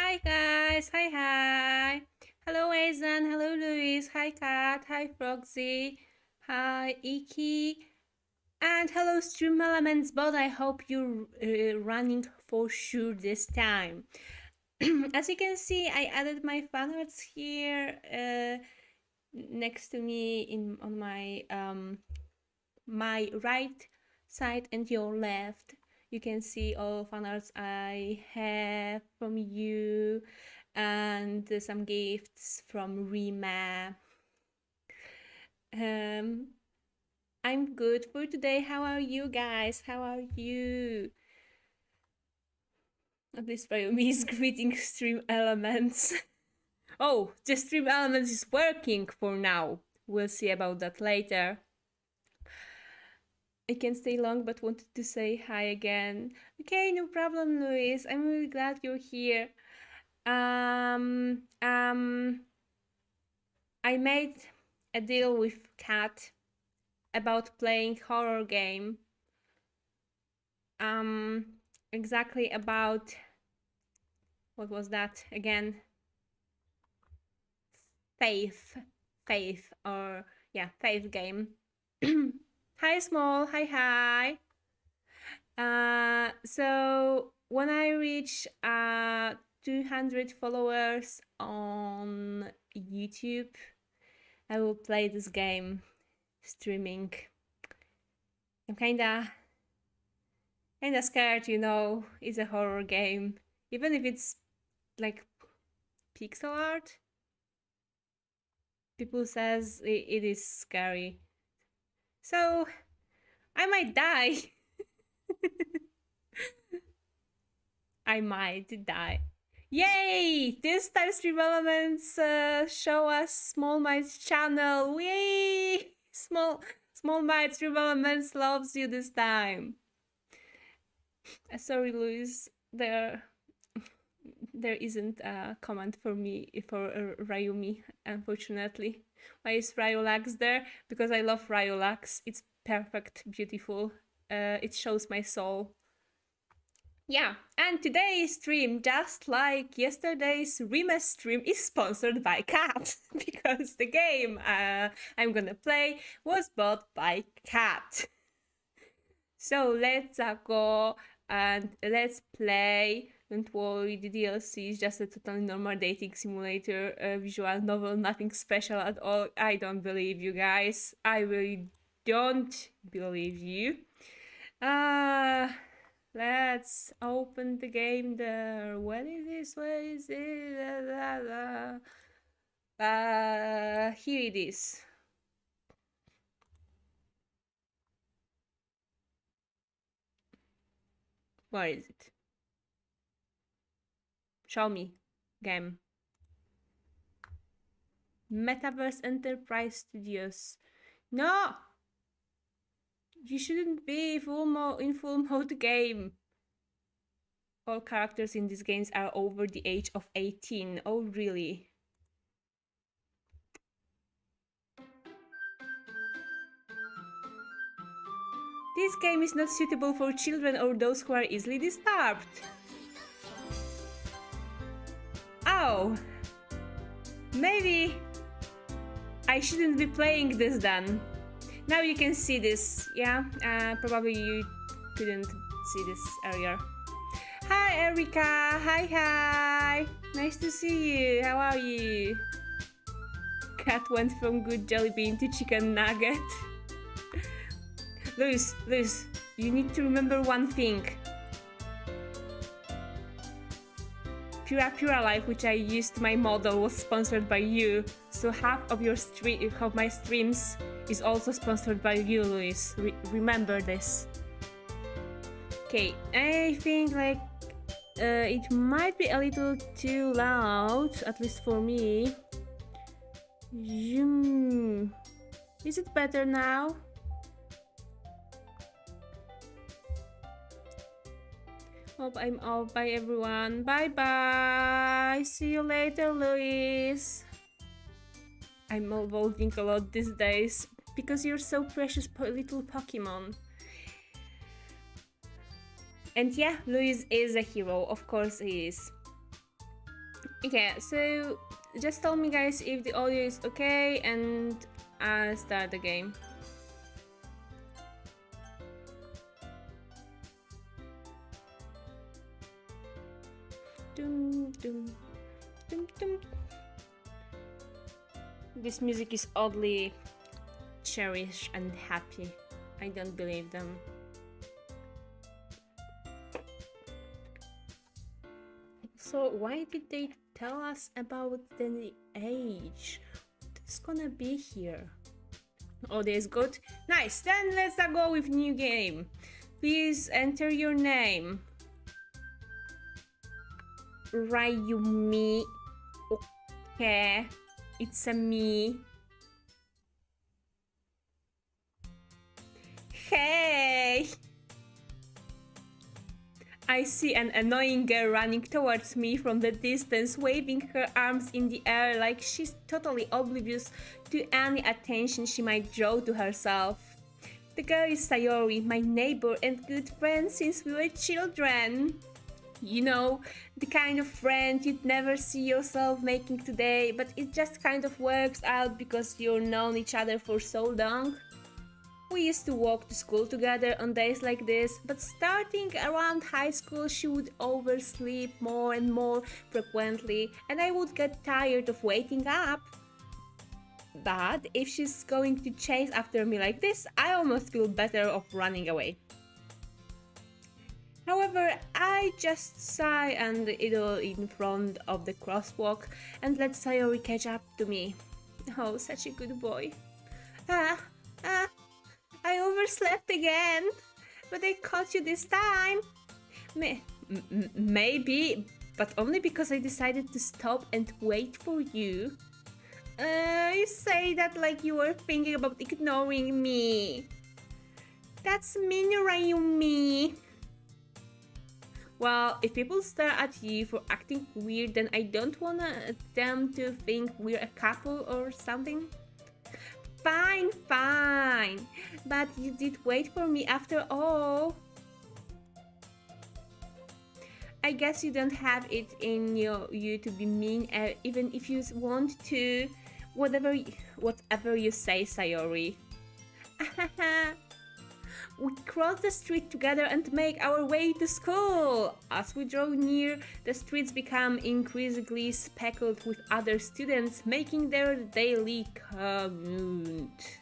Hi guys, hi. Hello Aizen, hello Luis, hi Kat, hi Frogsy, hi Iki, and hello Stream Elements bot. I hope you're running for sure this time. As you can see, I added my fan arts here next to me on my right side and your left. You can see all fan arts I have from you and some gifts from Rima. I'm good for today. How are you guys? How are you? At least Rayumi is greeting Stream Elements. Oh, the Stream Elements is working for now. We'll see about that later. I can't stay long, but wanted to say hi again. Okay, no problem, Luis. I'm really glad you're here. I made a deal with Kat about playing horror game. Exactly about what was that again? Faith or yeah, faith game. Hi Small, hi. So when I reach 200 followers on YouTube, I will play this game streaming. I'm kinda scared, you know. It's a horror game, even if it's like pixel art. People says it is scary, so I might die. I might die. Yay! This time Stream Elements show us Small Might's channel. Yay! Small Might Stream Elements loves you this time. Sorry, Luis. There isn't a comment for me for Rayumi, unfortunately. Why is Rayulax there? Because I love Rayulax. It's perfect, beautiful. It shows my soul. Yeah, and today's stream, just like yesterday's Rima stream, is sponsored by Cat because the game I'm gonna play was bought by Cat. So let's go and let's play. Don't worry, the DLC is just a totally normal dating simulator, visual novel, nothing special at all. I don't believe you guys. I really don't believe you. Let's open the game there. What is this? What is it? Here it is. Where is it? Show me. Game. Metaverse Enterprise Studios. No! You shouldn't be in full mode game. All characters in these games are over the age of 18. Oh, really? This game is not suitable for children or those who are easily disturbed. Oh. Maybe I shouldn't be playing this then. Now you can see this, yeah? Probably you couldn't see this earlier. Hi Erika, hi. Nice to see you, how are you? Cat went from good jelly bean to chicken nugget. Luis, you need to remember one thing. Pura Life, which I used my model, was sponsored by you. So half of my streams is also sponsored by you, Luis. Remember this. Okay, I think like it might be a little too loud, at least for me. Is it better now? Hope I'm off. Bye everyone. Bye. See you later, Luis. I'm evolving a lot these days because you're so precious, little Pokemon. And yeah, Luis is a hero. Of course he is. Okay, so just tell me guys if the audio is okay and I'll start the game. Dum, dum, dum, dum. This music is oddly cherished and happy. I don't believe them. So why did they tell us about the age? What's gonna be here? Oh, this is good. Nice. Then let's go with new game. Please enter your name. Rayumi. Okay. It's a me. Hey! I see an annoying girl running towards me from the distance, waving her arms in the air like she's totally oblivious to any attention she might draw to herself. The girl is Sayori, my neighbor and good friend since we were children. You know, the kind of friend you'd never see yourself making today, but it just kind of works out because you've known each other for so long. We used to walk to school together on days like this, but starting around high school she would oversleep more and more frequently, and I would get tired of waking up. But if she's going to chase after me like this, I almost feel better of running away. However, I just sigh and idle in front of the crosswalk and let Sayori catch up to me. Oh, such a good boy. I overslept again, but I caught you this time. Maybe, but only because I decided to stop and wait for you. You say that like you were thinking about ignoring me. That's mean, Rayumi. Well, if people stare at you for acting weird, then I don't want them to think we're a couple or something. Fine, fine. But you did wait for me after all. I guess you don't have it in you to be mean, even if you want to. Whatever you say, Sayori. We cross the street together and make our way to school. As we draw near, the streets become increasingly speckled with other students making their daily commute.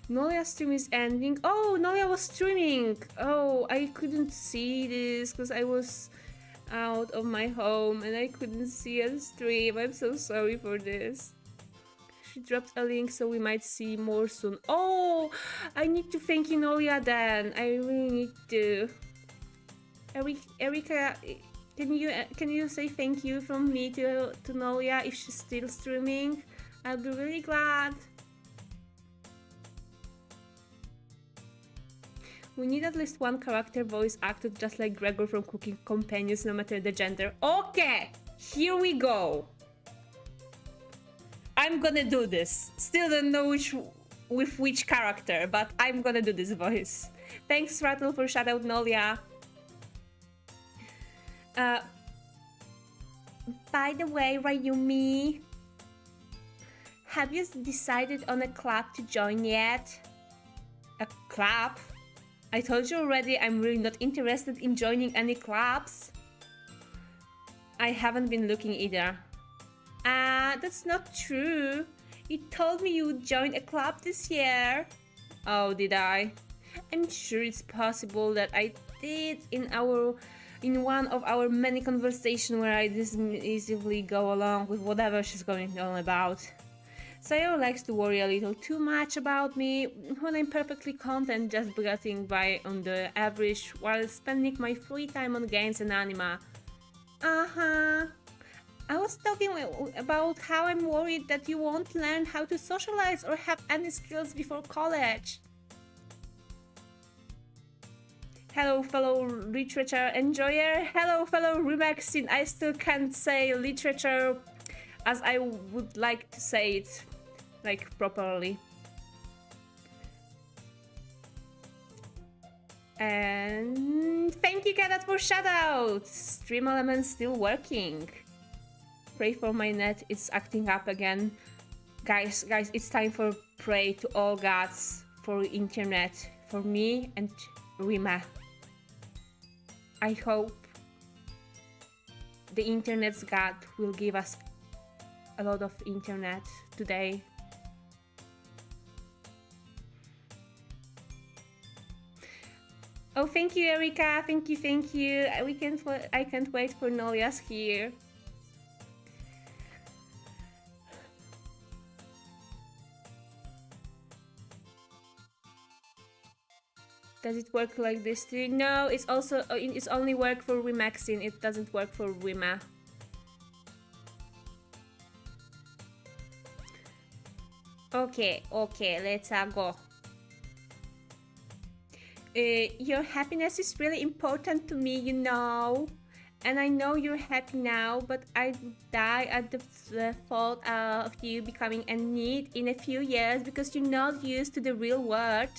Nolia's stream is ending. Oh, Nolia was streaming. Oh, I couldn't see this because I was out of my home and I couldn't see a stream. I'm so sorry for this. She dropped a link so we might see more soon. Oh, I need to thank you, Nolia, then. I really need to. Erika, can you say thank you from me to Nolia if she's still streaming? I'll be really glad. We need at least one character voice acted just like Gregor from Cooking Companions, no matter the gender. Okay, here we go. I'm gonna do this. Still don't know with which character, but I'm gonna do this voice. Thanks, Rattle, for shout out, Nolia. By the way, Rayumi, have you decided on a club to join yet? A club? I told you already I'm really not interested in joining any clubs. I haven't been looking either. That's not true. You told me you would join a club this year. Oh, did I? I'm sure it's possible that I did in one of our many conversations where I just easily go along with whatever she's going on about. Sayori likes to worry a little too much about me when I'm perfectly content just getting by on the average while spending my free time on games and anime. I was talking about how I'm worried that you won't learn how to socialize or have any skills before college. Hello, fellow literature enjoyer. Hello, fellow Remaxin. I still can't say literature as I would like to say it, like, properly. And thank you, Kadat, for shoutouts. Stream elements still working. Pray for my net, it's acting up again. Guys, it's time for pray to all gods for internet, for me and Rima. I hope the internet's god will give us a lot of internet today. Oh, thank you, Erika. Thank you. I can't wait for Nolia's here. Does it work like this too? No, it's only work for Remaxin. It doesn't work for Rima. Okay, let's go. Your happiness is really important to me, you know. And I know you're happy now, but I die at the thought of you becoming a need in a few years because you're not used to the real world.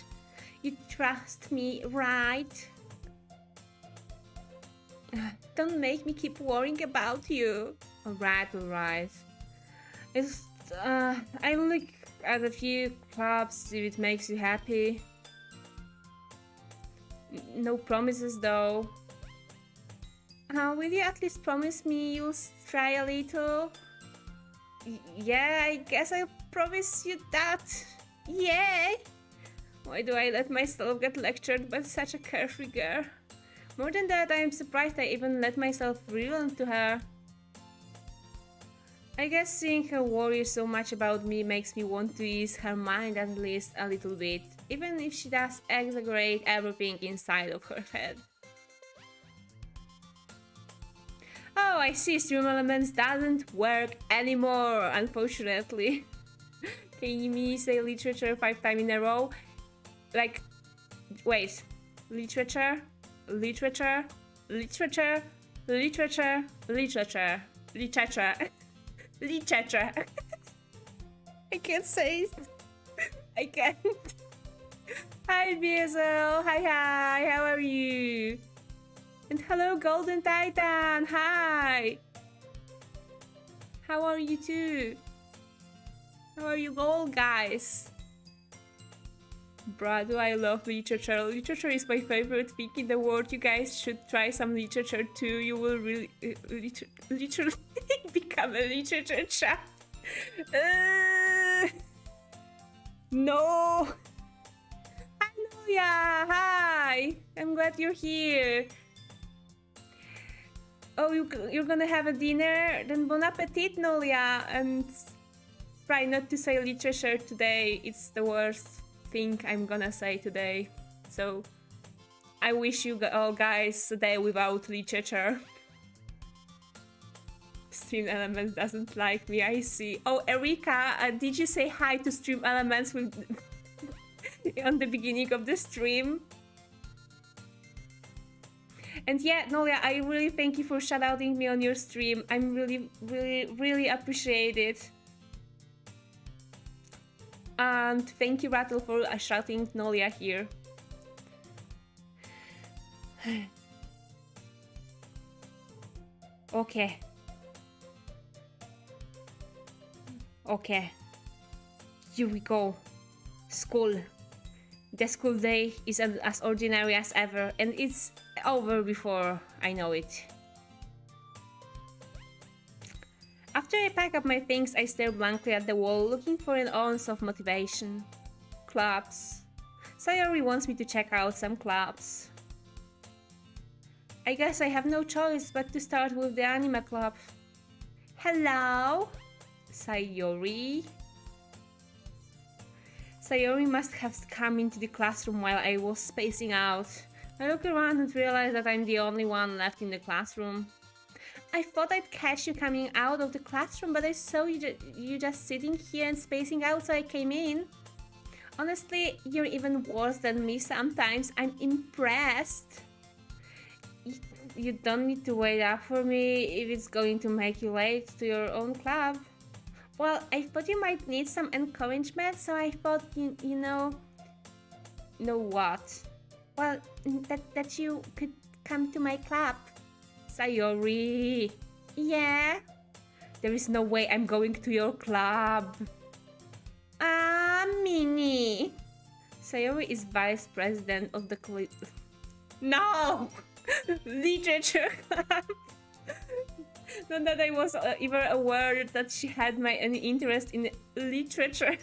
You trust me, right? Don't make me keep worrying about you. Alright. It's I look at a few clubs if it makes you happy. No promises though. Will you at least promise me you'll try a little? Yeah, I guess I'll promise you that. Yay! Why do I let myself get lectured by such a carefree girl? More than that, I am surprised I even let myself reel into her. I guess seeing her worry so much about me makes me want to ease her mind at least a little bit, even if she does exaggerate everything inside of her head. Oh, I see, Stream Elements doesn't work anymore, unfortunately. Can you say literature 5 times in a row? Like, wait, literature. I can't say it. I can't. Hi, BSL. Hi, how are you? And hello, Golden Titan. Hi. How are you too? How are you all, guys? Bruh, do I love literature. Literature is my favorite thing in the world. You guys should try some literature too. You will really literally become a literature chat. No. Hi, Noya. Hi. I'm glad you're here. Oh, you're gonna have a dinner? Then bon appetit, Nolia. And try not to say literature today. It's the worst thing I'm gonna say today. So I wish you all guys a day without literature. Stream Elements doesn't like me, I see. Oh, Erika, did you say hi to Stream Elements with on the beginning of the stream? And yeah, Nolia, I really thank you for shoutouting me on your stream. I'm really appreciate it. And thank you, Rattle, for shouting Nolia here. Okay. Here we go. School. The school day is as ordinary as ever, and it's over before I know it. After I pack up my things, I stare blankly at the wall, looking for an ounce of motivation. Clubs. Sayori wants me to check out some clubs. I guess I have no choice but to start with the anime club. Hello? Sayori? Sayori must have come into the classroom while I was spacing out. I look around and realize that I'm the only one left in the classroom. I thought I'd catch you coming out of the classroom, but I saw you just sitting here and spacing out, so I came in. Honestly, you're even worse than me sometimes. I'm impressed. You don't need to wait up for me if it's going to make you late to your own club. Well, I thought you might need some encouragement, so I thought, you know what? Well, that you could come to my club. Sayori. Yeah? There is no way I'm going to your club. Ah, Mini. Sayori is vice president of the club. No! Literature club. Not that I was even aware that she had any interest in literature.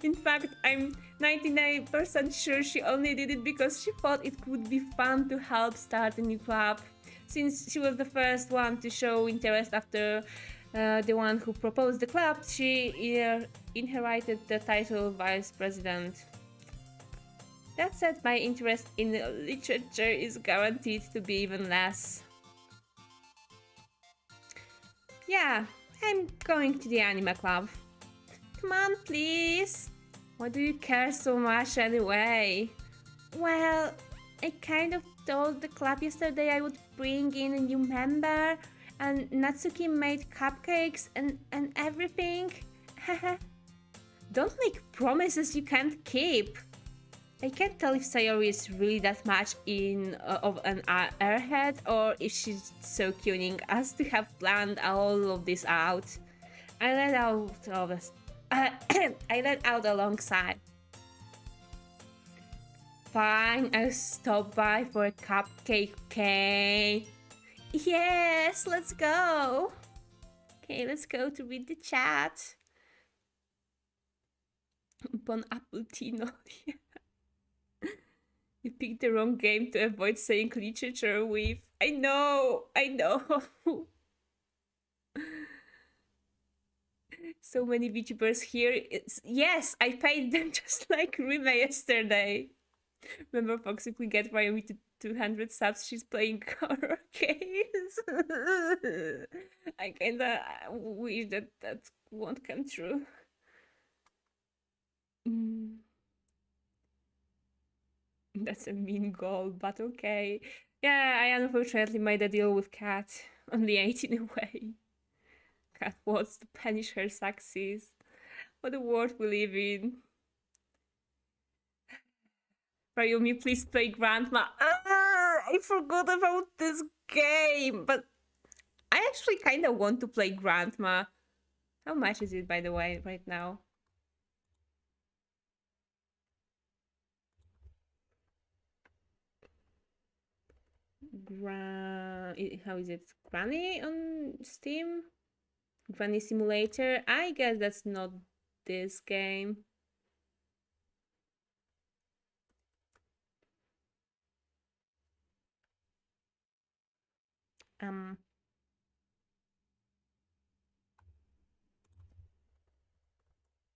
In fact, I'm 99% sure she only did it because she thought it would be fun to help start a new club. Since she was the first one to show interest after the one who proposed the club, she inherited the title vice president. That said, my interest in literature is guaranteed to be even less. Yeah, I'm going to the anime club. Come on, please. Why do you care so much anyway? Well, I kind of told the club yesterday I would bring in a new member, and Natsuki made cupcakes and everything. Don't make promises you can't keep. I can't tell if Sayori is really that much of an airhead or if she's so cunning as to have planned all of this out. I let out alongside. Fine, I'll stop by for a cupcake, okay? Yes, let's go. Okay, let's go to read the chat. Bon appetino. You picked the wrong game to avoid saying literature with. I know. So many VTubers here. Yes, I paid them just like Rime yesterday. Remember, Fox, if we get Rayumi to 200 subs, she's playing horror games. I kinda wish that won't come true. That's a mean goal, but okay. Yeah, I unfortunately made a deal with Kat. Only 8 in a way. Kat wants to punish her success. What a world we live in. Rayumi, please play Grandma. I forgot about this game, but I actually kind of want to play Grandma. How much is it, by the way, right now? How is it? Granny on Steam? Granny Simulator? I guess that's not this game.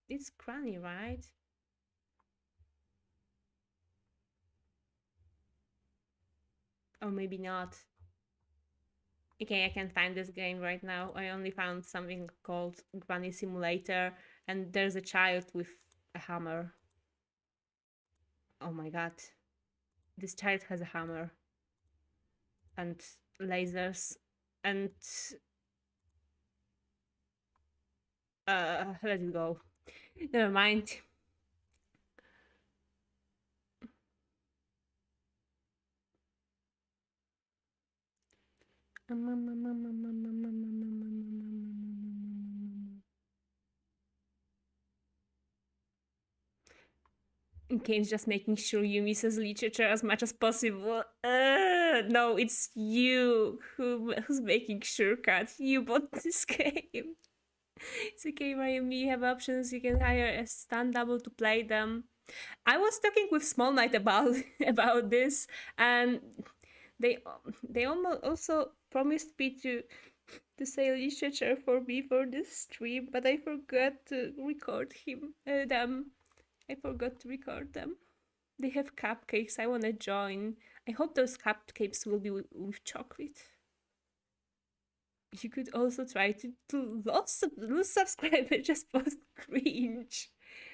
It's Granny, right? Or maybe not. Okay, I can't find this game right now. I only found something called Granny Simulator, and there's a child with a hammer. Oh my god. This child has a hammer. And lasers. And... let it go. Never mind. Kane's just making sure Yumi says literature as much as possible. No, it's you who's making sure, Kat. You bought this game. It's okay, Rayumi. You have options. You can hire a stunt double to play them. I was talking with Small Knight about this, and they almost also promised me to say literature for me for this stream, but I forgot to record them. I forgot to record them. They have cupcakes. I want to join. I hope those cupcakes will be with chocolate. You could also try to lose subscribers, just post cringe.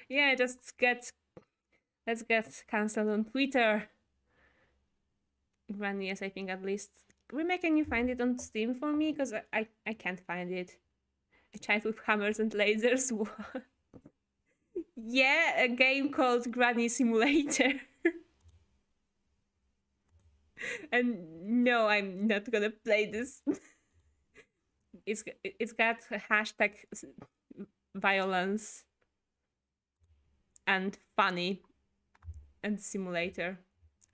Yeah, let's get cancelled on Twitter. Run, yes, I think at least. Remake, can you find it on Steam for me? Because I can't find it. A child with hammers and lasers. What? Yeah, a game called Granny Simulator. And no, I'm not gonna play this. It's got a hashtag violence and funny and simulator.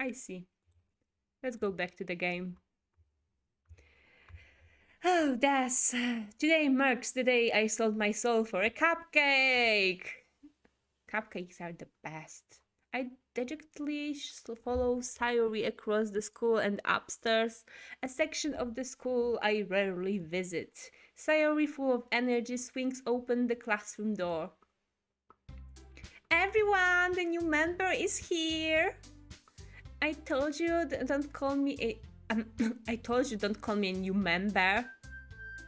I see. Let's go back to the game. Oh, that's today marks the day I sold my soul for a cupcake. Cupcakes are the best. I dejectedly follow Sayori across the school and upstairs, a section of the school I rarely visit. Sayori, full of energy, swings open the classroom door. Everyone, the new member is here. I told you don't call me a I told you don't call me a new member.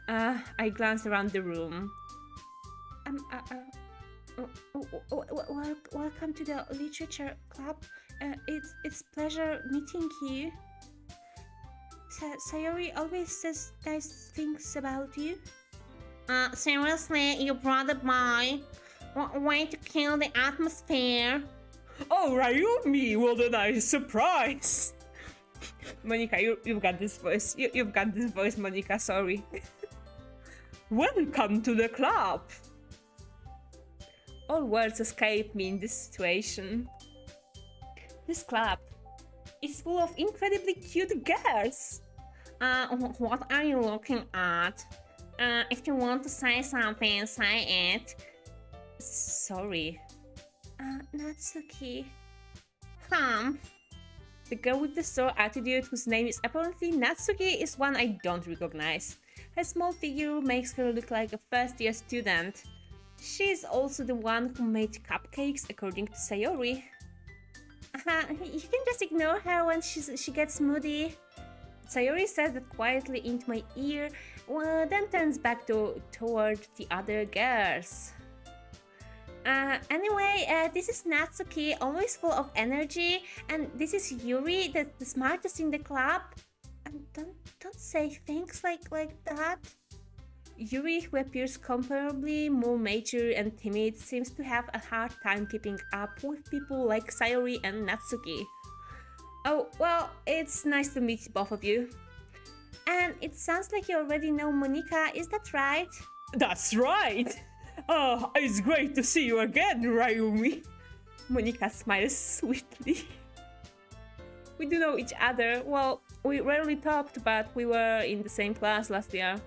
I glanced around the room. Welcome to the literature club. It's pleasure meeting you. Sayori always says nice things about you. Seriously, you brought a boy? Way to kill the atmosphere. Oh, Rayumi, what a nice surprise. Monica, you've got this voice. You've got this voice, Monica, sorry. Welcome to the club. All words escape me in this situation. This club is full of incredibly cute girls. What are you looking at? If you want to say something, say it. Sorry. Natsuki. The girl with the sore attitude, whose name is apparently Natsuki, is one I don't recognize. Her small figure makes her look like a first-year student. She's also the one who made cupcakes, according to Sayori. You can just ignore her when she gets moody. Sayori says that quietly into my ear, then turns back toward the other girls. Anyway, this is Natsuki, always full of energy, and this is Yuri, the smartest in the club. And don't say things like that. Yuri, who appears comparably more mature and timid, seems to have a hard time keeping up with people like Sayori and Natsuki. Oh, well, it's nice to meet both of you. And it sounds like you already know Monica, is that right? That's right! Oh, it's great to see you again, Rayumi. Monica smiles sweetly. We do know each other. Well, we rarely talked, but we were in the same class last year.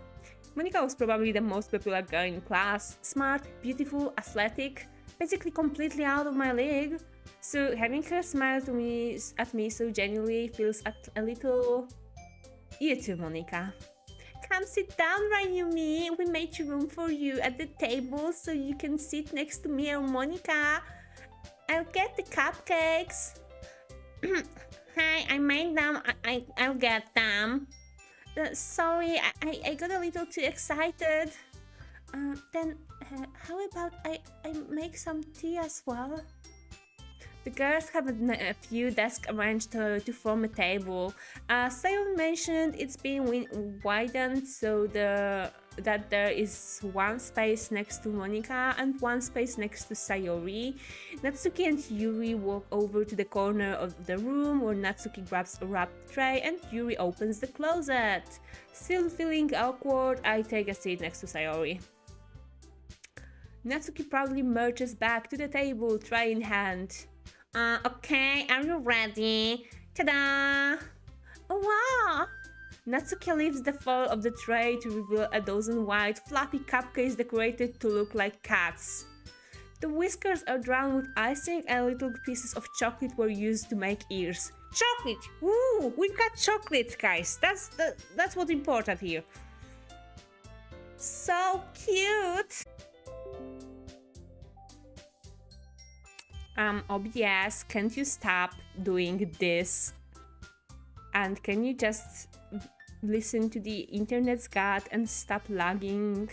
Monica was probably the most popular girl in class. Smart, beautiful, athletic, basically completely out of my league. So having her smile at me so genuinely feels a little... You too, Monica. Come sit down, Rayumi. We made room for you at the table so you can sit next to me and Monica. I'll get the cupcakes. Hey, I made them. I'll get them. Sorry, I got a little too excited. Then how about I make some tea as well? The girls have a few desks arranged to form a table. Sayori mentioned it's being widened so that there is one space next to Monica and one space next to Sayori. Natsuki and Yuri walk over to the corner of the room where Natsuki grabs a wrapped tray and Yuri opens the closet. Still feeling awkward, I take a seat next to Sayori. Natsuki proudly marches back to the table, tray in hand. Okay, are you ready? Ta-da! Oh, wow! Natsuki lifts the foil of the tray to reveal a dozen white, fluffy cupcakes decorated to look like cats. The whiskers are drawn with icing and little pieces of chocolate were used to make ears. Chocolate! Woo! We've got chocolate, guys! That's what's important here. So cute! OBS, can't you stop doing this? And can you just listen to the internet's god and stop lagging?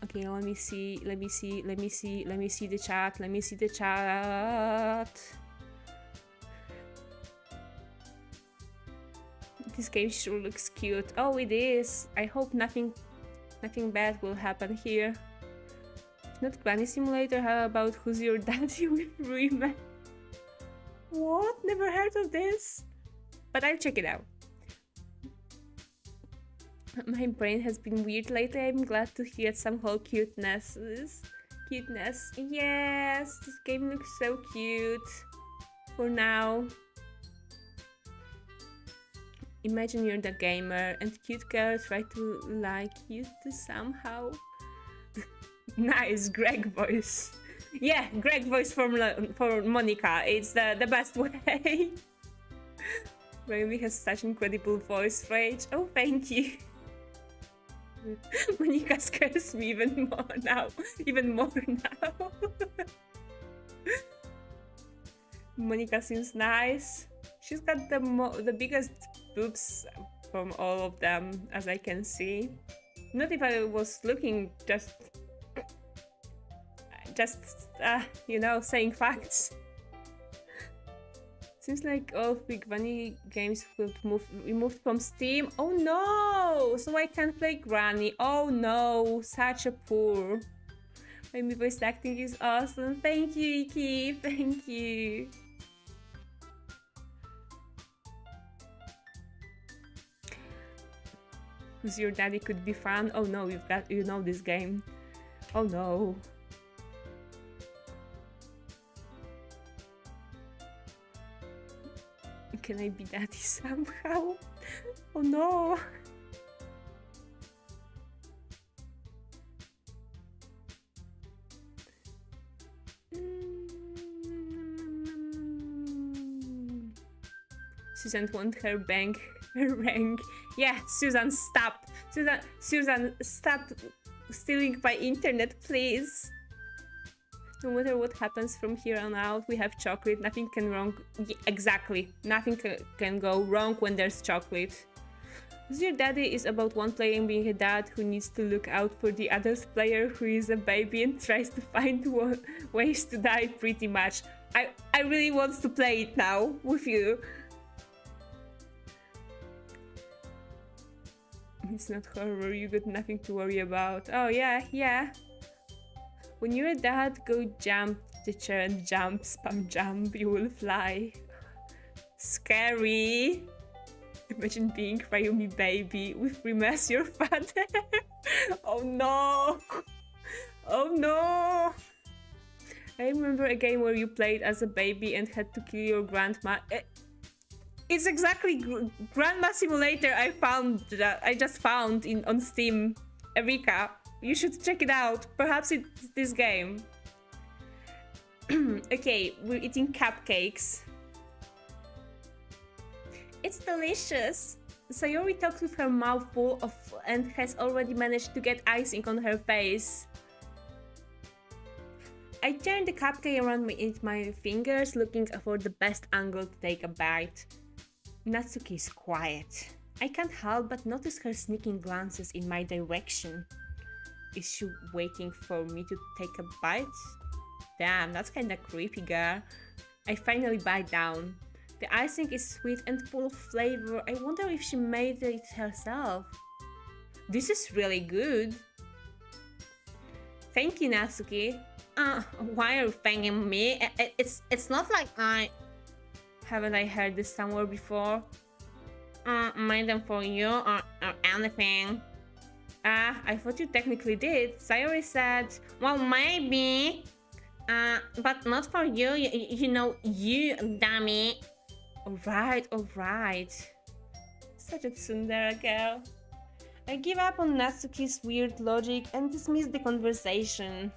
Okay, let me see the chat. This game sure looks cute. Oh, it is. I hope nothing bad will happen here. Not Granny Simulator, how about Who's Your Daddy with Rayumi? What? Never heard of this? But I'll check it out. My brain has been weird lately. I'm glad to hear some whole cuteness. Cuteness. Yes, this game looks so cute. For now. Imagine you're the gamer and cute girls try to like you to somehow. Nice, Greg voice. Yeah, Greg voice for Monica. It's the best way. Rayumi has such incredible voice range. Oh, thank you. Monica scares me even more now. Even more now. Monica seems nice. She's got the biggest boobs from all of them, as I can see. Not if I was looking, just you know, saying facts. Seems like all Big Bunny games will removed from Steam. Oh no! So I can't play Granny. Oh no! Such a poor. Maybe voice acting is awesome. Thank you, Iki. Thank you. Who's Your Daddy could be fun. Oh no, you know this game. Oh no. Can I be daddy somehow? Oh no. Susan wants her rank. Yeah, Susan, stop. Susan, stop stealing my internet, please. No matter what happens from here on out, we have chocolate. Nothing can wrong. Yeah, exactly. Nothing can go wrong when there's chocolate. Your Daddy is about one player being a dad who needs to look out for the other player who is a baby and tries to find ways to die pretty much. I really want to play it now with you. It's not horror, you got nothing to worry about. Oh yeah. When you're a dad, go jump the chair and jump, spam jump, you will fly. Scary. Imagine being Rayumi baby with Rima as your father. Oh no. Oh no. I remember a game where you played as a baby and had to kill your grandma. It's exactly Grandma Simulator I just found on Steam. Erika, you should check it out. Perhaps it's this game. Okay, we're eating cupcakes. It's delicious. Sayori talks with her mouth full of and has already managed to get icing on her face. I turn the cupcake around my fingers, looking for the best angle to take a bite. Natsuki is quiet. I can't help but notice her sneaking glances in my direction. Is she waiting for me to take a bite? Damn, that's kinda creepy, girl. I finally bite down. The icing is sweet and full of flavor. I wonder if she made it herself. This is really good. Thank you, Natsuki. Why are you thanking me? It's not like I... Haven't I heard this somewhere before? Made them for you or anything. I thought you technically did. Sayori said, well, maybe. But not for you. You know, you, dummy. Alright. Such a tsundere girl. I give up on Natsuki's weird logic and dismiss the conversation.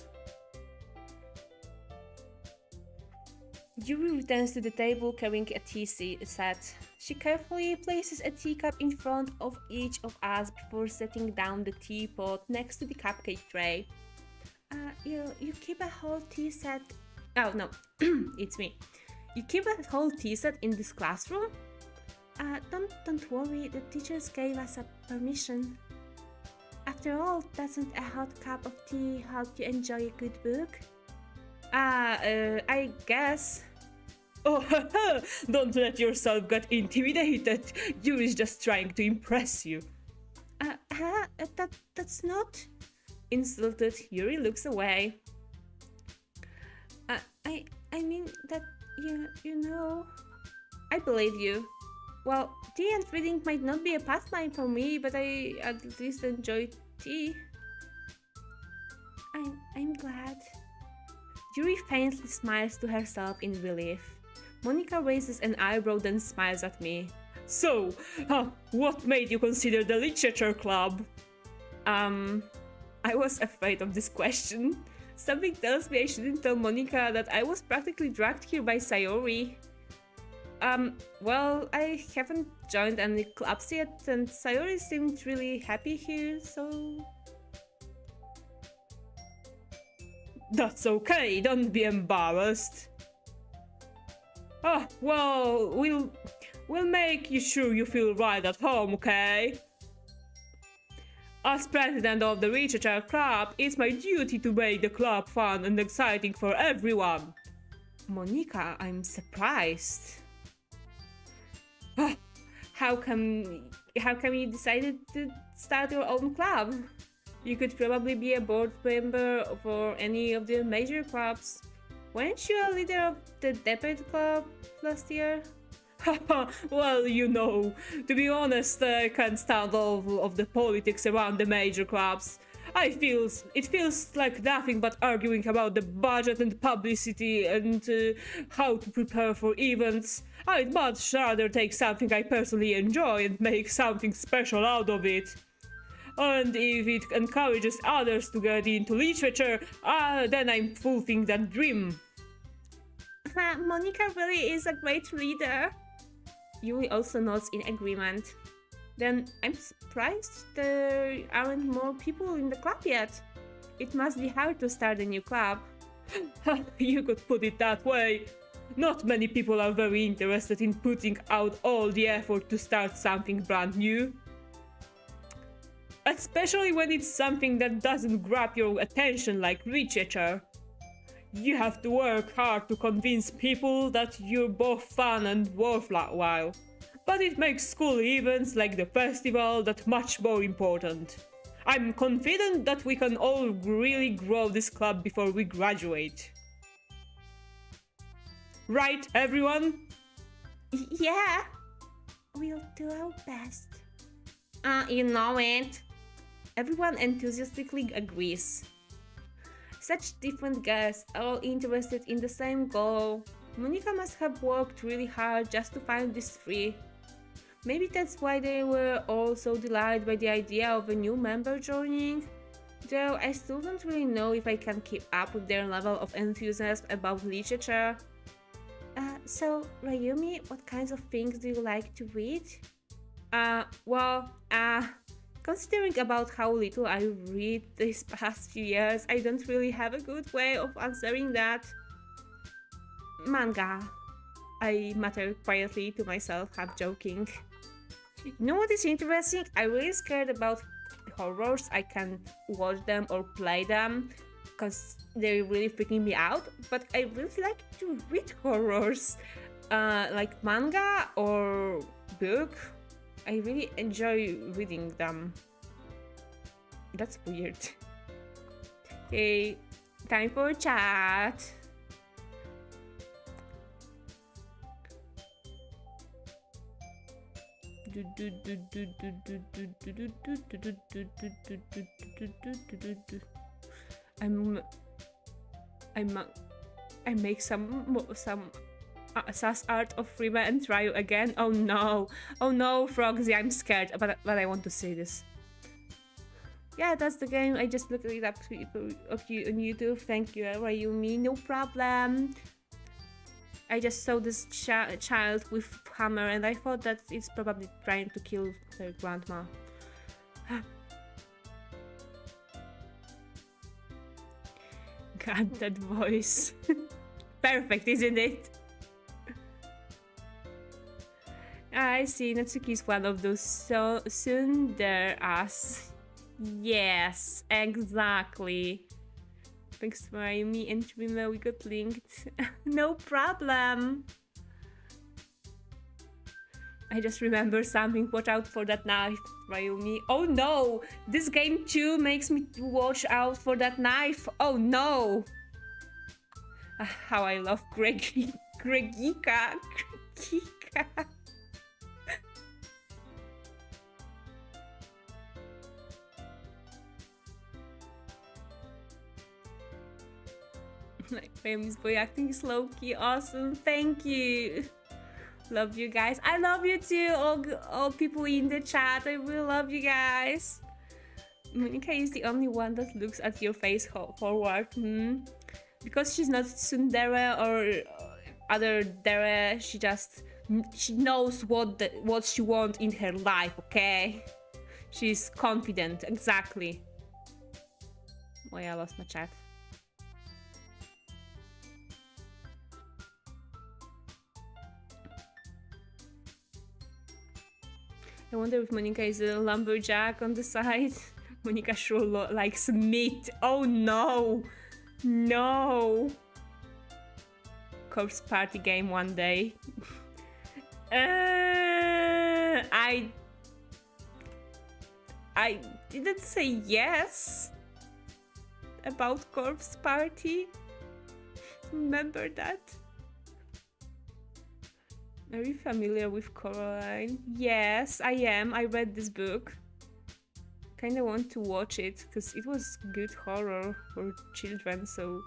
Yuri returns to the table carrying a tea set. She carefully places a teacup in front of each of us before setting down the teapot next to the cupcake tray. You keep a whole tea set... Oh no, it's me. You keep a whole tea set in this classroom? Don't worry, the teachers gave us a permission. After all, doesn't a hot cup of tea help you enjoy a good book? I guess. Oh, don't let yourself get intimidated. Yuri's just trying to impress you. That's not... Insulted, Yuri looks away. I mean that You know, I believe you. Well, tea and reading might not be a pastime for me, but I at least enjoy tea. I'm glad. Yuri faintly smiles to herself in relief. Monica raises an eyebrow then smiles at me. So, what made you consider the literature club? I was afraid of this question. Something tells me I shouldn't tell Monica that I was practically dragged here by Sayori. Well, I haven't joined any clubs yet, and Sayori seemed really happy here, so... That's okay, don't be embarrassed. Well, we'll make you sure you feel right at home, okay? As president of the Literature Club, it's my duty to make the club fun and exciting for everyone. Monica, I'm surprised. How come you decided to start your own club? You could probably be a board member for any of the major clubs. Weren't you a leader of the debate club last year? Well, you know, to be honest, I can't stand all of the politics around the major clubs. It feels like nothing but arguing about the budget and publicity and how to prepare for events. I'd much rather take something I personally enjoy and make something special out of it. And if it encourages others to get into literature, then I'm fulfilling that dream. Monica really is a great leader. Yui also nods in agreement. Then I'm surprised there aren't more people in the club yet. It must be hard to start a new club. You could put it that way. Not many people are very interested in putting out all the effort to start something brand new. Especially when it's something that doesn't grab your attention like literature. You have to work hard to convince people that you're both fun and worthwhile. But it makes school events like the festival that much more important. I'm confident that we can all really grow this club before we graduate. Right, everyone? Yeah. We'll do our best. You know it. Everyone enthusiastically agrees. Such different guests, all interested in the same goal. Monica must have worked really hard just to find these three. Maybe that's why they were all so delighted by the idea of a new member joining. Though I still don't really know if I can keep up with their level of enthusiasm about literature. So, Rayumi, what kinds of things do you like to read? Considering about how little I read these past few years, I don't really have a good way of answering that. Manga. I mutter quietly to myself, half joking. You know what is interesting? I'm really scared about horrors. I can't watch them or play them because they're really freaking me out. But I really like to read horrors, like manga or book. I really enjoy reading them. That's weird. Okay, time for chat. I make some sass art of Rima and Ryu again. Oh no, Frogsy, I'm scared, but I want to say this. Yeah, that's the game. I just looked it up on YouTube. Thank you, Rayumi. No problem. I just saw this child with hammer and I thought that it's probably trying to kill their grandma. God, that voice. Perfect, isn't it? I see, Natsuki's one of those tsundere-as. Yes, exactly. Thanks for Rayumi and Rima, we got linked. No problem. I just remember something. Watch out for that knife, Rayumi. Oh no! This game too makes me watch out for that knife. Oh no! How I love Gregika. Like Rayumi's boy acting is low-key awesome. Thank you. Love you guys. I love you too, all people in the chat. I will love you guys. Monika is the only one that looks at your face forward. Because she's not tsundere or other dere, she knows what she wants in her life, okay? She's confident, exactly. Oh yeah, I lost my chat. I wonder if Monika is a lumberjack on the side. Monika sure likes meat. Oh no! No! Corpse party game one day. I didn't say yes about corpse party. Remember that? Are you familiar with Coraline? Yes, I am. I read this book. Kinda want to watch it because it was good horror for children, so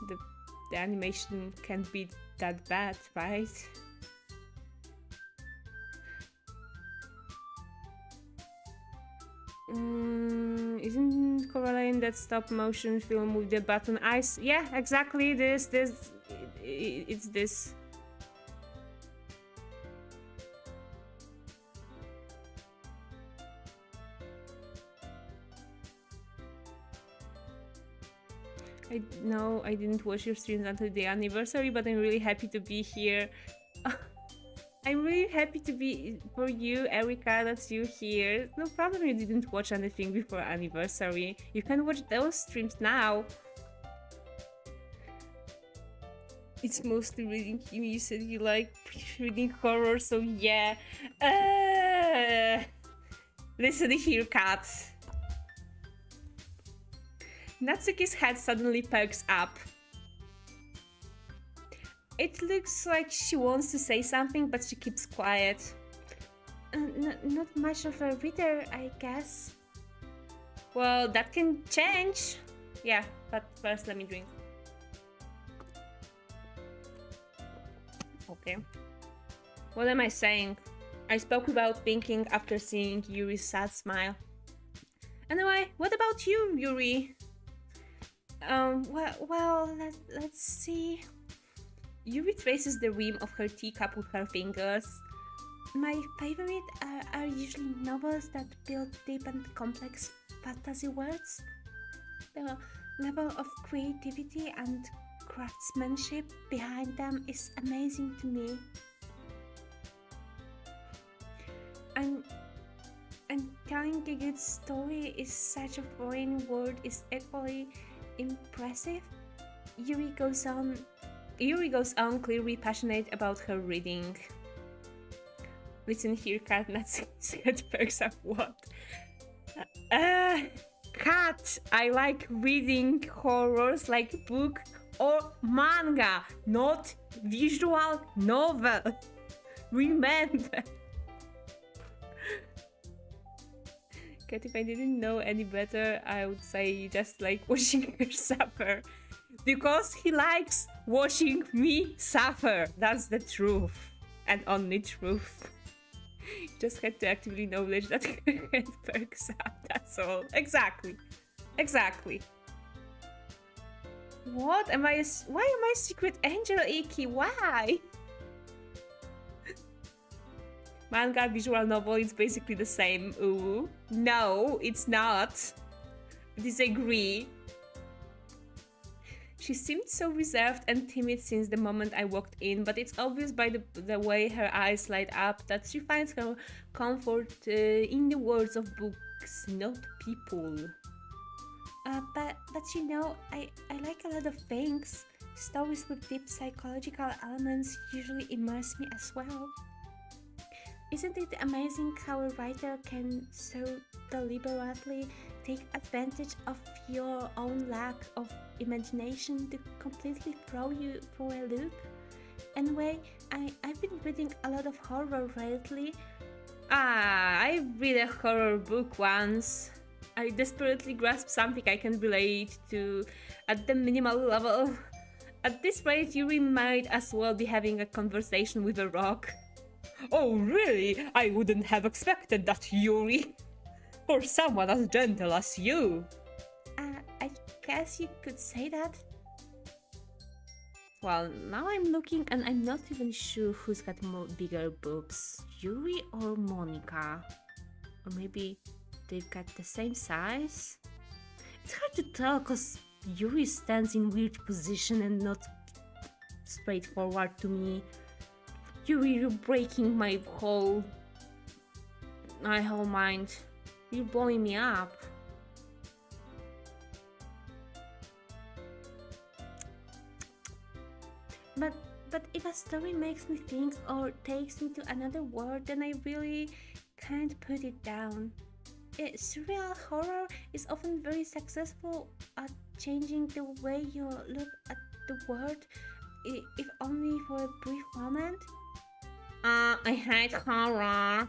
the animation can't be that bad, right? Isn't Coraline that stop motion film with the button eyes? Yeah, exactly. It's this. I didn't watch your streams until the anniversary, but I'm really happy to be here. I'm really happy to be for you, Erika, that you here. No problem you didn't watch anything before anniversary. You can watch those streams now. It's mostly reading. You said you like reading horror, so yeah. Listen here, cat. Natsuki's head suddenly perks up. It looks like she wants to say something, but she keeps quiet. Not much of a reader, I guess. Well, that can change. Yeah, but first let me drink. Okay. What am I saying? I spoke without thinking after seeing Yuri's sad smile. Anyway, what about you, Yuri? Well, let's see. Yuri traces the rim of her teacup with her fingers. My favorite are usually novels that build deep and complex fantasy worlds. The level of creativity and craftsmanship behind them is amazing to me. And telling a good story is such a foreign word is equally impressive. Yuri goes on, clearly passionate about her reading. Listen here, Cat. Natsuki's head perks up. What? Cat! I like reading horrors like book or manga, not visual novel. Remember. Cat, if I didn't know any better, I would say you just like watching her suffer. Because he likes watching me suffer. That's the truth. And only truth. Just had to actively acknowledge that her head perks up. That's all. Exactly. What? Why am I secret angel, Iki? Why? Manga, visual novel, it's basically the same. Ooh. No, it's not. Disagree. She seemed so reserved and timid since the moment I walked in, but it's obvious by the way her eyes light up that she finds her comfort in the words of books, not people. But you know, I like a lot of things. Stories with deep psychological elements usually immerse me as well. Isn't it amazing how a writer can so deliberately take advantage of your own lack of imagination to completely throw you for a loop. Anyway, I've been reading a lot of horror lately. I read a horror book once. I desperately grasp something I can relate to at the minimal level. At this rate, Yuri might as well be having a conversation with a rock. Oh, really? I wouldn't have expected that, Yuri. For someone as gentle as you. I guess you could say that. Well, now I'm looking and I'm not even sure who's got bigger boobs, Yuri or Monica. Or maybe they've got the same size? It's hard to tell cause Yuri stands in weird position and not straightforward to me. Yuri, you're breaking my whole mind. You're blowing me up. But if a story makes me think or takes me to another world, then I really can't put it down. Surreal horror is often very successful at changing the way you look at the world, if only for a brief moment. I hate horror.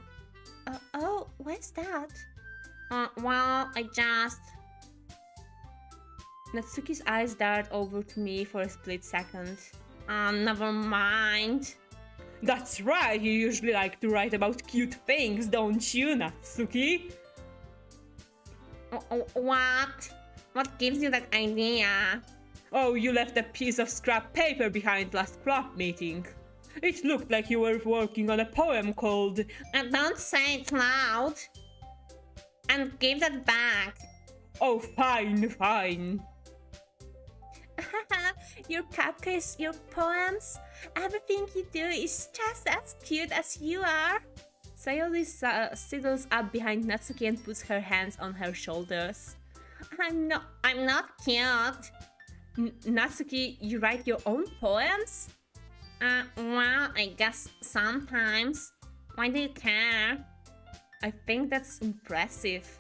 Oh, what's that? Well, I just... Natsuki's eyes dart over to me for a split second. Never mind. That's right, you usually like to write about cute things, don't you, Natsuki? What? What gives you that idea? Oh, you left a piece of scrap paper behind last club meeting. It looked like you were working on a poem called... Don't say it loud. And give that back. Oh, fine, fine. Your cupcakes, your poems, everything you do is just as cute as you are. Sayori sidles up behind Natsuki and puts her hands on her shoulders. I'm not cute. Natsuki, you write your own poems? Well, I guess sometimes. Why do you care? I think that's impressive.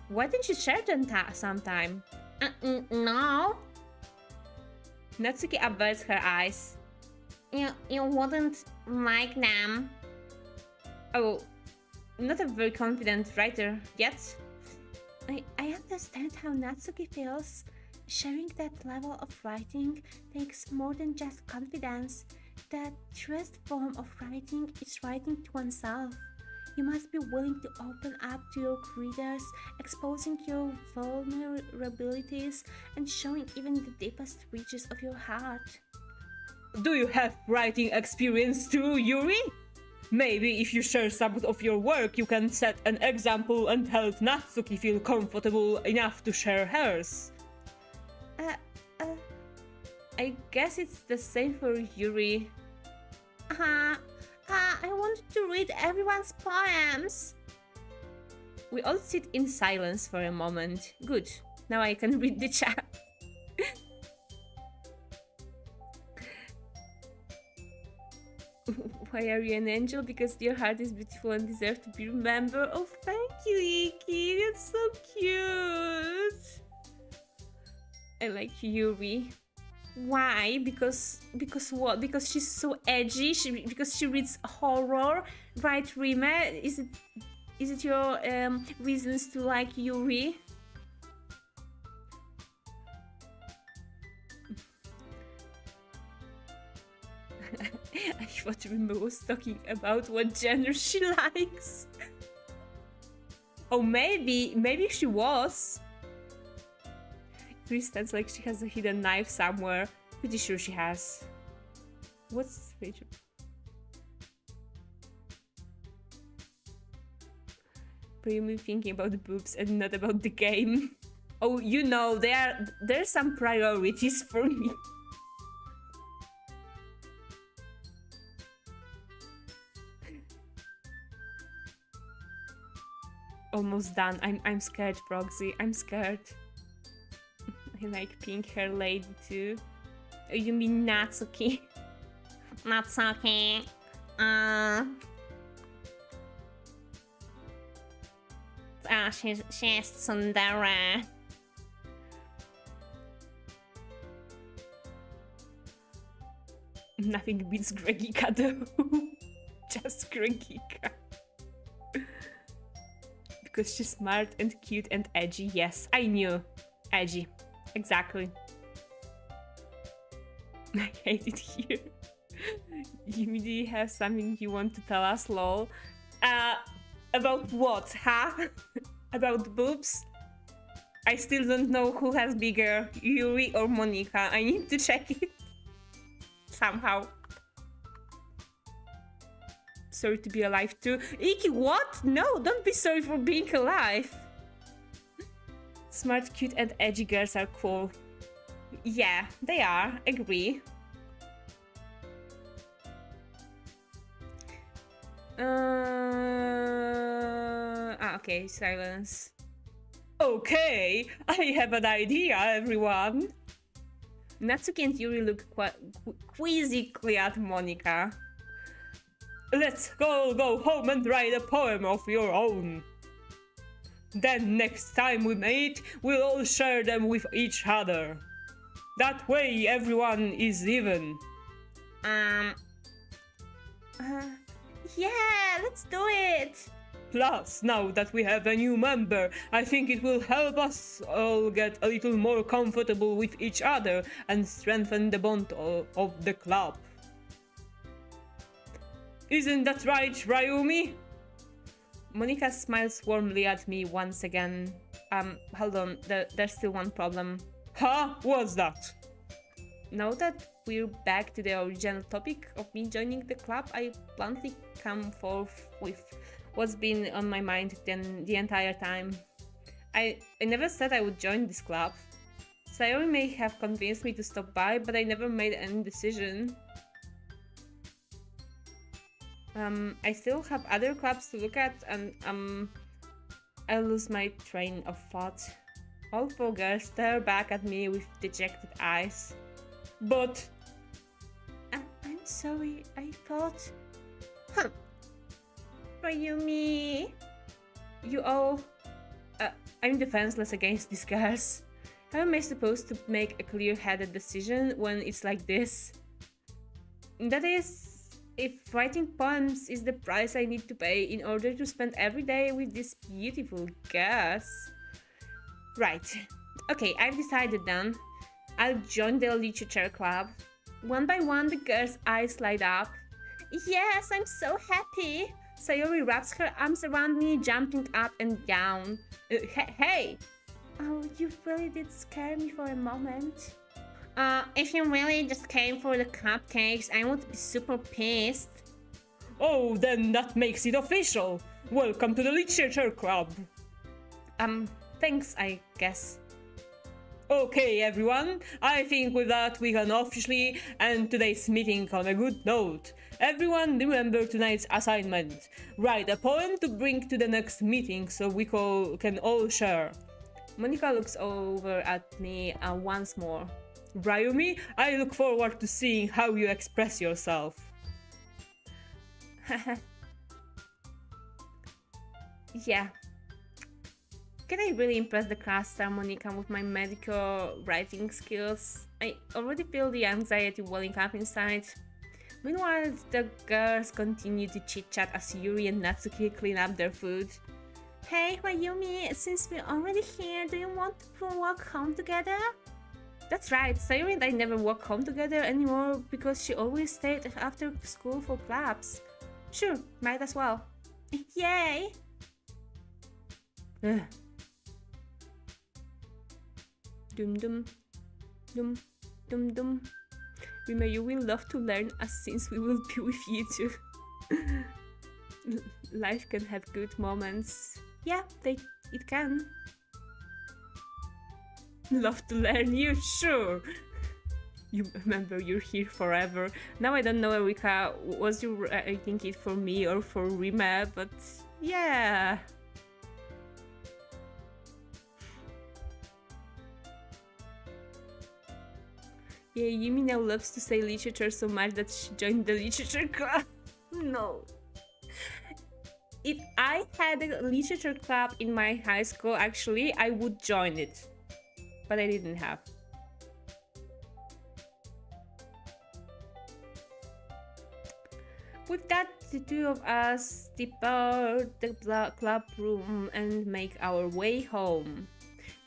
Why didn't you share them sometime? No. Natsuki averts her eyes. You wouldn't like them. Oh, not a very confident writer yet. I understand how Natsuki feels. Sharing that level of writing takes more than just confidence. The truest form of writing is writing to oneself. You must be willing to open up to your readers, exposing your vulnerabilities and showing even the deepest reaches of your heart. Do you have writing experience too, Yuri? Maybe if you share some of your work, you can set an example and help Natsuki feel comfortable enough to share hers. I guess it's the same for Yuri. I wanted to read everyone's poems. We all sit in silence for a moment. Good. Now I can read the chat. Why are you an angel? Because your heart is beautiful and deserves to be remembered. Oh, thank you, Iki. That's so cute. I like Yuri. Why? Because what? Because she's so edgy. Because she reads horror, right, Rime? Is it your reasons to like Yuri? I thought Rime was talking about what genre she likes. Oh, maybe she was. Chris stands like she has a hidden knife somewhere. Pretty sure she has. What's Rachel? Rayumi thinking about the boobs and not about the game. Oh, you know, there's some priorities for me. Almost done. I'm scared, Frogsy. I'm scared. I like pink hair lady too. Oh, you mean Natsuki? Natsuki. she's tsundere. Nothing beats Gregika though. Just Gregika. Because she's smart and cute and edgy. Yes, I knew. Edgy. Exactly. I hate it here. You do have something you want to tell us, lol? About what, huh? About boobs? I still don't know who has bigger, Yuri or Monika. I need to check it. Somehow. Sorry to be alive too. Iki, what? No, don't be sorry for being alive. Smart, cute, and edgy girls are cool. Yeah, they are. Agree. Okay, silence. Okay, I have an idea, everyone. Natsuki and Yuri look quizzically at Monika. Let's go home and write a poem of your own. Then next time we meet, we'll all share them with each other. That way everyone is even. Yeah, let's do it! Plus, now that we have a new member, I think it will help us all get a little more comfortable with each other and strengthen the bond of the club. Isn't that right, Rayumi? Monika smiles warmly at me once again. Hold on, there's still one problem. Huh? What's that? Now that we're back to the original topic of me joining the club, I bluntly come forth with what's been on my mind the entire time. I never said I would join this club. Sayori may have convinced me to stop by, but I never made any decision. I still have other clubs to look at, and I lose my train of thought. All four girls stare back at me with dejected eyes. But... I'm sorry, I thought... Rayumi... You all... I'm defenseless against these girls. How am I supposed to make a clear-headed decision when it's like this? That is... If writing poems is the price I need to pay in order to spend every day with these beautiful girls. Right. Okay, I've decided then. I'll join the literature club. One by one, the girls' eyes light up. Yes, I'm so happy. Sayori wraps her arms around me, jumping up and down. Hey! Oh, you really did scare me for a moment. If you really just came for the cupcakes, I would be super pissed. Oh, then that makes it official. Welcome to the literature club. Thanks, I guess. Okay, everyone, I think with that we can officially end today's meeting on a good note. Everyone remember tonight's assignment. Write a poem to bring to the next meeting so we can all share. Monika looks over at me once more. Rayumi, I look forward to seeing how you express yourself. Yeah. Can I really impress the class star Monika with my medical writing skills? I already feel the anxiety welling up inside. Meanwhile, the girls continue to chit-chat as Yuri and Natsuki clean up their food. Hey, Rayumi, since we're already here, do you want to walk home together? That's right, Sayori and I never walk home together anymore because she always stayed after school for clubs. Sure, might as well. Yay! Dum dum, dum dum dum. Rima, you will love to learn us since we will be with you too. Life can have good moments. Yeah, it can. Love to learn you, sure. You remember you're here forever. Now I don't know, Erika, was you writing it for me or for Rima, but yeah. Yeah, Yumi now loves to say literature so much that she joined the literature club. No. If I had a literature club in my high school, actually, I would join it. But I didn't have. With that, the two of us depart the club room and make our way home.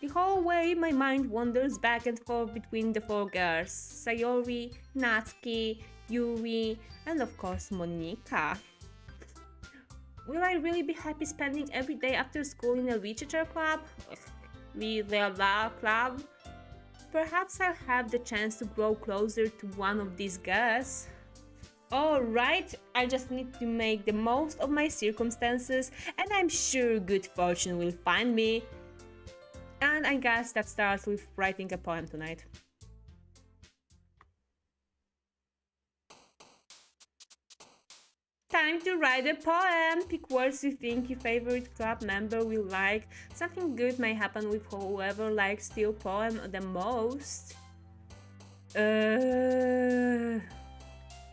The whole way, my mind wanders back and forth between the four girls: Sayori, Natsuki, Yuri, and of course Monika. Will I really be happy spending every day after school in a literature club? The club? Perhaps I'll have the chance to grow closer to one of these girls. Alright, I just need to make the most of my circumstances, and I'm sure good fortune will find me. And I guess that starts with writing a poem tonight. Time to write a poem! Pick words you think your favorite club member will like. Something good may happen with whoever likes your poem the most.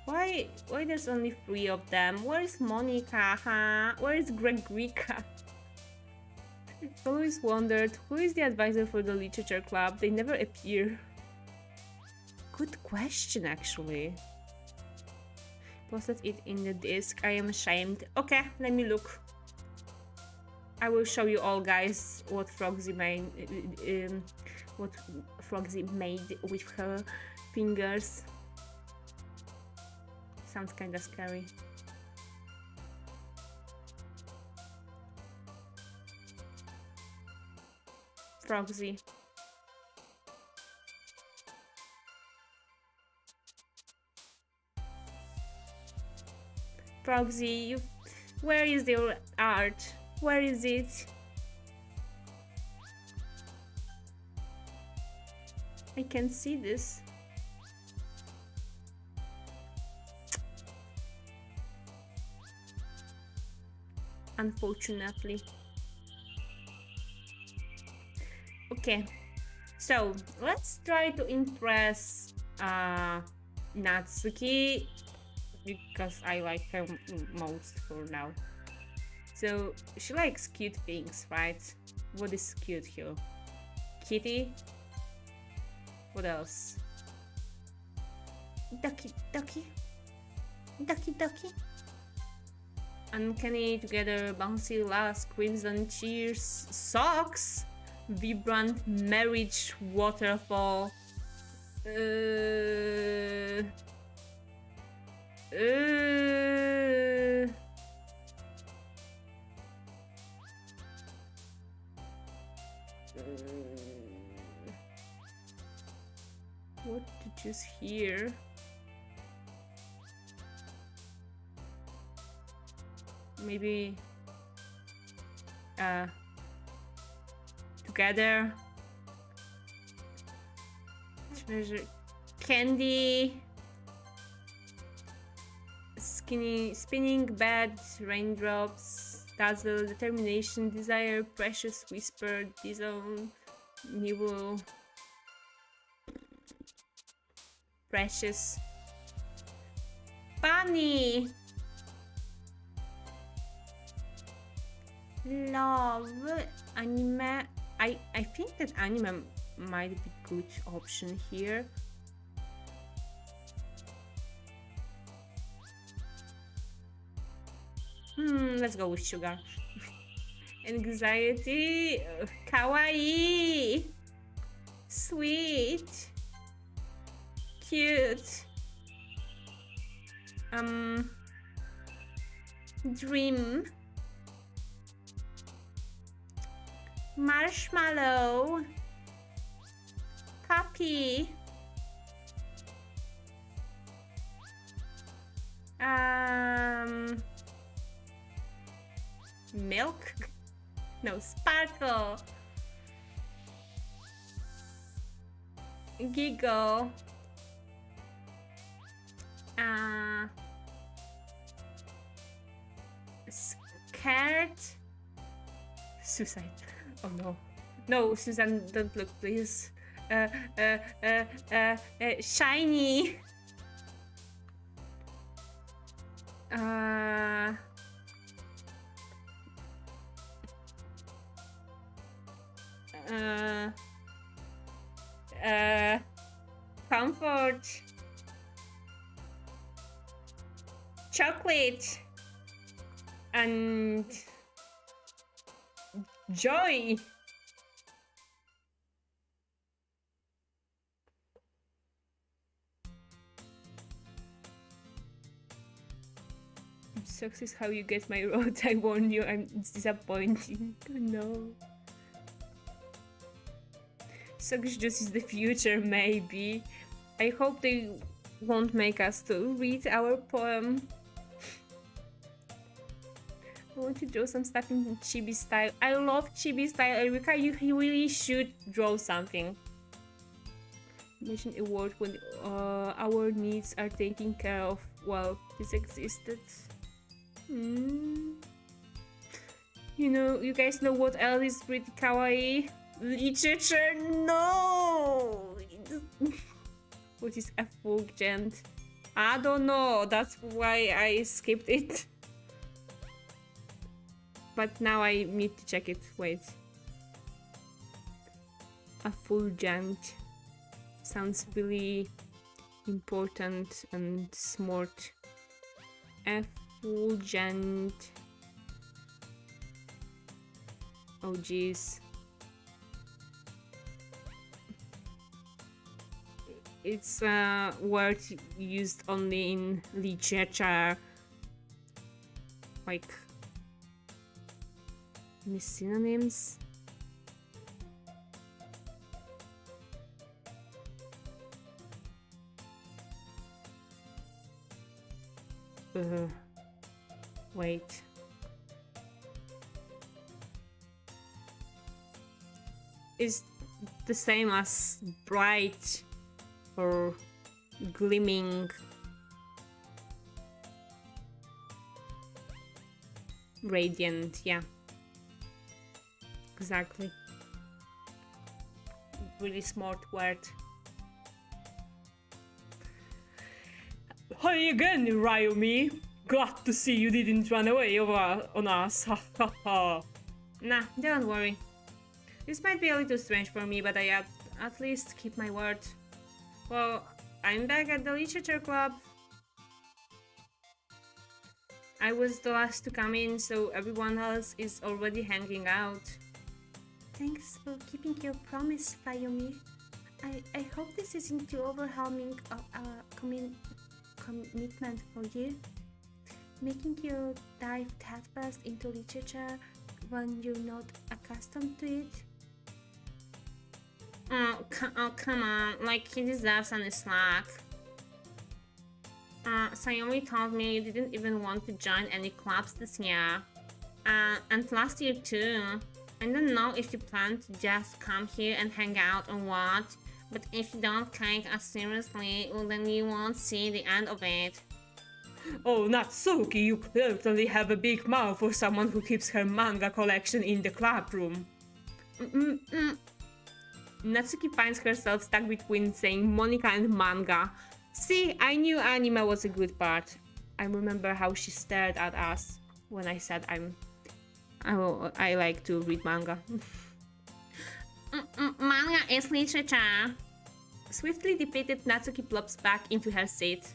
Why there's only 3 of them? Where is Monica, huh? Where is Gregorica? I've always wondered, who is the advisor for the literature club? They never appear. Good question, actually. Posted it in the disk. I am ashamed. Okay, let me look. I will show you all, guys, what Frogsy made with her fingers. Sounds kinda scary. Frogsy. Frogsy, where is your art? Where is it? I can't see this. Unfortunately. Okay, so let's try to impress Natsuki, because I like her most for now. So she likes cute things, right? What is cute here? Kitty? What else? Doki. Uncanny together, bouncy lass, crimson cheers, socks, vibrant marriage waterfall. What to choose here? Maybe together. Treasure candy. Spinning bed, raindrops, dazzle, determination, desire, precious whisper, disown, nibble, precious, bunny, love, anime. I think that anime might be good option here. Let's go with sugar. Anxiety, kawaii, sweet, cute, dream, marshmallow, puppy, milk? No, sparkle. Giggle. Scared. Suicide. Oh no. No, Susan, don't look, please. Shiny. Uh, uh, Comfort. Chocolate. And joy. Sucks is how you get my road. I warn you, it's disappointing. No. Sucks just is the future, maybe. I hope they won't make us to read our poem. I want to draw some stuff in chibi style. I love chibi style, Erika. You really should draw something. Imagine a world when our needs are taken care of. Well, this existed. You know, you guys know what else is pretty kawaii? Literature? No! What is effulgent? I don't know, that's why I skipped it. But now I need to check it, wait. Effulgent. Sounds really important and smart. Effulgent. Oh jeez. It's a word used only in literature. Like any synonyms? Wait. Is the same as bright or gleaming. Radiant, yeah. Exactly. Really smart word. Hi again, Rayumi. Glad to see you didn't run away on us. Ha ha ha. Nah, don't worry. This might be a little strange for me, but I at least keep my word. Well, I'm back at the literature club. I was the last to come in, so everyone else is already hanging out. Thanks for keeping your promise, Rayumi. I hope this isn't too overwhelming of a commitment for you. Making you dive headfirst into literature when you're not accustomed to it. Oh, come on, like he deserves any slack. Sayori told me you didn't even want to join any clubs this year. And last year too. I don't know if you plan to just come here and hang out or what, but if you don't take us seriously, well, then you won't see the end of it. Oh, Natsuki, you clearly have a big mouth for someone who keeps her manga collection in the club room. Natsuki finds herself stuck between saying Monica and manga. See, I knew anime was a good part. I remember how she stared at us when I said I like to read manga. Manga is literature. Swiftly defeated, Natsuki plops back into her seat.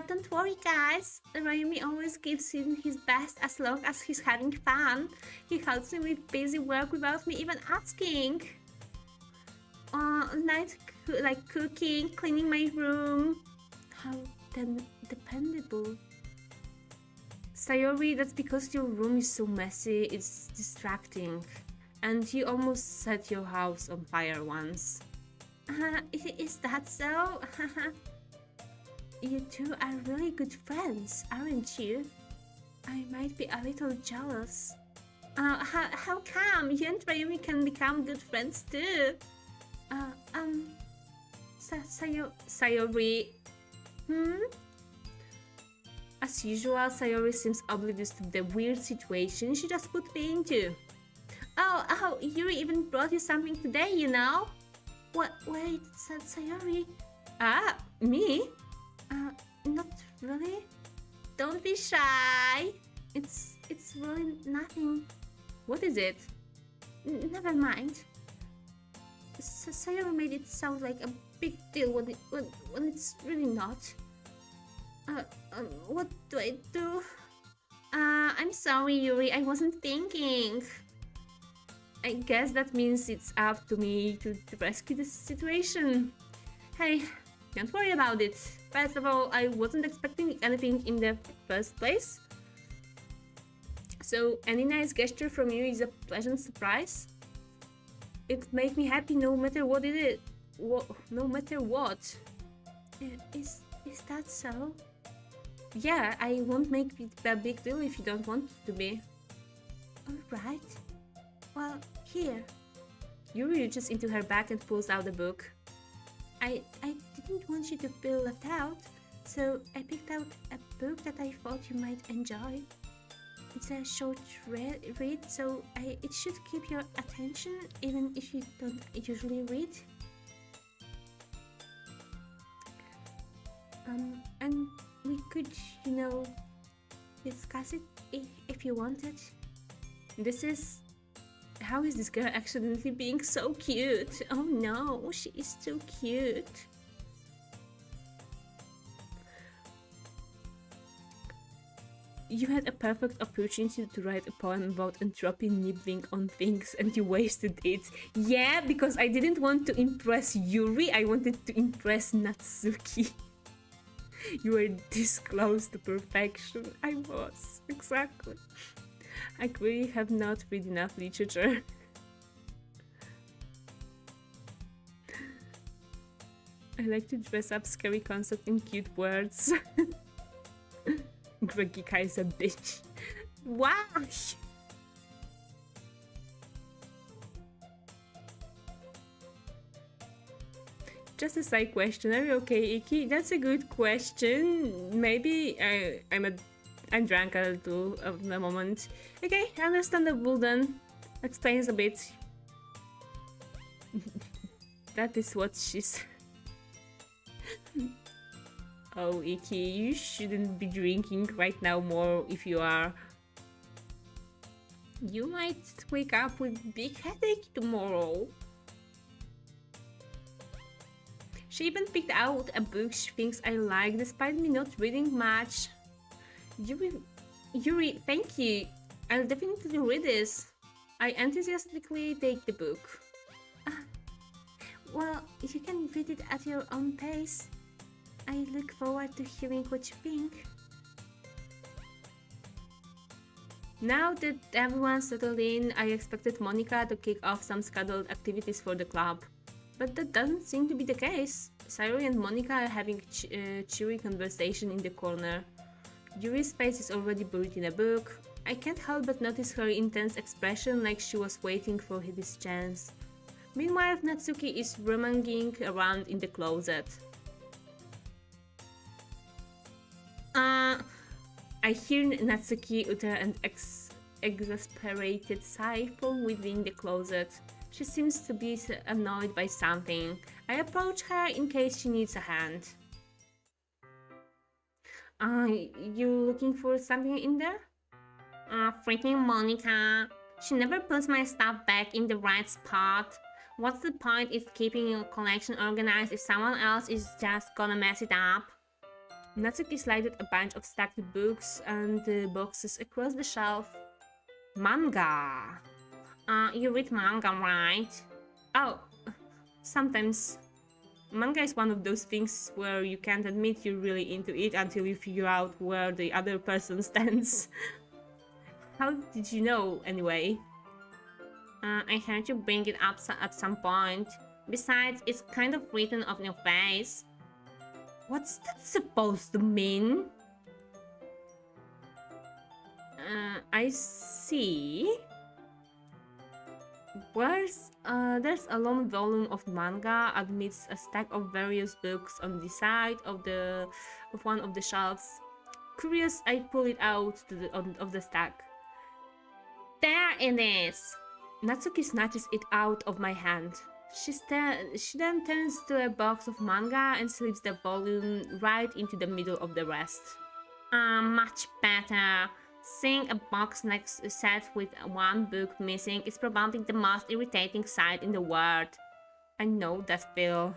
Don't worry guys, Rayumi always gives in his best as long as he's having fun. He helps me with busy work without me even asking. Like cooking, cleaning my room. How dependable. Sayori, that's because your room is so messy, it's distracting. And you almost set your house on fire once. Is that so? You two are really good friends, aren't you? I might be a little jealous. How come you and Rayumi can become good friends too? Sayori... As usual, Sayori seems oblivious to the weird situation she just put me into. Oh, Yuri even brought you something today, you know? What? Wait, Sayori? Me? Not really. Don't be shy. It's really nothing. What is it? Never mind. Sayori made it sound like a big deal when it's really not. What do I do? I'm sorry, Yuri, I wasn't thinking. I guess that means it's up to me to rescue the situation. Hey, don't worry about it. First of all, I wasn't expecting anything in the first place. So any nice gesture from you is a pleasant surprise. It made me happy no matter what it is. No matter what. Is that so? Yeah, I won't make it a big deal if you don't want it to be. Alright. Well, here. Yuri reaches into her bag and pulls out a book. I didn't want you to feel left out, so I picked out a book that I thought you might enjoy. It's a short read, so it should keep your attention even if you don't usually read. And we could, discuss it if you wanted. How is this girl accidentally being so cute? Oh no, she is too cute. You had a perfect opportunity to write a poem about entropy nibbling on things and you wasted it. Yeah, because I didn't want to impress Yuri, I wanted to impress Natsuki. You were this close to perfection. I was, exactly. I clearly have not read enough literature. I like to dress up scary concepts in cute words. Gregika is a bitch. Why? Just a side question. Are you okay, Iki? That's a good question. Maybe I'm drunk a little at the moment. Okay, understandable then. Explains a bit. That is what she's. Oh, Iki, you shouldn't be drinking right now more if you are. You might wake up with big headache tomorrow. She even picked out a book she thinks I like despite me not reading much. Yuri, thank you. I'll definitely read this. I enthusiastically take the book. Well, you can read it at your own pace. I look forward to hearing what you think. Now that everyone's settled in, I expected Monica to kick off some scheduled activities for the club. But that doesn't seem to be the case. Sayori and Monica are having a cheery conversation in the corner. Yuri's face is already buried in a book. I can't help but notice her intense expression like she was waiting for this chance. Meanwhile, Natsuki is rummaging around in the closet. I hear Natsuki utter an exasperated sigh from within the closet. She seems to be annoyed by something. I approach her in case she needs a hand. You looking for something in there? Freaking Monica. She never puts my stuff back in the right spot. What's the point in keeping your collection organized if someone else is just gonna mess it up? Natsuki slided a bunch of stacked books and boxes across the shelf. Manga. You read manga, right? Oh, sometimes. Manga is one of those things where you can't admit you're really into it until you figure out where the other person stands. How did you know, anyway? I heard you bring it up at some point. Besides, it's kind of written on your face. What's that supposed to mean? I see. There's a long volume of manga amidst a stack of various books on the side of one of the shelves. Curious, I pull it out of the stack. There it is! Natsuki snatches it out of my hand. She then turns to a box of manga and slips the volume right into the middle of the rest. Much better. Seeing a box next set with one book missing is probably the most irritating sight in the world. I know that feel.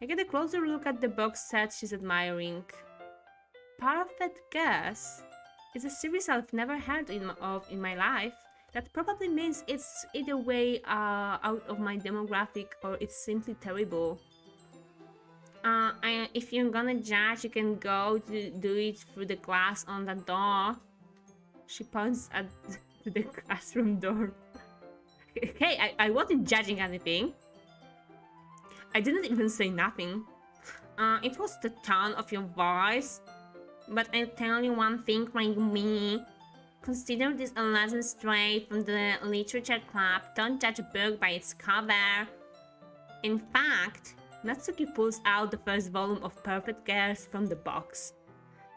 I get a closer look at the box set she's admiring. Perfect Guess is a series I've never heard of in my life. That probably means it's either way out of my demographic or it's simply terrible. If you're gonna judge, you can go to do it through the glass on the door. She points at the classroom door. Hey, I wasn't judging anything. I didn't even say nothing. It was the tone of your voice. But I'll tell you one thing, Rayumi. Consider this a lesson straight from the literature club. Don't judge a book by its cover. In fact, Natsuki pulls out the first volume of Perfect Girls from the box.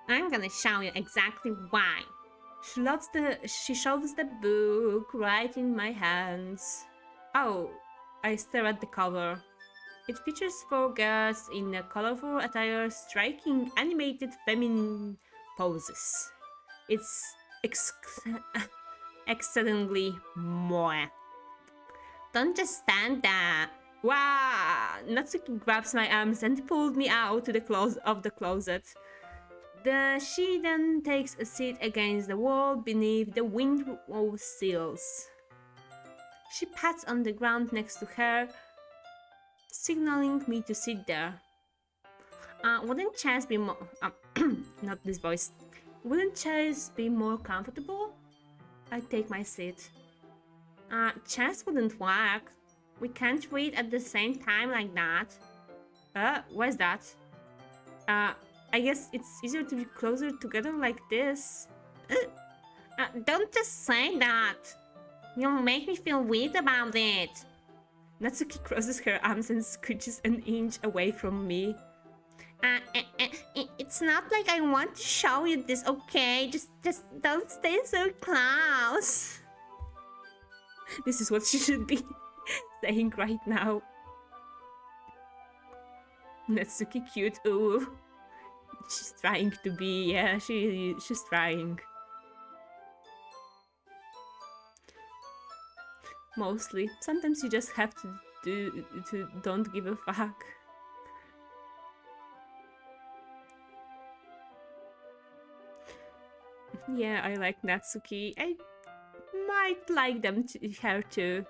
I'm gonna show you exactly why. She shoves the book right in my hands. Oh, I stare at the cover. It features 4 girls in a colorful attire striking animated feminine poses. It's excellently moi. Don't just stand there. Wow! Natsuki grabs my arms and pulled me out to the closet. She then takes a seat against the wall beneath the window sills. She pats on the ground next to her, signaling me to sit there. Wouldn't chairs be more... not this voice. Wouldn't chairs be more comfortable? I take my seat. Chairs wouldn't work. We can't read at the same time like that. Why's that? I guess it's easier to be closer together like this. Don't just say that. You'll make me feel weird about it. Natsuki crosses her arms and scooches an inch away from me. It's not like I want to show you this, okay? Just don't stay so close. This is what she should be saying right now. Natsuki cute, ooh. She's trying to be, yeah, she's trying. Mostly. Sometimes you just have to don't give a fuck. Yeah, I like Natsuki. I might like her too.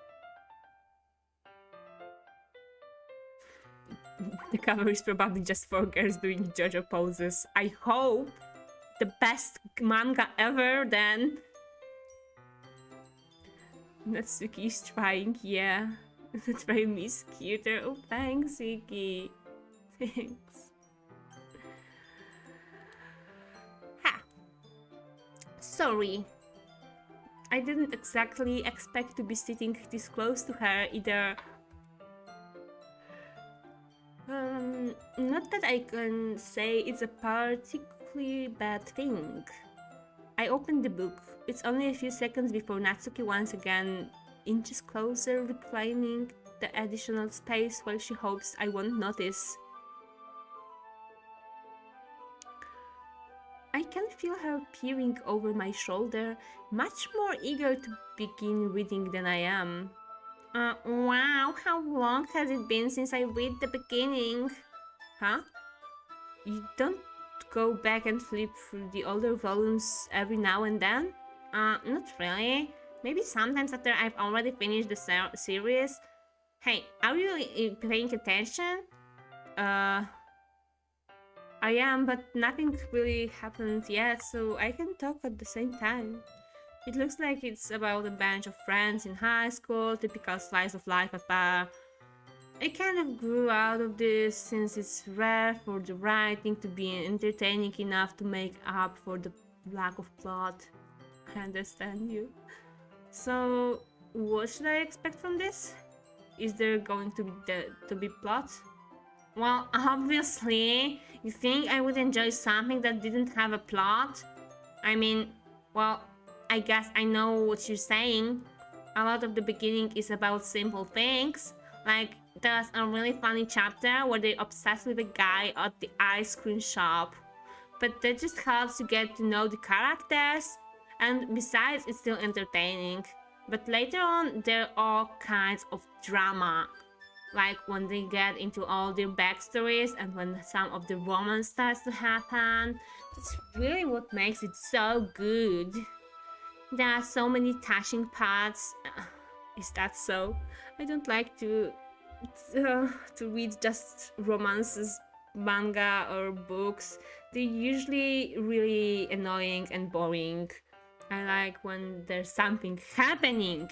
The cover is probably just 4 girls doing JoJo poses. I hope the best manga ever then. Natsuki is trying, yeah. That's very Miss Cuter. Oh, thanks, Iggy. Thanks. Ha! Sorry. I didn't exactly expect to be sitting this close to her either. Not that I can say it's a particularly bad thing. I opened the book. It's only a few seconds before Natsuki once again inches closer, reclaiming the additional space while she hopes I won't notice. I can feel her peering over my shoulder, much more eager to begin reading than I am. Wow, how long has it been since I read the beginning? Huh? You don't go back and flip through the older volumes every now and then? Not really. Maybe sometimes after I've already finished the series. Hey, are you paying attention? I am, but nothing really happened yet, so I can talk at the same time. It looks like it's about a bunch of friends in high school, typical slice of life affair. I kind of grew out of this since it's rare for the writing to be entertaining enough to make up for the lack of plot. I understand you. So, what should I expect from this? Is there going to be plot? Well, obviously, you think I would enjoy something that didn't have a plot? I mean, well, I guess I know what you're saying. A lot of the beginning is about simple things. Like, there's a really funny chapter where they obsess with a guy at the ice cream shop. But that just helps you get to know the characters. And besides, it's still entertaining. But later on, there are all kinds of drama. Like when they get into all their backstories and when some of the romance starts to happen. That's really what makes it so good. There are so many touching parts. Is that so? I don't like to read just romances, manga or books. They're usually really annoying and boring. I like when there's something happening,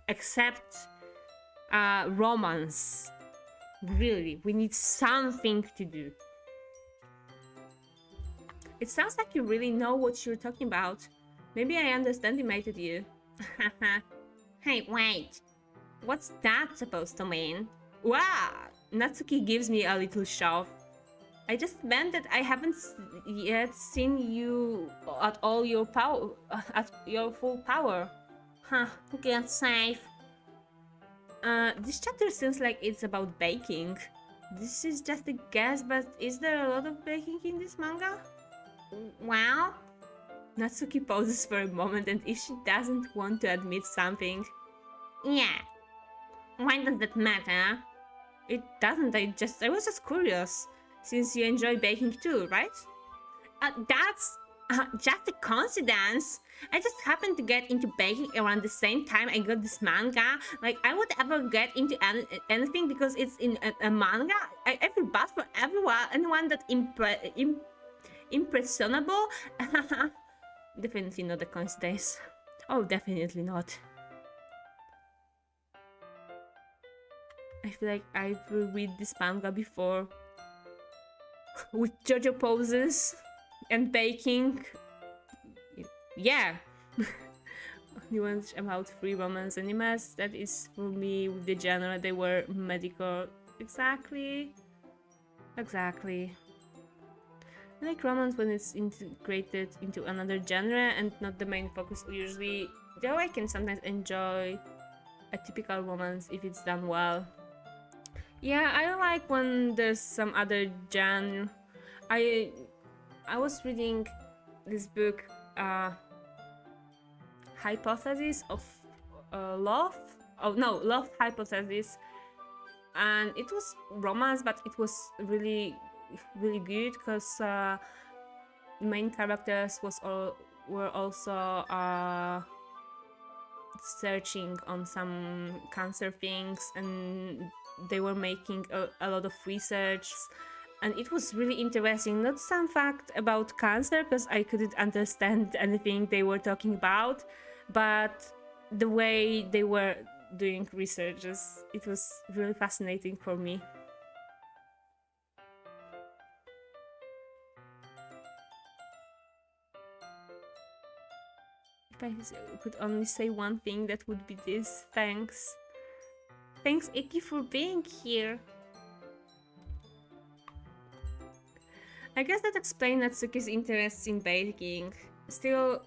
except romance. Really, we need something to do. It sounds like you really know what you're talking about. Maybe I underestimated you. Hey, wait. What's that supposed to mean? Wow! Natsuki gives me a little shove. I just meant that I haven't yet seen you at all your power, at your full power. Huh, get safe. This chapter seems like it's about baking. This is just a guess, but is there a lot of baking in this manga? Well, Natsuki pauses for a moment, and if she doesn't want to admit something. Yeah. Why does that matter? It doesn't, I was just curious. Since you enjoy baking too, right? That's just a coincidence. I just happened to get into baking around the same time I got this manga. Like, I would ever get into anything because it's in a manga. I feel bad for anyone that impressionable. Definitely not a coincidence. Oh, definitely not. I feel like I've read this manga before. With JoJo poses and baking. Yeah. You want about free romance animes? That is for me with the genre they were medical. Exactly. Exactly. I like romance when it's integrated into another genre and not the main focus usually. Though I can sometimes enjoy a typical romance if it's done well. Yeah, I like when there's some other genre. I was reading this book, Hypothesis of Love. Oh no, Love Hypothesis, and it was romance, but it was really good because main characters were also searching on some cancer things, and they were making a lot of research, and it was really interesting. Not some fact about cancer because I couldn't understand anything they were talking about, but the way they were doing researches, it was really fascinating for me. If I could only say one thing, that would be this. Thanks. Thanks, Iki, for being here. I guess that explains Natsuki's interest in baking. Still,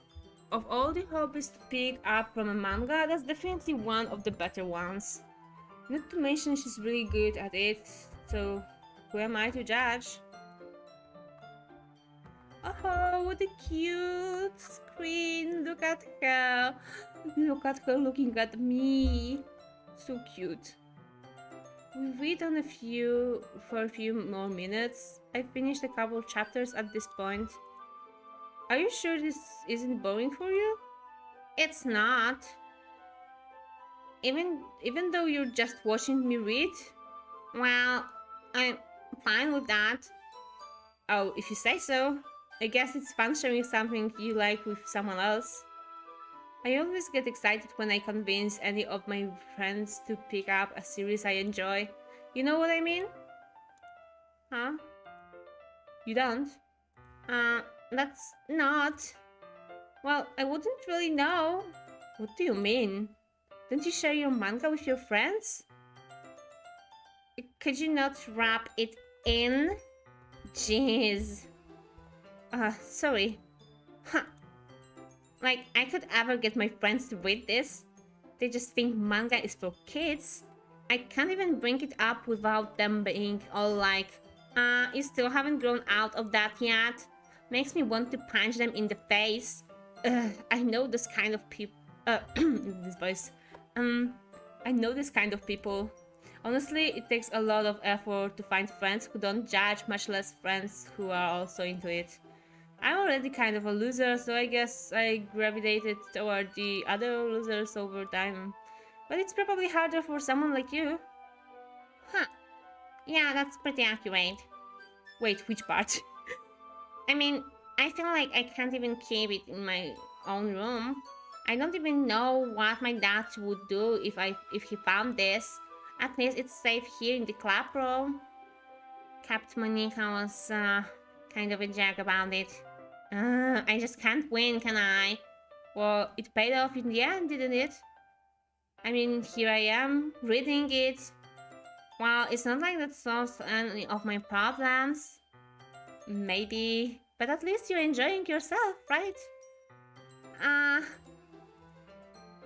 of all the hobbies to pick up from a manga, that's definitely one of the better ones. Not to mention she's really good at it, so who am I to judge? Oh, what a cute screen! Look at her! Look at her looking at me! So cute. We read on for a few more minutes. I finished a couple chapters at this point. Are you sure this isn't boring for you? It's not. Even though you're just watching me read? Well, I'm fine with that. Oh, if you say so. I guess it's fun sharing something you like with someone else. I always get excited when I convince any of my friends to pick up a series I enjoy. You know what I mean? Huh? You don't? That's not. Well, I wouldn't really know. What do you mean? Don't you share your manga with your friends? Could you not wrap it in? Jeez. Sorry. Huh. Like, I could ever get my friends to read this? They just think manga is for kids. I can't even bring it up without them being all like, you still haven't grown out of that yet? Makes me want to punch them in the face. I know this kind of people. This voice. I know this kind of people. Honestly, it takes a lot of effort to find friends who don't judge, much less friends who are also into it. I'm already kind of a loser, so I guess I gravitated toward the other losers over time. But it's probably harder for someone like you. Huh. Yeah, that's pretty accurate. Wait, which part? I mean, I feel like I can't even keep it in my own room. I don't even know what my dad would do if he found this. At least it's safe here in the club room. Captain Monica was kind of a jerk about it. I just can't win, can I? Well, it paid off in the end, didn't it? I mean, here I am, reading it. Well, it's not like that solves any of my problems. Maybe. But at least you're enjoying yourself, right? Uh,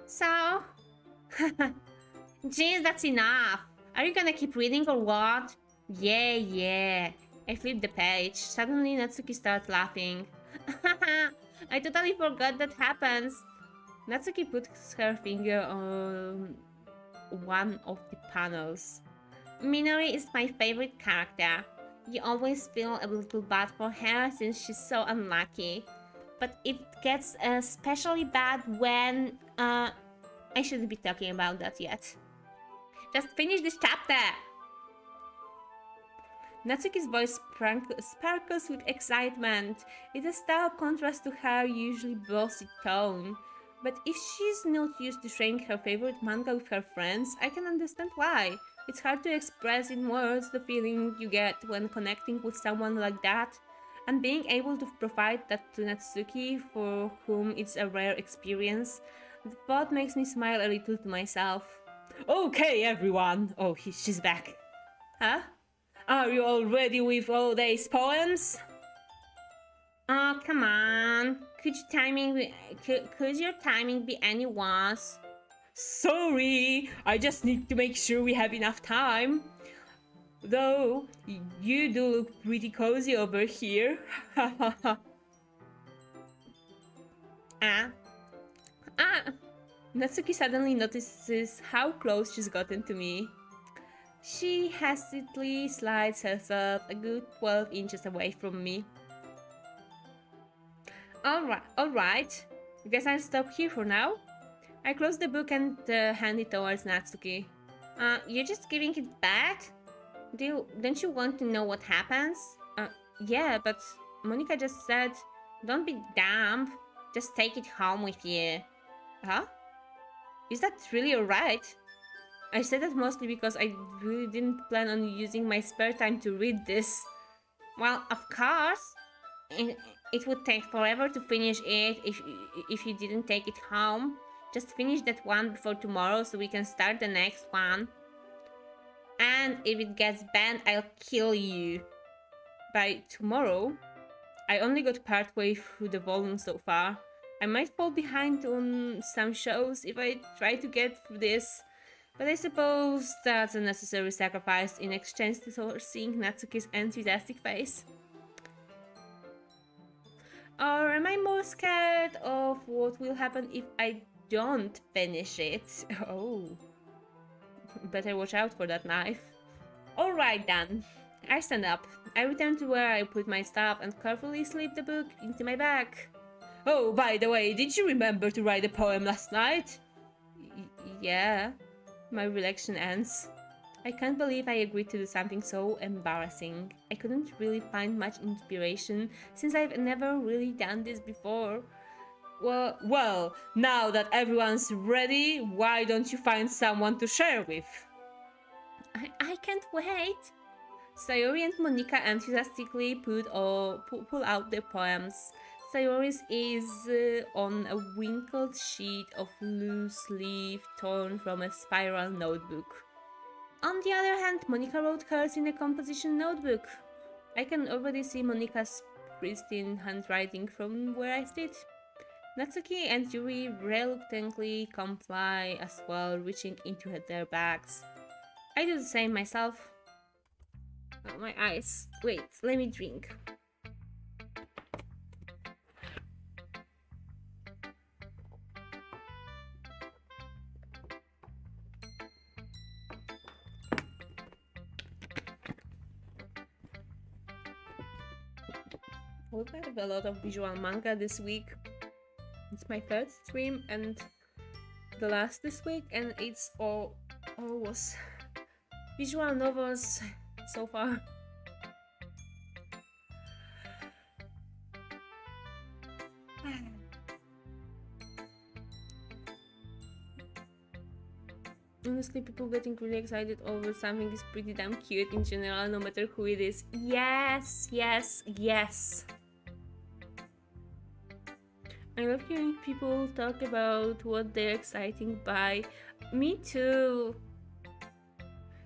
so... Jeez, that's enough. Are you gonna keep reading or what? Yeah, yeah. I flipped the page. Suddenly Natsuki starts laughing. I totally forgot that happens. Natsuki puts her finger on one of the panels. Minori is my favorite character. You always feel a little bad for her since she's so unlucky. But it gets especially bad when... I shouldn't be talking about that yet. Just finish this chapter! Natsuki's voice sparkles with excitement. It's a stark contrast to her usually bossy tone. But if she's not used to sharing her favorite manga with her friends, I can understand why. It's hard to express in words the feeling you get when connecting with someone like that. And being able to provide that to Natsuki, for whom it's a rare experience, the thought makes me smile a little to myself. Okay, everyone! Oh, she's back. Huh? Are you all ready with all these poems? Oh, come on. Could your timing be any worse? Sorry, I just need to make sure we have enough time. Though, you do look pretty cozy over here. Natsuki suddenly notices how close she's gotten to me. She hastily slides herself a good 12 inches away from me. Alright. Guess I'll stop here for now. I close the book and hand it towards Natsuki. You're just giving it back? Don't you want to know what happens? Yeah, but Monica just said, don't be dumb. Just take it home with you. Huh? Is that really alright? I said that mostly because I really didn't plan on using my spare time to read this. Well, of course. It would take forever to finish it if you didn't take it home. Just finish that one before tomorrow so we can start the next one. And if it gets banned, I'll kill you. By tomorrow, I only got partway through the volume so far. I might fall behind on some shows if I try to get through this. But I suppose that's a necessary sacrifice in exchange for seeing Natsuki's enthusiastic face. Or am I more scared of what will happen if I don't finish it? Oh. Better watch out for that knife. Alright then. I stand up. I return to where I put my stuff and carefully slip the book into my bag. Oh, by the way, did you remember to write a poem last night? Yeah. My reaction ends. I can't believe I agreed to do something so embarrassing. I couldn't really find much inspiration since I've never really done this before. Well, now that everyone's ready, why don't you find someone to share with? I can't wait. Sayori and Monica enthusiastically pull out their poems. Sayori's is on a wrinkled sheet of loose leaf torn from a spiral notebook. On the other hand, Monica wrote hers in a composition notebook. I can already see Monica's pristine handwriting from where I sit. Natsuki and Yuri reluctantly comply as well, reaching into their bags. I do the same myself. Oh, my eyes. Wait, let me drink. we have a lot of visual manga this week. It's my third stream and the last this week, and it's all was visual novels so far. Honestly, people getting really excited over something is pretty damn cute in general, no matter who it is. Yes, yes, yes. I love hearing people talk about what they're excited by. Me too.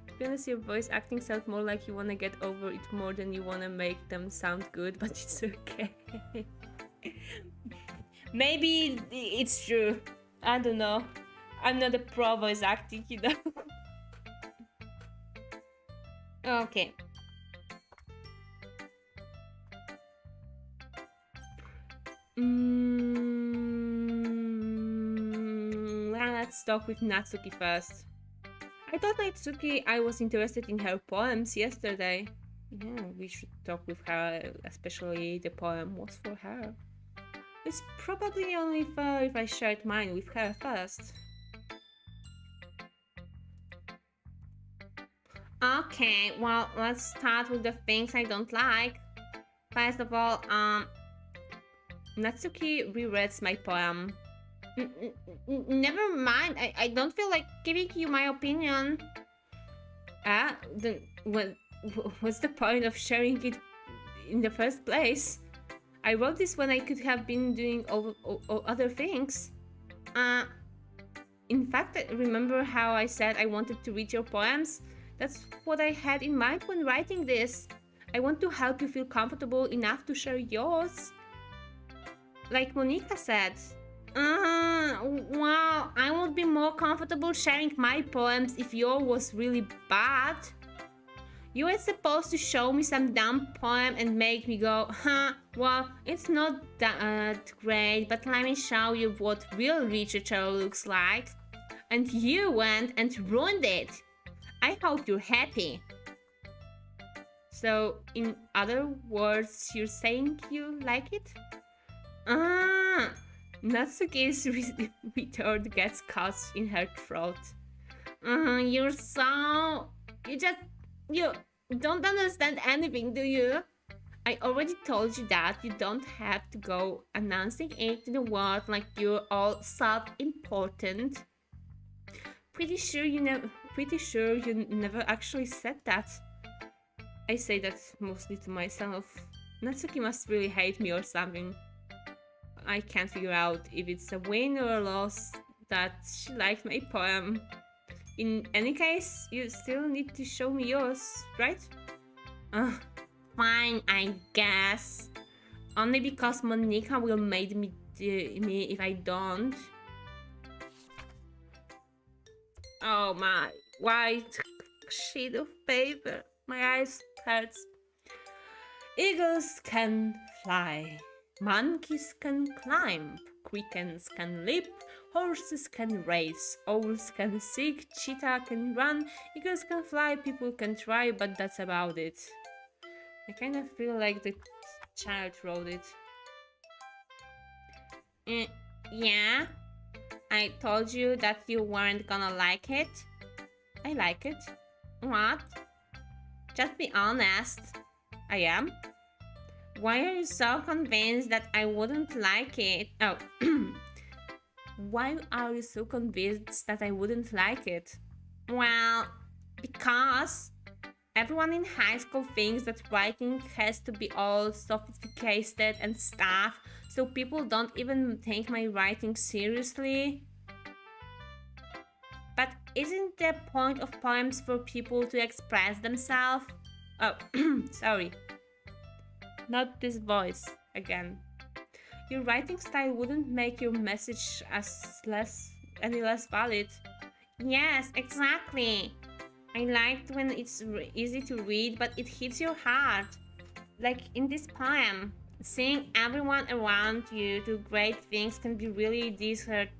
To be honest, your voice acting sounds more like you want to get over it more than you want to make them sound good, but it's okay. Maybe it's true. I don't know. I'm not a pro voice acting, you know. Okay. Let's talk with Natsuki first. I told Natsuki I was interested in her poems yesterday. Yeah, we should talk with her, especially the poem was for her. It's probably only fair if I shared mine with her first. Okay, well, let's start with the things I don't like. First of all, Natsuki rereads my poem. Never mind, I don't feel like giving you my opinion. Then what's the point of sharing it in the first place? I wrote this when I could have been doing other things. In fact, remember how I said I wanted to read your poems? That's what I had in mind when writing this. I want to help you feel comfortable enough to share yours. Like Monica said. Wow, I would be more comfortable sharing my poems if yours was really bad. You were supposed to show me some dumb poem and make me go, well, it's not that great, but let me show you what real literature looks like. And you went and ruined it. I hope you're happy. So, in other words, you're saying you like it? Natsuki's retort gets caught in her throat. You don't understand anything, do you? I already told you that you don't have to go announcing it to the world like you're all self-important. Pretty sure you never actually said that. I say that mostly to myself. Natsuki must really hate me or something. I can't figure out if it's a win or a loss that she liked my poem. In any case, you still need to show me yours, right? Fine, I guess. Only because Monica will make me if I don't. Oh my white sheet of paper. My eyes hurts. Eagles can fly. Monkeys can climb. Crickets can leap. Horses can race. Owls can seek. Cheetah can run. Eagles can fly. People can try, but that's about it. I kind of feel like the child wrote it. Yeah? I told you that you weren't gonna like it. I like it. What? Just be honest. I am? Why are you so convinced that I wouldn't like it? Oh. Why are you so convinced that I wouldn't like it? Well, because everyone in high school thinks that writing has to be all sophisticated and stuff, so people don't even take my writing seriously. But isn't the point of poems for people to express themselves? Oh, sorry. Not this voice again. Your writing style wouldn't make your message any less valid. Yes, exactly. I liked when it's easy to read, but it hits your heart. Like in this poem, seeing everyone around you do great things can be really disheartening.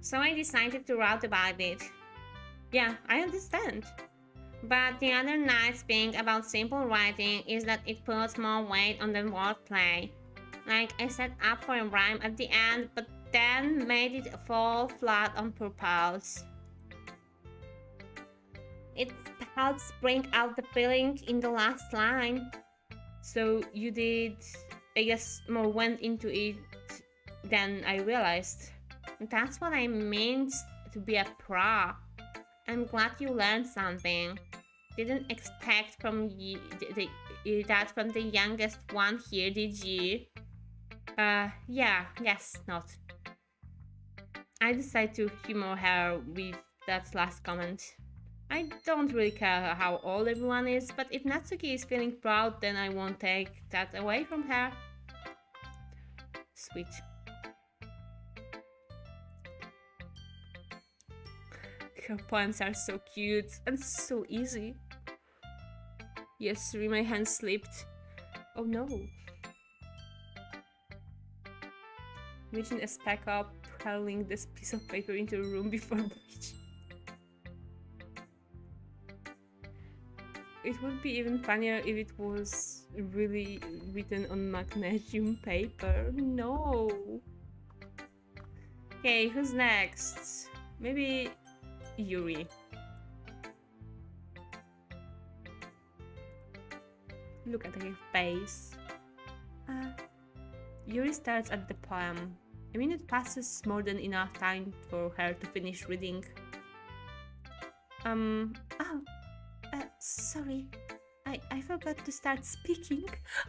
So I decided to write about it. Yeah, I understand. But the other nice thing about simple writing is that it puts more weight on the wordplay. Like I set up for a rhyme at the end, but then made it fall flat on purpose. It helps bring out the feeling in the last line. So you did, I guess, more went into it than I realized. That's what I meant to be a pro. I'm glad you learned something. Didn't expect that from the youngest one here, did you? Yeah, guess not. I decided to humor her with that last comment. I don't really care how old everyone is, but if Natsuki is feeling proud, then I won't take that away from her. Sweet. Her poems are so cute and so easy. Yes, my hand slipped. Oh no. Imagine a speck up hurling this piece of paper into a room before bleach. It would be even funnier if it was really written on magnesium paper. No. Okay, who's next? Maybe Yuri. Look at her face. Yuri starts at the poem. A minute passes more than enough time for her to finish reading. Sorry. I forgot to start speaking.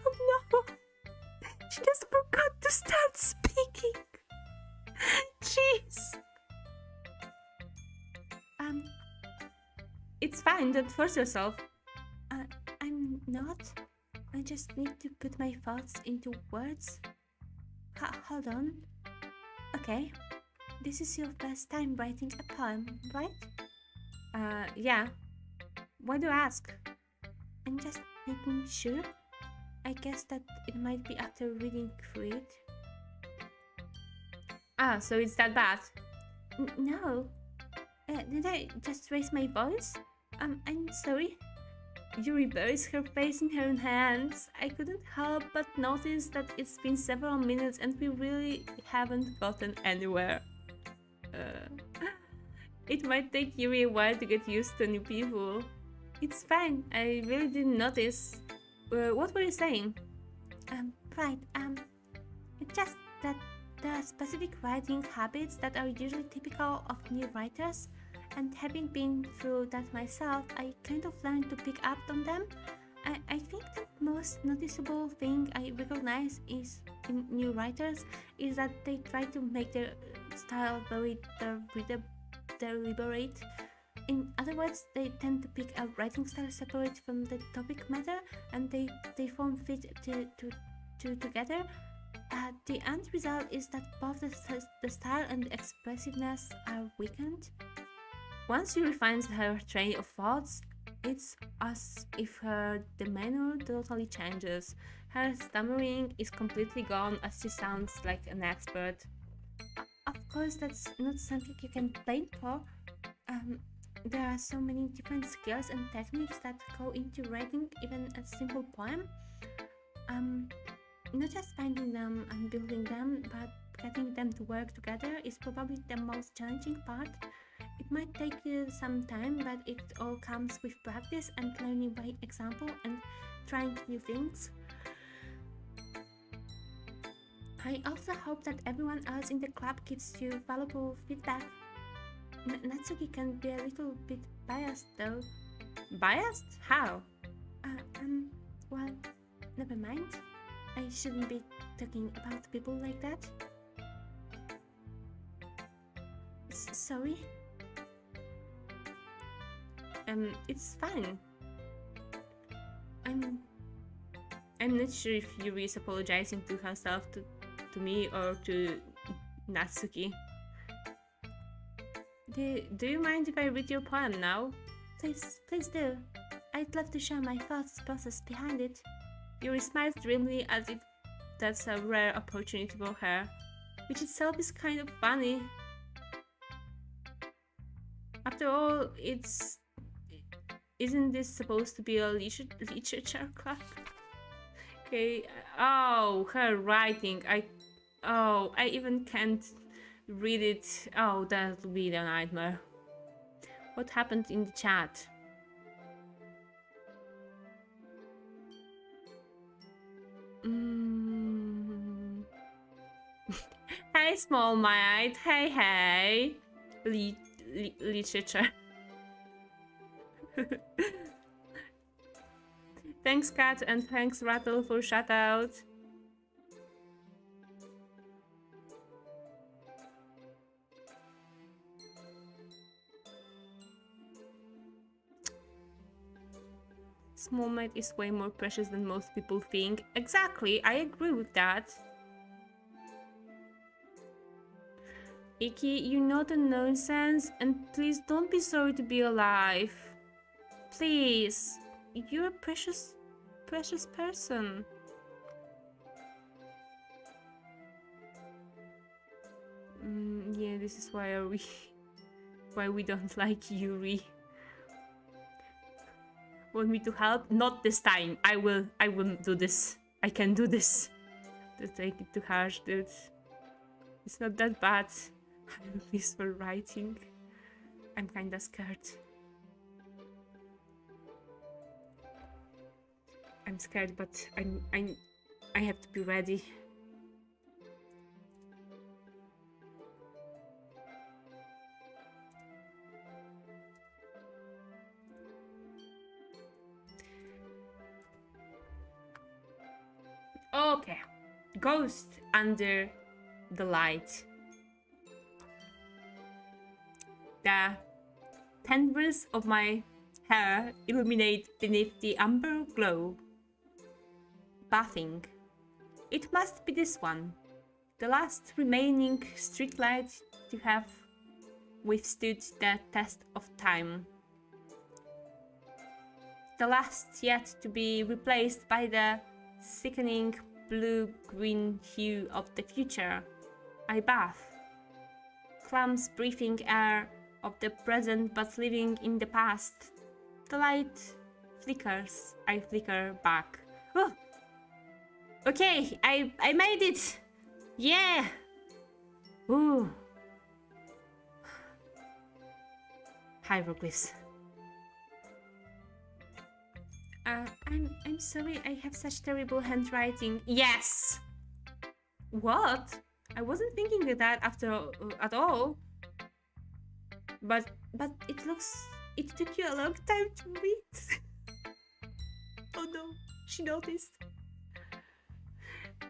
Oh no! She just forgot to start speaking! Jeez! It's fine, don't force yourself. I'm not. I just need to put my thoughts into words. Hold on. Okay. This is your first time writing a poem, right? Yeah. Why do you ask? I'm just making sure. I guess that it might be after reading through it. So it's that bad? No. Did I just raise my voice? I'm sorry. Yuri buries her face in her hands. I couldn't help but notice that it's been several minutes and we really haven't gotten anywhere. It might take Yuri a while to get used to new people. It's fine, I really didn't notice. What were you saying? Right, it's just that there are specific writing habits that are usually typical of new writers, and having been through that myself, I kind of learned to pick up on them. I think the most noticeable thing I recognize is in new writers is that they try to make their style very deliberate. In other words, they tend to pick a writing style separate from the topic matter, and they form fit together. The end result is that both the style and the expressiveness are weakened. Once Yuri finds her train of thoughts, it's as if her demeanor totally changes. Her stammering is completely gone as she sounds like an expert. Of course, that's not something you can blame for. There are so many different skills and techniques that go into writing even a simple poem. Not just finding them and building them, but getting them to work together is probably the most challenging part. It might take you some time, but it all comes with practice and learning by example and trying new things. I also hope that everyone else in the club gives you valuable feedback. Natsuki can be a little bit biased though. Biased? How? Well, never mind. I shouldn't be talking about people like that. Sorry? It's fine. I'm not sure if Yuri is apologizing to herself, to me, or to Natsuki. Do you mind if I read your poem now? Please do. I'd love to share my thoughts process behind it. Yuri smiles dreamily as if that's a rare opportunity for her, which itself is kind of funny. After all, it's Isn't this supposed to be a literature club? Okay. Oh, her writing. I even can't read it. Oh, that'll be the nightmare. What happened in the chat? Hey, Small Mite. Hey. Literature. Thanks, Kat, and thanks, Rattle, for shout out. Small Mite is way more precious than most people think. Exactly, I agree with that. Iki, you're not a nonsense, and please don't be sorry to be alive. Please, you're a precious person. Yeah, this is why we don't like Yuri. Want me to help? Not this time. I will do this. I can do this. Don't take it too harsh, dude. It's not that bad. I'm peaceful writing. I'm kinda scared. I'm scared, but I have to be ready. Okay. Ghost under the light. The tendrils of my hair illuminate beneath the amber glow. Bathing. It must be this one. The last remaining streetlight to have withstood the test of time. The last yet to be replaced by the sickening blue-green hue of the future. I bath. Clams breathing air of the present but living in the past. The light flickers. I flicker back. Oh! Okay, I made it! Yeah! Ooh. Hieroglyphs. I'm sorry I have such terrible handwriting. Yes! What? I wasn't thinking of that at all. But it took you a long time to read. oh no, she noticed.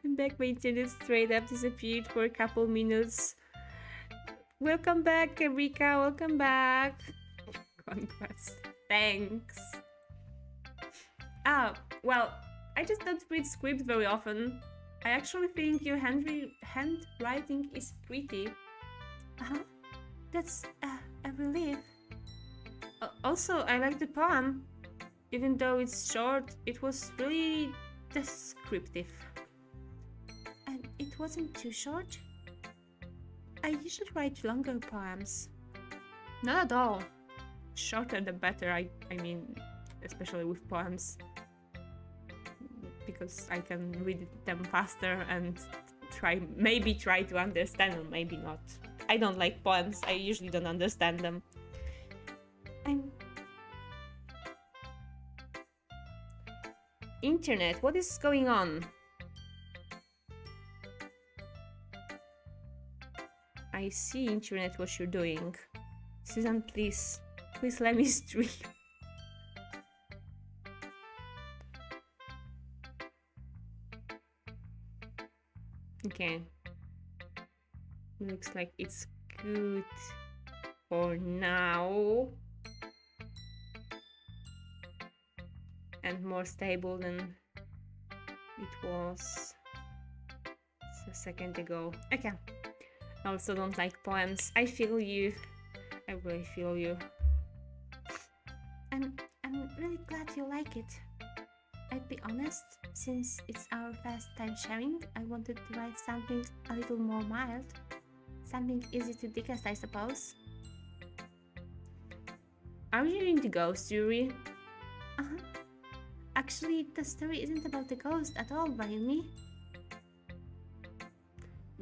I'm back, my internet straight up disappeared for a couple minutes. Welcome back, Erika, welcome back. Congrats. Thanks. Well, I just don't read scripts very often. I actually think your handwriting is pretty. That's a relief. Also, I like the poem. Even though it's short, it was really descriptive. And it wasn't too short? I usually write longer poems. Not at all. Shorter the better, I mean, especially with poems. Because I can read them faster and maybe try to understand them, maybe not. I don't like poems, I usually don't understand them. Internet, what is going on? I see, Internet, what you're doing. Susan, please let me stream. Okay. Looks like it's good for now. And more stable than it was a second ago. Okay. I also don't like poems. I feel you. I really feel you. I'm really glad you like it. I'd be honest, since it's our first time sharing, I wanted to write something a little more mild. Something easy to digest, I suppose. Are you into ghosts, Yuri? Actually, the story isn't about the ghost at all, Rayumi.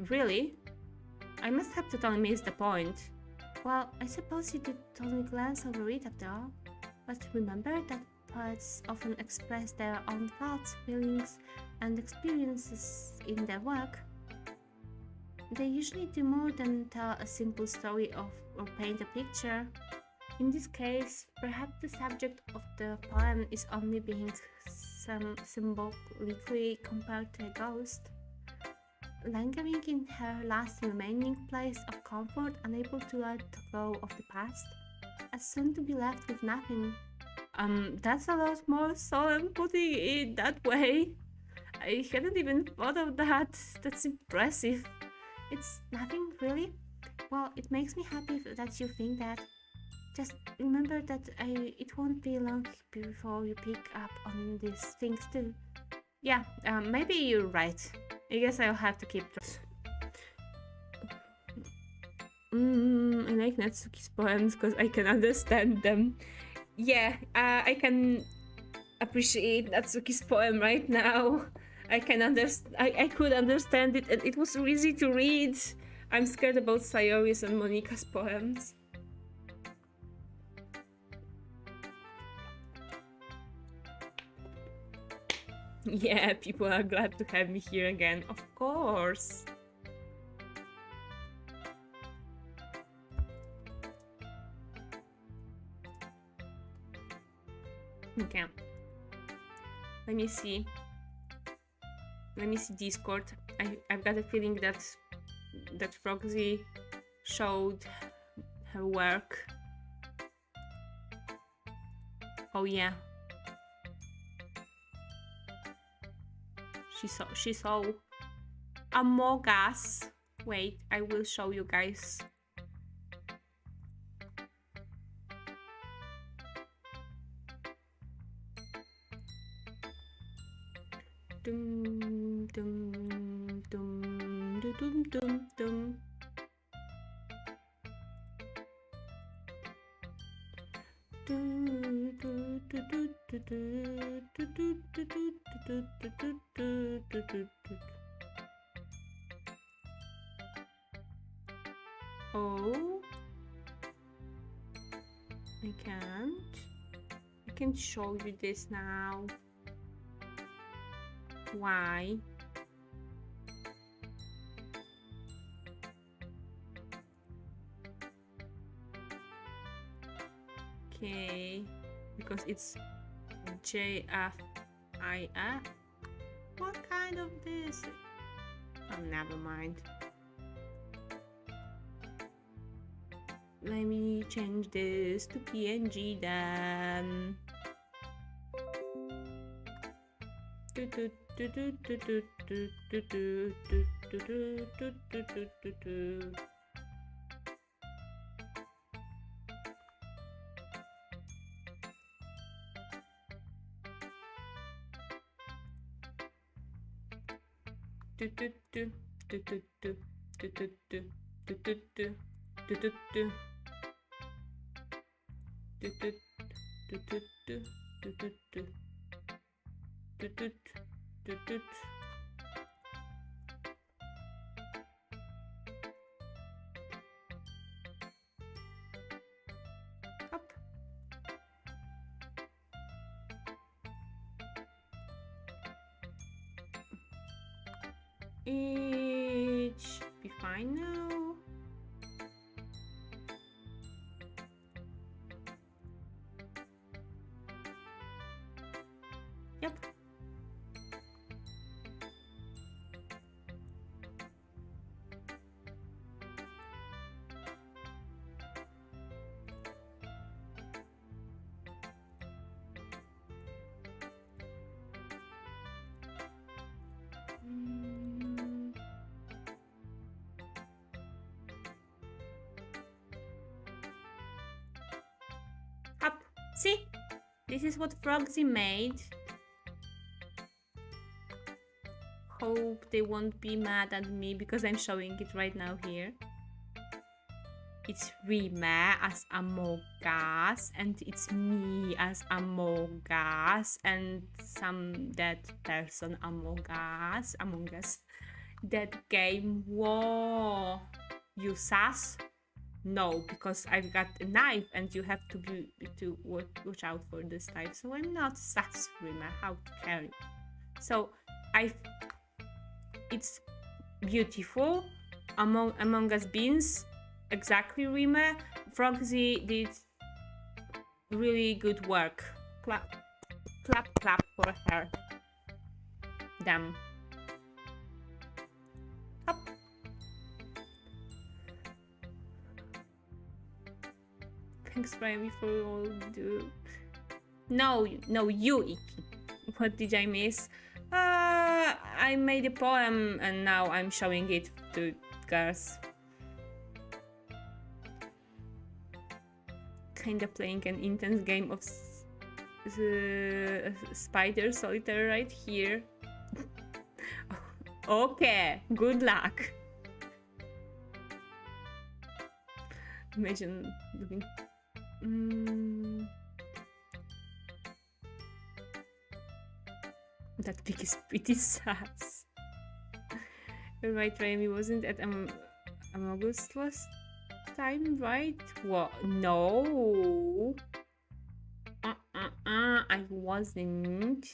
Really? I must have totally missed the point. Well, I suppose you did only glance over it after all. But remember that poets often express their own thoughts, feelings, and experiences in their work. They usually do more than tell a simple story or paint a picture. In this case, perhaps the subject of the poem is only being symbolically compared to a ghost, lingering in her last remaining place of comfort, unable to let go of the past, as soon to be left with nothing. That's a lot more solemn putting it that way. I hadn't even thought of that. That's impressive. It's nothing really. Well, it makes me happy that you think that. Just remember that it won't be long before you pick up on these things too. Yeah, maybe you're right. I guess I'll have to keep I like Natsuki's poems because I can understand them. Yeah, I can appreciate Natsuki's poem right now. I could understand it, and it was easy to read. I'm scared about Sayori's and Monika's poems. Yeah, people are glad to have me here again, of course. Okay. Let me see Discord. I've got a feeling that Frogsy showed her work. Oh yeah. She saw Among Us. Wait, I will show you guys. Dum dum dum dum dum dum. Oh, I can't show you this now. Why? Okay, because it's JFIF. What kind of this? Oh, never mind. Let me change this to PNG then. Up. It should be fine now. Yep. Up. See? This is what Frogsy made. Hope they won't be mad at me because I'm showing it right now here. it's Rima as Among Us, and it's me as Among Us, and some dead person Among Us. That game, whoa! You sus? No, because I've got a knife and you have to watch out for this knife. So I'm not sus, Rima. How dare you? So it's beautiful. Among Us beans, exactly, Rima. Frogsy did really good work. Clap for her. Damn. Up. Thanks, Rayumi, for all the... No, you, Iki. What did I miss? I made a poem and now I'm showing it to girls. Kinda playing an intense game of Spider Solitaire right here. Okay, good luck. Imagine looking... That pic is pretty sus. You're right, Rayumi wasn't at August last time, right? What? No. I wasn't.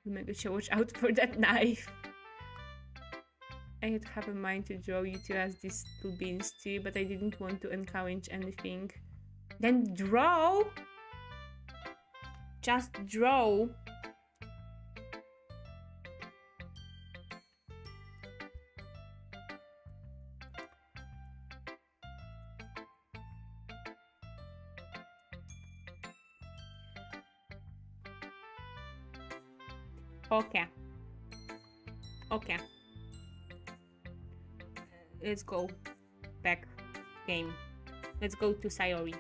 Maybe should watch out for that knife. I had have a mind to draw you two as these two beans too, but I didn't want to encourage anything. Then draw! Just draw! Okay. Let's go back game. Let's go to Sayori.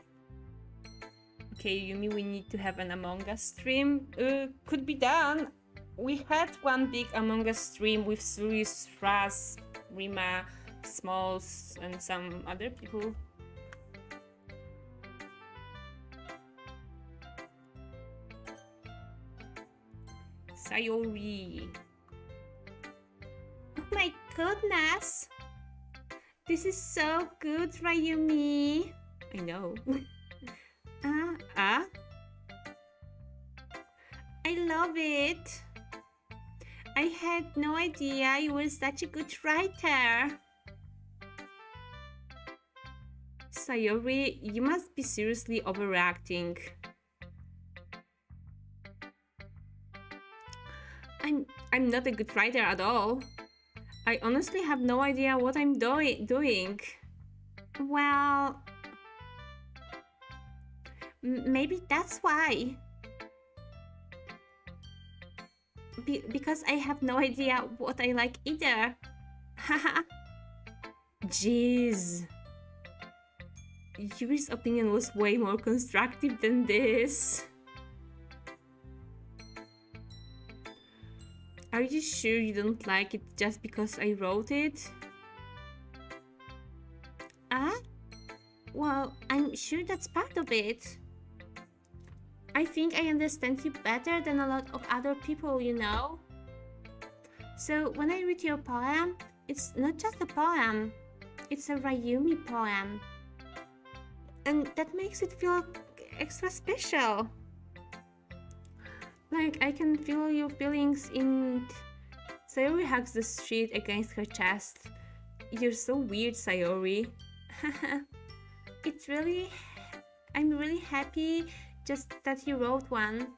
Okay, Yumi, we need to have an Among Us stream. Could be done. We had one big Among Us stream with Suris, Raz, Rima, Smalls, and some other people. Sayori. Oh my goodness! This is so good, Rayumi. I know. I love it. I had no idea you were such a good writer. Sayori, you must be seriously overreacting. I'm not a good writer at all. I honestly have no idea what I'm doing. Well, maybe that's why. Because I have no idea what I like either. Haha. Jeez. Yuri's opinion was way more constructive than this. Are you sure you don't like it just because I wrote it? Well, I'm sure that's part of it. I think I understand you better than a lot of other people, you know? So when I read your poem, it's not just a poem, it's a Rayumi poem. And that makes it feel extra special. Like I can feel your feelings in... Sayori hugs the sheet against her chest. You're so weird, Sayori. I'm really happy just that you wrote one.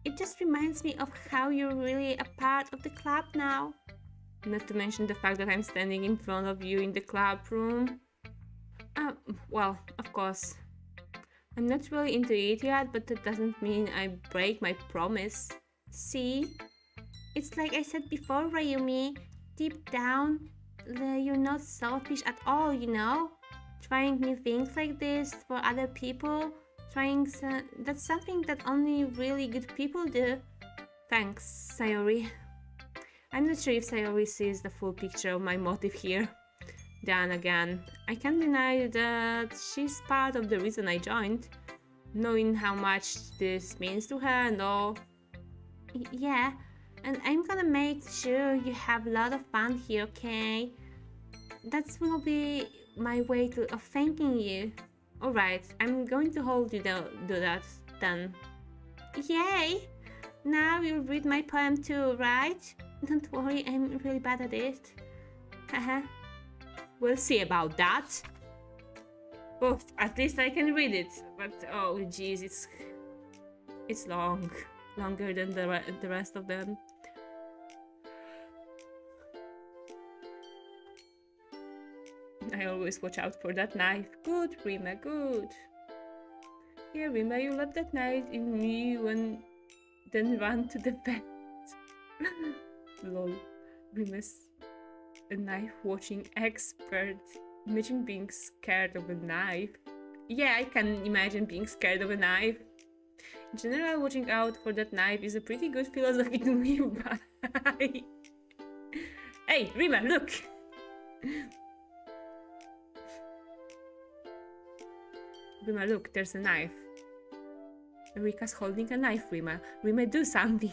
It just reminds me of how you're really a part of the club now. Not to mention the fact that I'm standing in front of you in the club room. Well, of course. I'm not really into it yet, but that doesn't mean I break my promise. See? It's like I said before, Rayumi. Deep down, you're not selfish at all, you know? Trying new things like this for other people, that's something that only really good people do. Thanks, Sayori. I'm not sure if Sayori sees the full picture of my motive here. Then again, I can't deny that she's part of the reason I joined. Knowing how much this means to her and all. Yeah, and I'm gonna make sure you have a lot of fun here, okay? That will be my way of thanking you. Alright, I'm going to hold you do that then. Yay! Now you'll read my poem too, right? Don't worry, I'm really bad at it. Haha. We'll see about that. Oh, at least I can read it. But oh jeez, it's long. Longer than the rest of them. I always watch out for that knife. Good, Rima, good. Yeah, Rima, you left that knife in me and then ran to the bed. Lol. Rima's a knife watching expert. Imagine being scared of a knife. Yeah, I can imagine being scared of a knife. In general, watching out for that knife is a pretty good philosophy to live by. Hey, Rima, look! Rima, look, there's a knife. Rika's holding a knife, Rima. Rima, do something.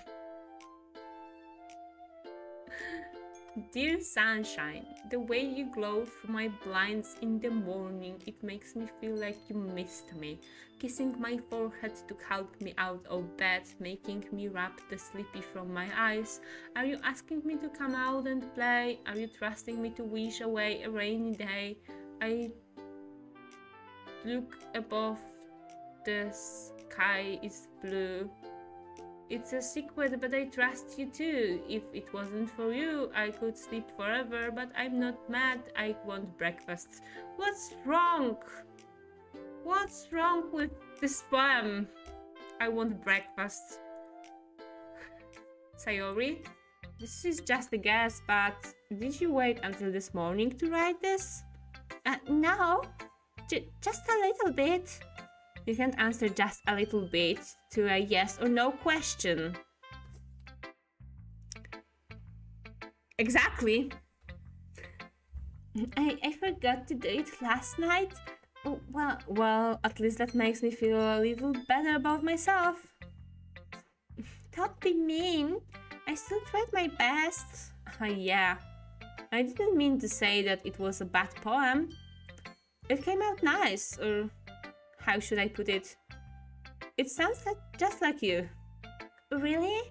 Dear sunshine, the way you glow through my blinds in the morning, it makes me feel like you missed me. Kissing my forehead to help me out of bed, making me rub the sleepy from my eyes. Are you asking me to come out and play? Are you trusting me to wish away a rainy day? I look above, the sky is blue. It's a secret, but I trust you too. If it wasn't for you, I could sleep forever, but I'm not mad. I want breakfast. What's wrong? What's wrong with this poem? I want breakfast. Sayori, this is just a guess, but did you wait until this morning to write this? No, just a little bit. You can't answer just a little bit to a yes or no question. Exactly. I forgot to do it last night. Oh, well, at least that makes me feel a little better about myself. Don't be mean. I still tried my best. Yeah. I didn't mean to say that it was a bad poem. It came out nice, or how should I put it? It sounds just like you. Really?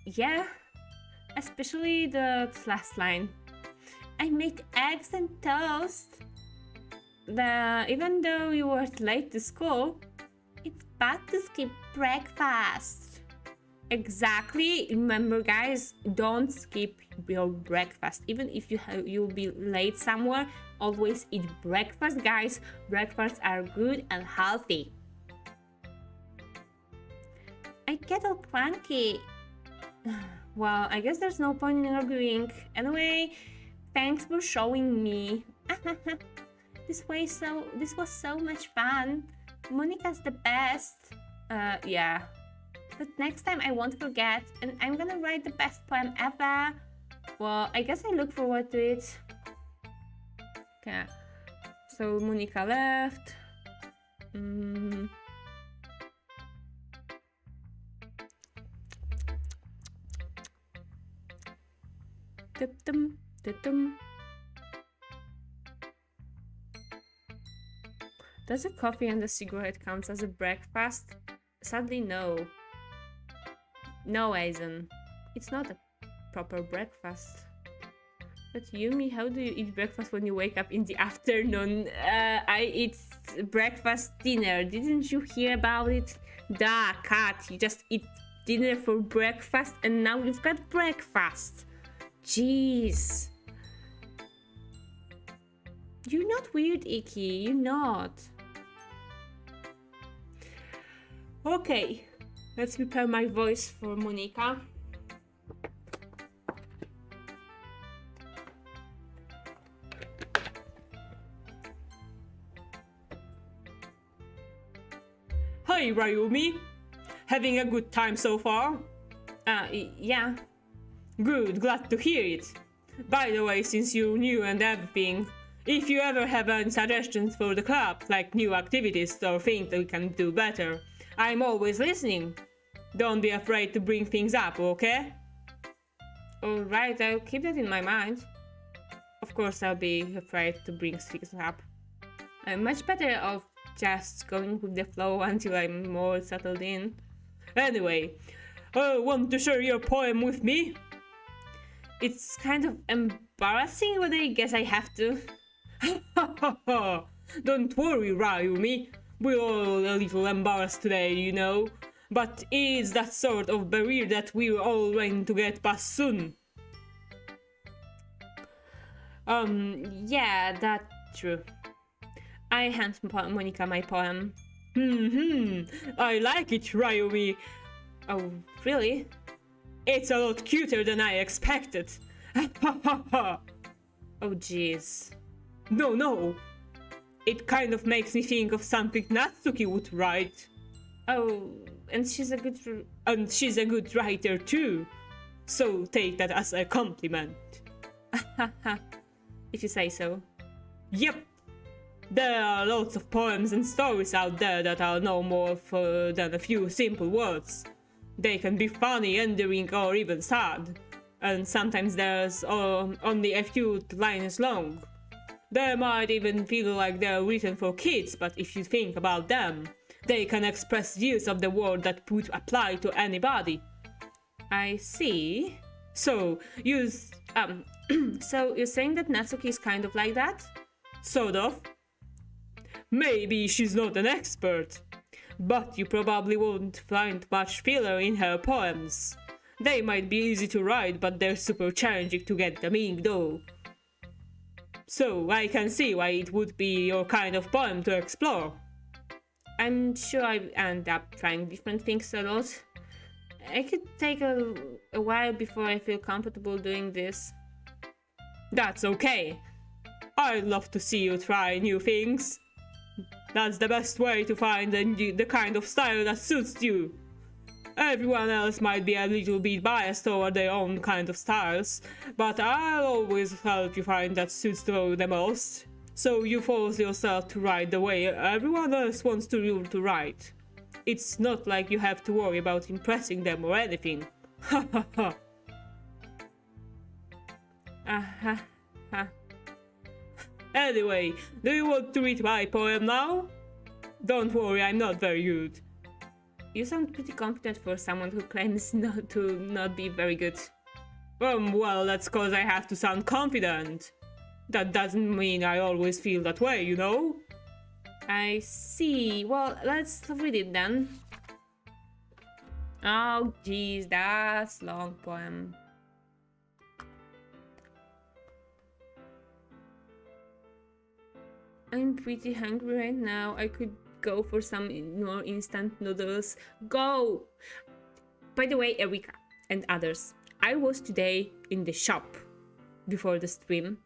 Yeah. Especially the last line. I made eggs and toast. Even though you were late to school, it's bad to skip breakfast. Exactly. Remember, guys, don't skip your breakfast. Even if you'll be late somewhere, always eat breakfast, guys. Breakfasts are good and healthy. I get all cranky. Well, I guess there's no point in arguing. Anyway, thanks for showing me. This was so much fun. Monica's the best. Yeah. But next time I won't forget, and I'm gonna write the best poem ever. Well, I guess I look forward to it. Okay. So Monica left. Does a coffee and a cigarette count as a breakfast? Sadly, no. No, Aizen. It's not a proper breakfast. But Yumi, how do you eat breakfast when you wake up in the afternoon? I eat breakfast dinner. Didn't you hear about it? Duh, cat. You just eat dinner for breakfast and now you've got breakfast. Jeez. You're not weird, Iki. You're not. Okay. Let's prepare my voice for Monica. Hi, Rayumi. Having a good time so far? Yeah. Good, glad to hear it. By the way, since you're new and everything, If you ever have any suggestions for the club, like new activities or things that we can do better, I'm always listening. Don't be afraid to bring things up, okay? Alright, I'll keep that in my mind. Of course, I'll be afraid to bring things up. I'm much better off just going with the flow until I'm more settled in. Anyway, want to share your poem with me? It's kind of embarrassing, but I guess I have to. Don't worry, Rayumi. We're all a little embarrassed today, you know. But it's that sort of barrier that we're all going to get past soon. Yeah, that's true. I hand Monica my poem. I like it, Rayumi. Oh, really? It's a lot cuter than I expected. Oh, jeez. No. It kind of makes me think of something Natsuki would write. Oh, and she's a good writer too. So take that as a compliment. If you say so. Yep. There are lots of poems and stories out there that are no more than a few simple words. They can be funny, endearing, or even sad. And sometimes there's only a few lines long. They might even feel like they're written for kids, but if you think about them, they can express views of the world that would apply to anybody. I see. So you're saying that Natsuki is kind of like that? Sort of. Maybe she's not an expert, but you probably won't find much filler in her poems. They might be easy to write, but they're super challenging to get them in though. So I can see why it would be your kind of poem to explore. I'm sure I end up trying different things a lot. I could take a while before I feel comfortable doing this. That's okay. I'd love to see you try new things. That's the best way to find the kind of style that suits you. Everyone else might be a little bit biased toward their own kind of styles, but I'll always help you find that suits the most. So you force yourself to write the way everyone else wants you to write. It's not like you have to worry about impressing them or anything. Ha ha ha. Anyway, do you want to read my poem now? Don't worry, I'm not very good. You sound pretty confident for someone who claims not be very good. Well, that's cause I have to sound confident. That doesn't mean I always feel that way, you know? I see. Well, let's read it then. Oh, jeez, that's long poem. I'm pretty hungry right now. I could go for some more instant noodles. Go! By the way, Erika and others, I was today in the shop before the stream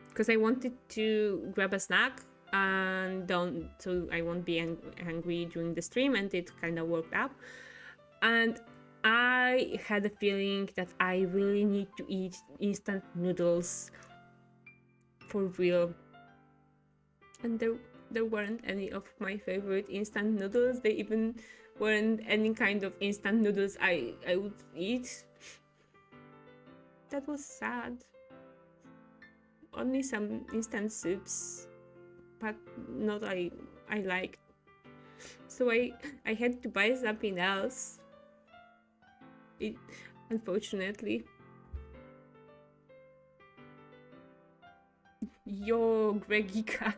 because I wanted to grab a snack and so I won't be hungry during the stream, and it kind of worked out. And I had a feeling that I really need to eat instant noodles for real. And there weren't any of my favorite instant noodles. They even weren't any kind of instant noodles I would eat. That was sad. Only some instant soups, but not I liked. So I had to buy something else. Unfortunately. Yo, Gregika.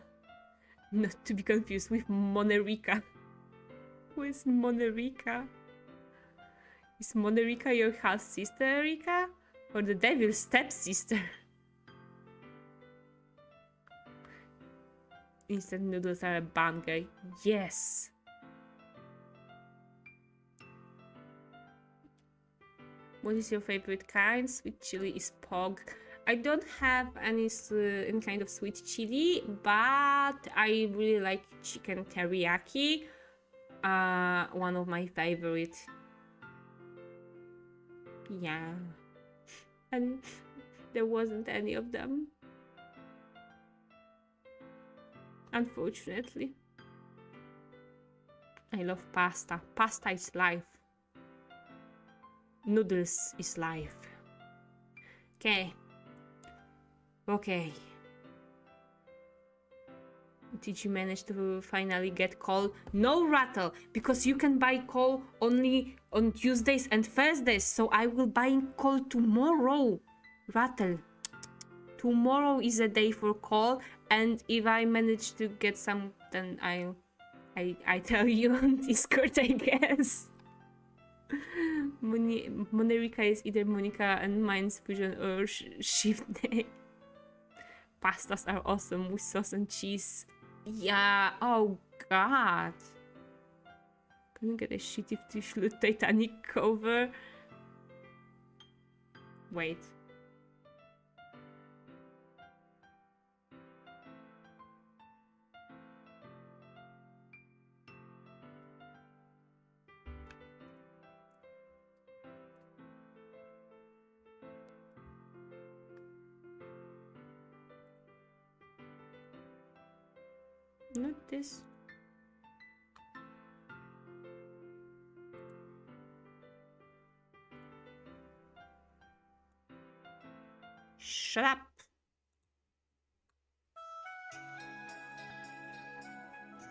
Not to be confused with Monerica. Who is Monerica? Is Monerica your half-sister, Erika? Or the devil's stepsister? Instant noodles are a banger. Yes! What is your favorite kind? Sweet chili is pog. I don't have any kind of sweet chili, but I really like chicken teriyaki. One of my favorite. Yeah. And there wasn't any of them. Unfortunately. I love pasta. Pasta is life. Noodles is life. Okay. Okay. Did you manage to finally get coal? No, Rattle, because you can buy coal only on Tuesdays and Thursdays, so I will buy coal tomorrow. Rattle. Tomorrow is a day for coal, and if I manage to get some, then I tell you on Discord, I guess. Monerika is either Monica and mine's fusion or shift name. Pastas are awesome with sauce and cheese. Yeah, oh god. Can you get a shitty Titanic cover? Wait. Not this. Shut up.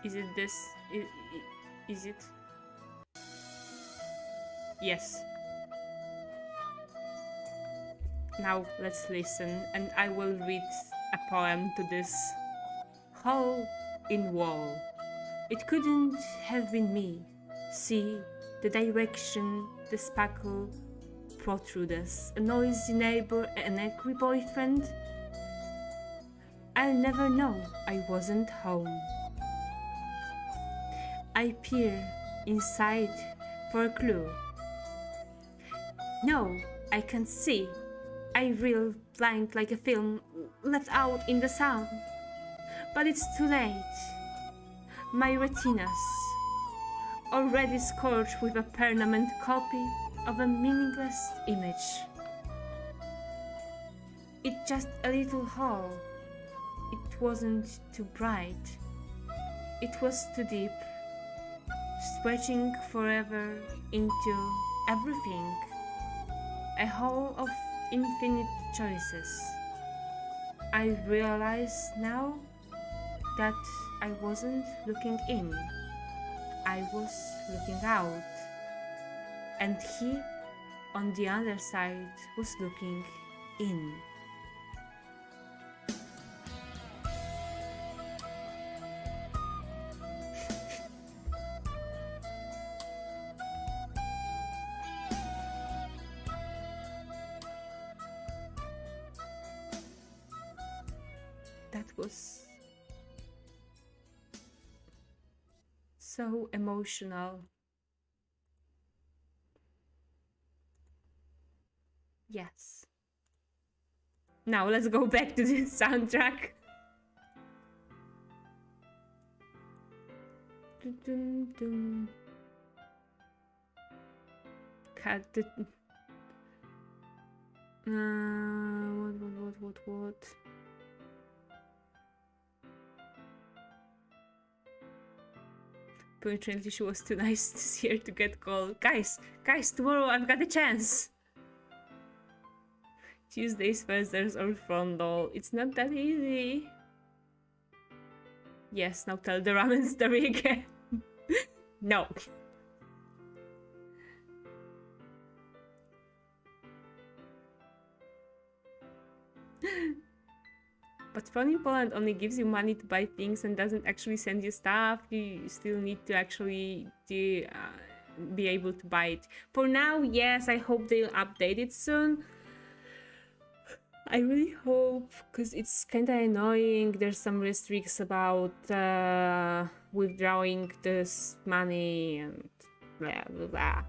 Is it this? Is it? Yes. Now let's listen, and I will read a poem to this. Hole in wall. It couldn't have been me. See the direction the spackle protrudes. A noisy neighbor, an angry boyfriend. I'll never know I wasn't home. I peer inside for a clue. No, I can't see. I reel blind like a film left out in the sun. But it's too late. My retinas, already scorched with a permanent copy of a meaningless image. It's just a little hole. It wasn't too bright. It was too deep, stretching forever into everything. A hole of infinite choices. I realize now that I wasn't looking in, I was looking out, and he on the other side was looking in. That was so emotional. Yes. Now let's go back to the soundtrack. Cut the... what? Apparently she was too nice this year to get called. Guys, tomorrow I've got a chance. Tuesdays, Thursdays, or Frondol. It's not that easy. Yes, now tell the ramen story again. No. But Phone in Poland only gives you money to buy things and doesn't actually send you stuff. You still need to actually be able to buy it. For now, yes, I hope they'll update it soon. I really hope, because it's kind of annoying. There's some restrictions about withdrawing this money and blah, blah, blah.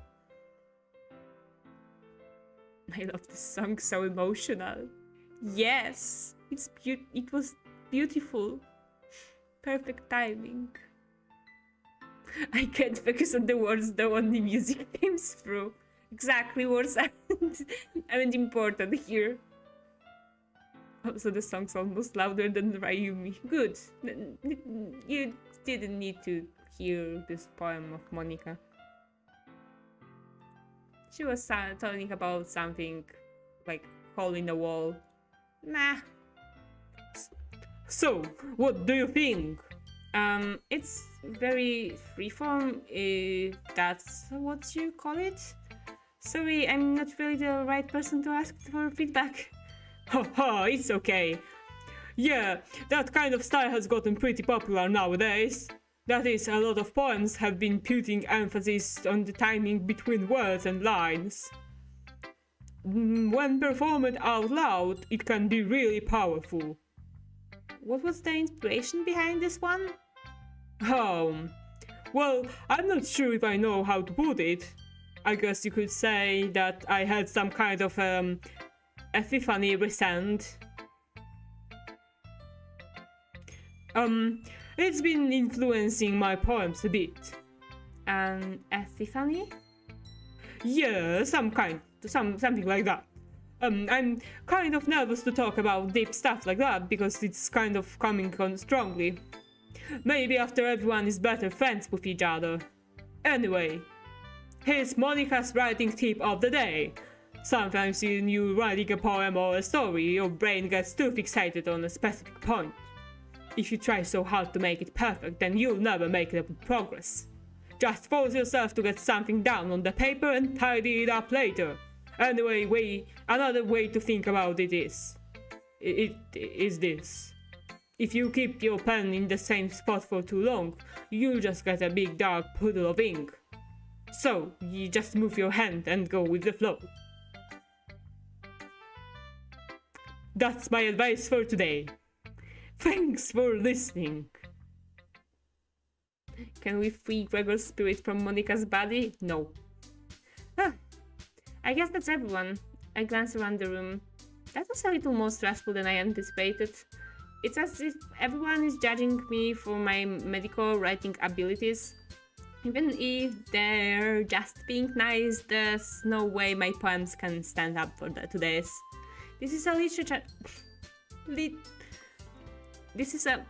I love this song, so emotional. Yes! It was beautiful. Perfect timing. I can't focus on the words though, only music comes through. Exactly, words aren't important here. Also, the song's almost louder than Rayumi. Good. You didn't need to hear this poem of Monica. She was talking about something like hole in the wall. Nah. So, what do you think? It's very freeform, if that's what you call it. Sorry, I'm not really the right person to ask for feedback. Haha, it's okay. Yeah, that kind of style has gotten pretty popular nowadays. That is, a lot of poems have been putting emphasis on the timing between words and lines. When performed out loud, it can be really powerful. What was the inspiration behind this one? Well, I'm not sure if I know how to put it. I guess you could say that I had some kind of epiphany recent. It's been influencing my poems a bit. An epiphany? Yeah, something like that. I'm kind of nervous to talk about deep stuff like that because it's kind of coming on strongly. Maybe after everyone is better friends with each other. Anyway, here's Monica's writing tip of the day. Sometimes in you writing a poem or a story, your brain gets too fixated on a specific point. If you try so hard to make it perfect, then you'll never make the progress. Just force yourself to get something down on the paper and tidy it up later. Anyway, another way to think about it is this. If you keep your pen in the same spot for too long, you'll just get a big dark puddle of ink. So, you just move your hand and go with the flow. That's my advice for today. Thanks for listening. Can we free Gregor's spirit from Monica's body? No. I guess that's everyone. I glance around the room. That was a little more stressful than I anticipated. It's as if everyone is judging me for my medical writing abilities. Even if they're just being nice, there's no way my poems can stand up for to this. This is a literature... This is a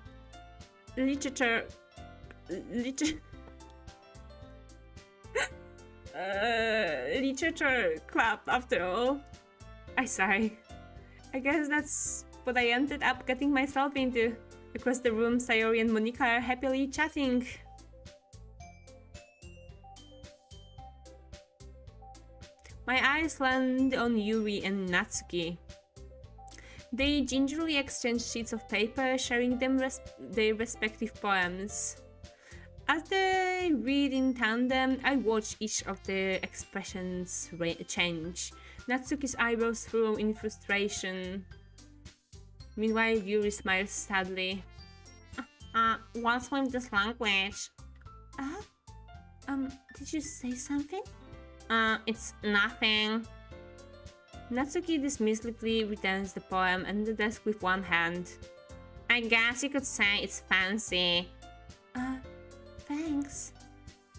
literature club after all. I sigh. I guess that's what I ended up getting myself into. Across the room, Sayori and Monica are happily chatting. My eyes land on Yuri and Natsuki. They gingerly exchange sheets of paper, sharing them their respective poems. As they read in tandem, I watch each of their expressions change. Natsuki's eyebrows furrow in frustration. Meanwhile, Yuri smiles sadly. What's with this language? Did you say something? It's nothing. Natsuki dismissively returns the poem and the desk with one hand. I guess you could say it's fancy. Thanks.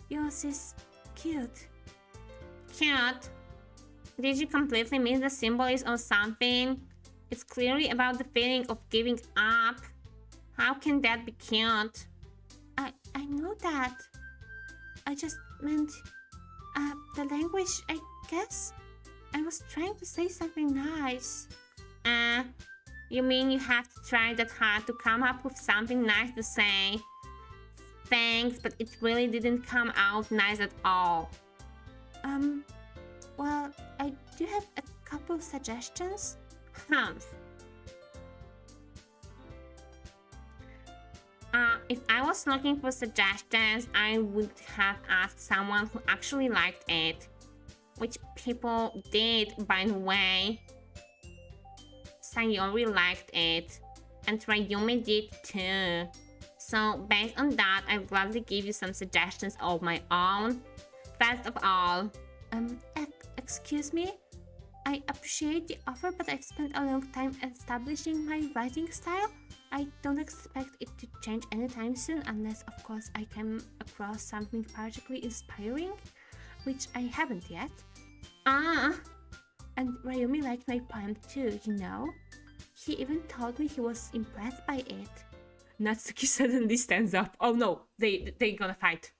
Yours is cute. Cute? Did you completely miss the symbolism or something? It's clearly about the feeling of giving up. How can that be cute? I know that. I just meant the language, I guess. I was trying to say something nice. You mean you have to try that hard to come up with something nice to say? Thanks, but it really didn't come out nice at all. Well, I do have a couple suggestions. If I was looking for suggestions, I would have asked someone who actually liked it. Which people did, by the way. Sayori liked it, and Rayumi did too. So based on that, I'll gladly give you some suggestions of my own. First of all, excuse me? I appreciate the offer, but I've spent a long time establishing my writing style. I don't expect it to change anytime soon, unless of course I come across something particularly inspiring, which I haven't yet. And Rayumi liked my poem too, you know? He even told me he was impressed by it. Natsuki suddenly stands up. Oh no, they gonna fight.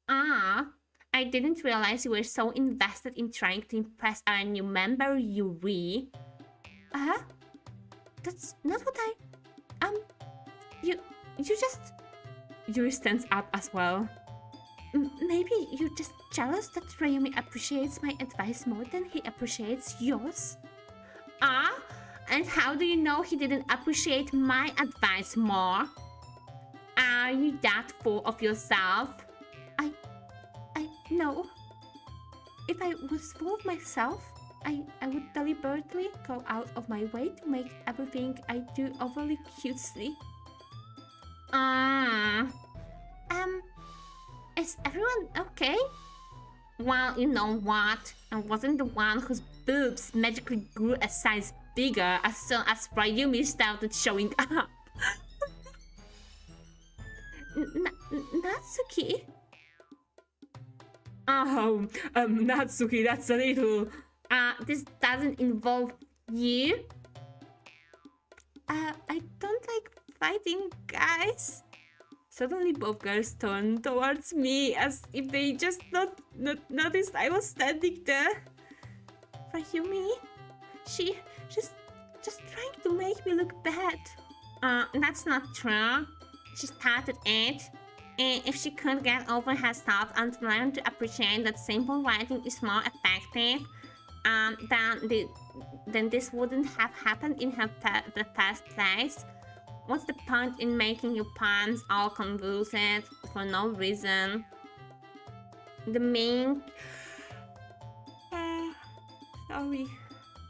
Ah, I didn't realize you were so invested in trying to impress our new member, Yuri. That's not what you just... Yuri stands up as well. Maybe you're just jealous that Rayumi appreciates my advice more than he appreciates yours. Ah, and how do you know he didn't appreciate my advice more? Are you that full of yourself? I know. If I was full of myself, I would deliberately go out of my way to make everything I do overly cutesy. Is everyone okay? Well, you know what? I wasn't the one whose boobs magically grew a size bigger as soon as Rayumi started showing up. Natsuki? Oh, Natsuki, that's a little... This doesn't involve you? I don't like fighting, guys. Suddenly both girls turn towards me as if they just not noticed I was standing there. Rayumi? She's just trying to make me look bad. That's not true. She started it. If she could get over herself and learn to appreciate that simple writing is more effective, then this wouldn't have happened in the first place. What's the point in making your poems all convoluted for no reason? The meaning... Sorry.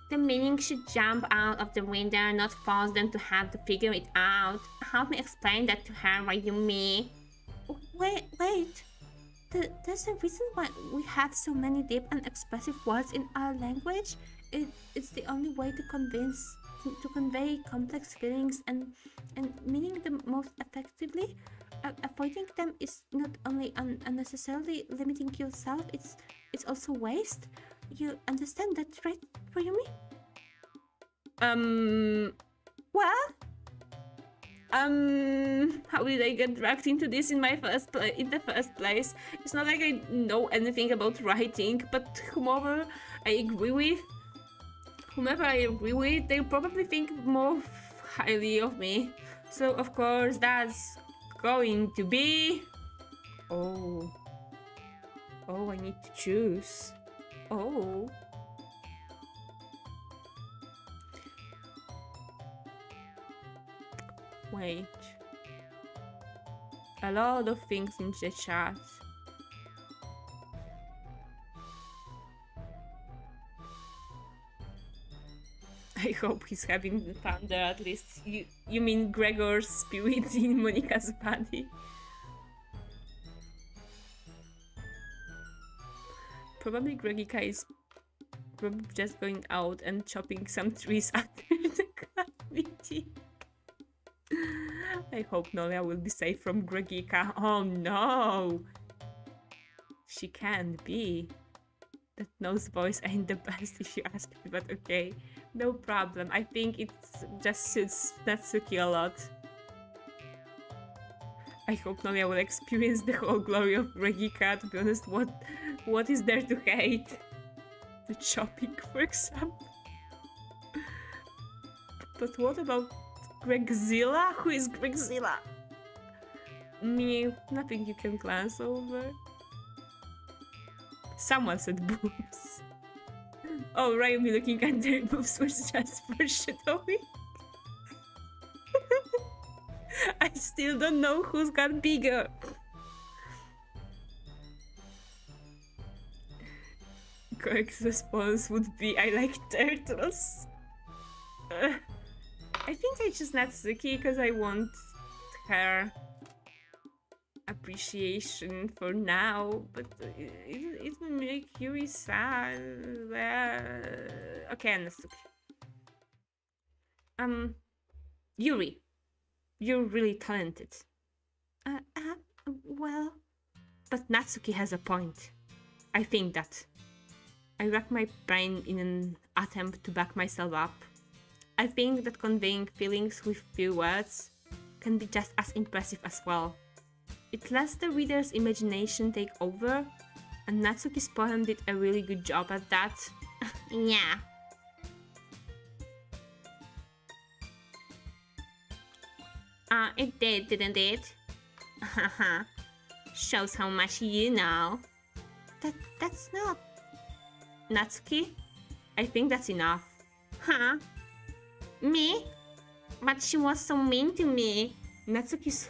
The meaning should jump out of the window, not force them to have to figure it out. Help me explain that to her, Rayumi. Wait. There's a reason why we have so many deep and expressive words in our language. It's the only way to convey complex feelings and meaning them most effectively. Avoiding them is not only unnecessarily limiting yourself, it's also waste. You understand that, right, Rayumi? How did I get dragged into this in the first place? It's not like I know anything about writing, but whomever I agree with, they probably think more highly of me. So of course that's going to be... Oh, I need to choose. Oh. Wait. A lot of things in the chat. I hope he's having fun there at least. You mean Gregor's spirit in Monica's body? Probably Gregika is probably just going out and chopping some trees after the club meeting. I hope Nolia will be safe from Gregika. Oh no! She can't be. That nose voice ain't the best if you ask me, but okay. No problem. I think it just suits Natsuki a lot. I hope Nolia will experience the whole glory of Gregika. To be honest, what is there to hate? The chopping, for example. But what about Gregzilla? Who is Gregzilla? Me, nothing you can glance over. Someone said boobs. Oh, Rayumi looking at their boobs was just foreshadowing. I still don't know who's got bigger. Correct response would be I like turtles. I think I choose Natsuki because I want her appreciation for now, but it will make Yuri sad. Okay, Natsuki. Yuri, you're really talented. Well... But Natsuki has a point. I think that. I rack my brain in an attempt to back myself up. I think that conveying feelings with few words can be just as impressive as well. It lets the reader's imagination take over, and Natsuki's poem did a really good job at that. Yeah. It did, didn't it? Haha. Shows how much you know. That's not. Natsuki, I think that's enough. Huh? Me? But she was so mean to me. Natsuki's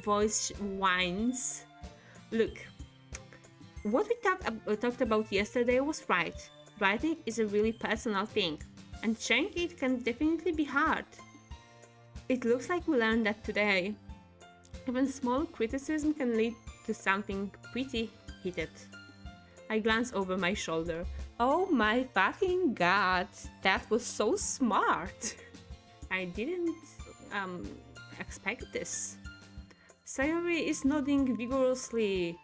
voice whines. Look, what we talked about yesterday was right. Writing is a really personal thing, and sharing it can definitely be hard. It looks like we learned that today. Even small criticism can lead to something pretty heated. I glance over my shoulder. Oh my fucking god, that was so smart! I didn't expect this. Sayori is nodding vigorously.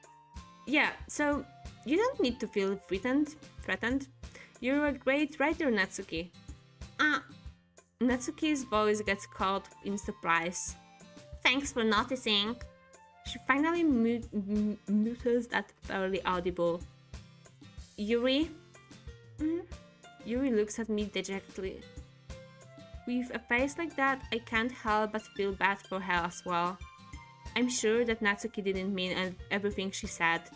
Yeah, so you don't need to feel threatened. You're a great writer, Natsuki. Natsuki's voice gets caught in surprise. Thanks for noticing. She finally mutters that barely audible. Yuri? Yuri looks at me dejectedly. With a face like that, I can't help but feel bad for her as well. I'm sure that Natsuki didn't mean everything she said,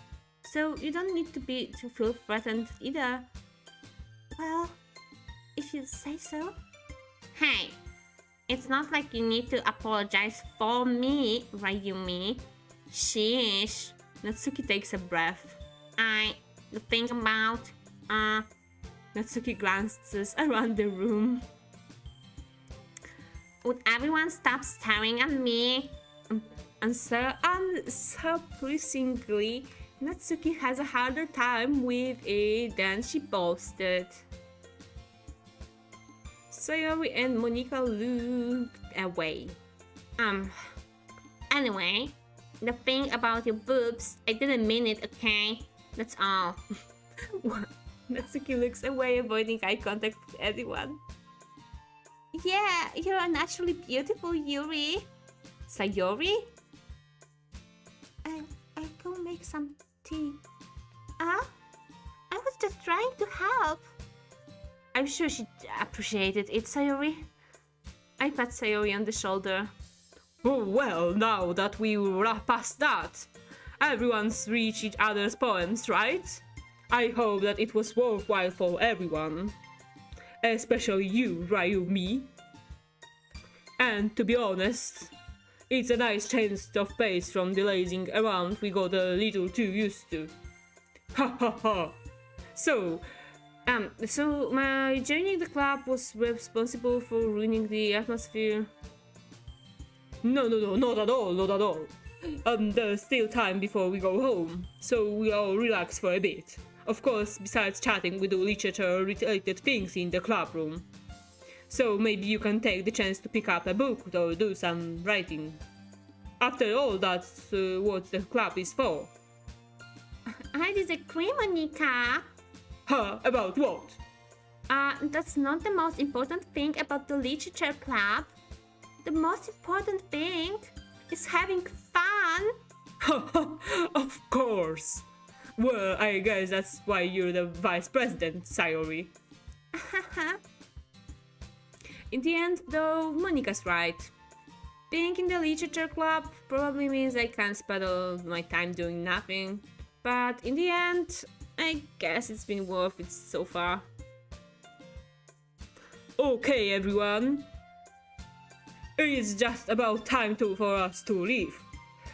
so you don't need to feel threatened either. Well, if you say so. Hey, it's not like you need to apologize for me, Rayumi. Sheesh. Natsuki takes a breath. The thing about, Natsuki glances around the room. Would everyone stop staring at me? Unsurprisingly, Natsuki has a harder time with it than she boasted. Sayori and Monika looked away. Anyway, the thing about your boobs, I didn't mean it, okay? That's all. Natsuki looks away, avoiding eye contact with anyone. Yeah, you're naturally beautiful, Yuri. Sayori? I go make some tea. I was just trying to help. I'm sure she appreciated it, Sayori. I pat Sayori on the shoulder. Oh well, now that we wrap past that, everyone's reached each other's poems, right? I hope that it was worthwhile for everyone. Especially you, Rayumi. And to be honest, it's a nice change of pace from the lazing around we got a little too used to. Ha ha ha! So my joining the club was responsible for ruining the atmosphere. No, not at all. There's still time before we go home, so we all relax for a bit. Of course, besides chatting, we do literature-related things in the club room. So maybe you can take the chance to pick up a book or do some writing. After all, that's what the club is for. I disagree, Monika. Huh? About what? That's not the most important thing about the literature club. The most important thing is having fun. Of course. Well, I guess that's why you're the vice president, Sayori. In the end, though, Monika's right. Being in the literature club probably means I can't spend all my time doing nothing. But in the end, I guess it's been worth it so far. Okay, everyone. It's just about time for us to leave.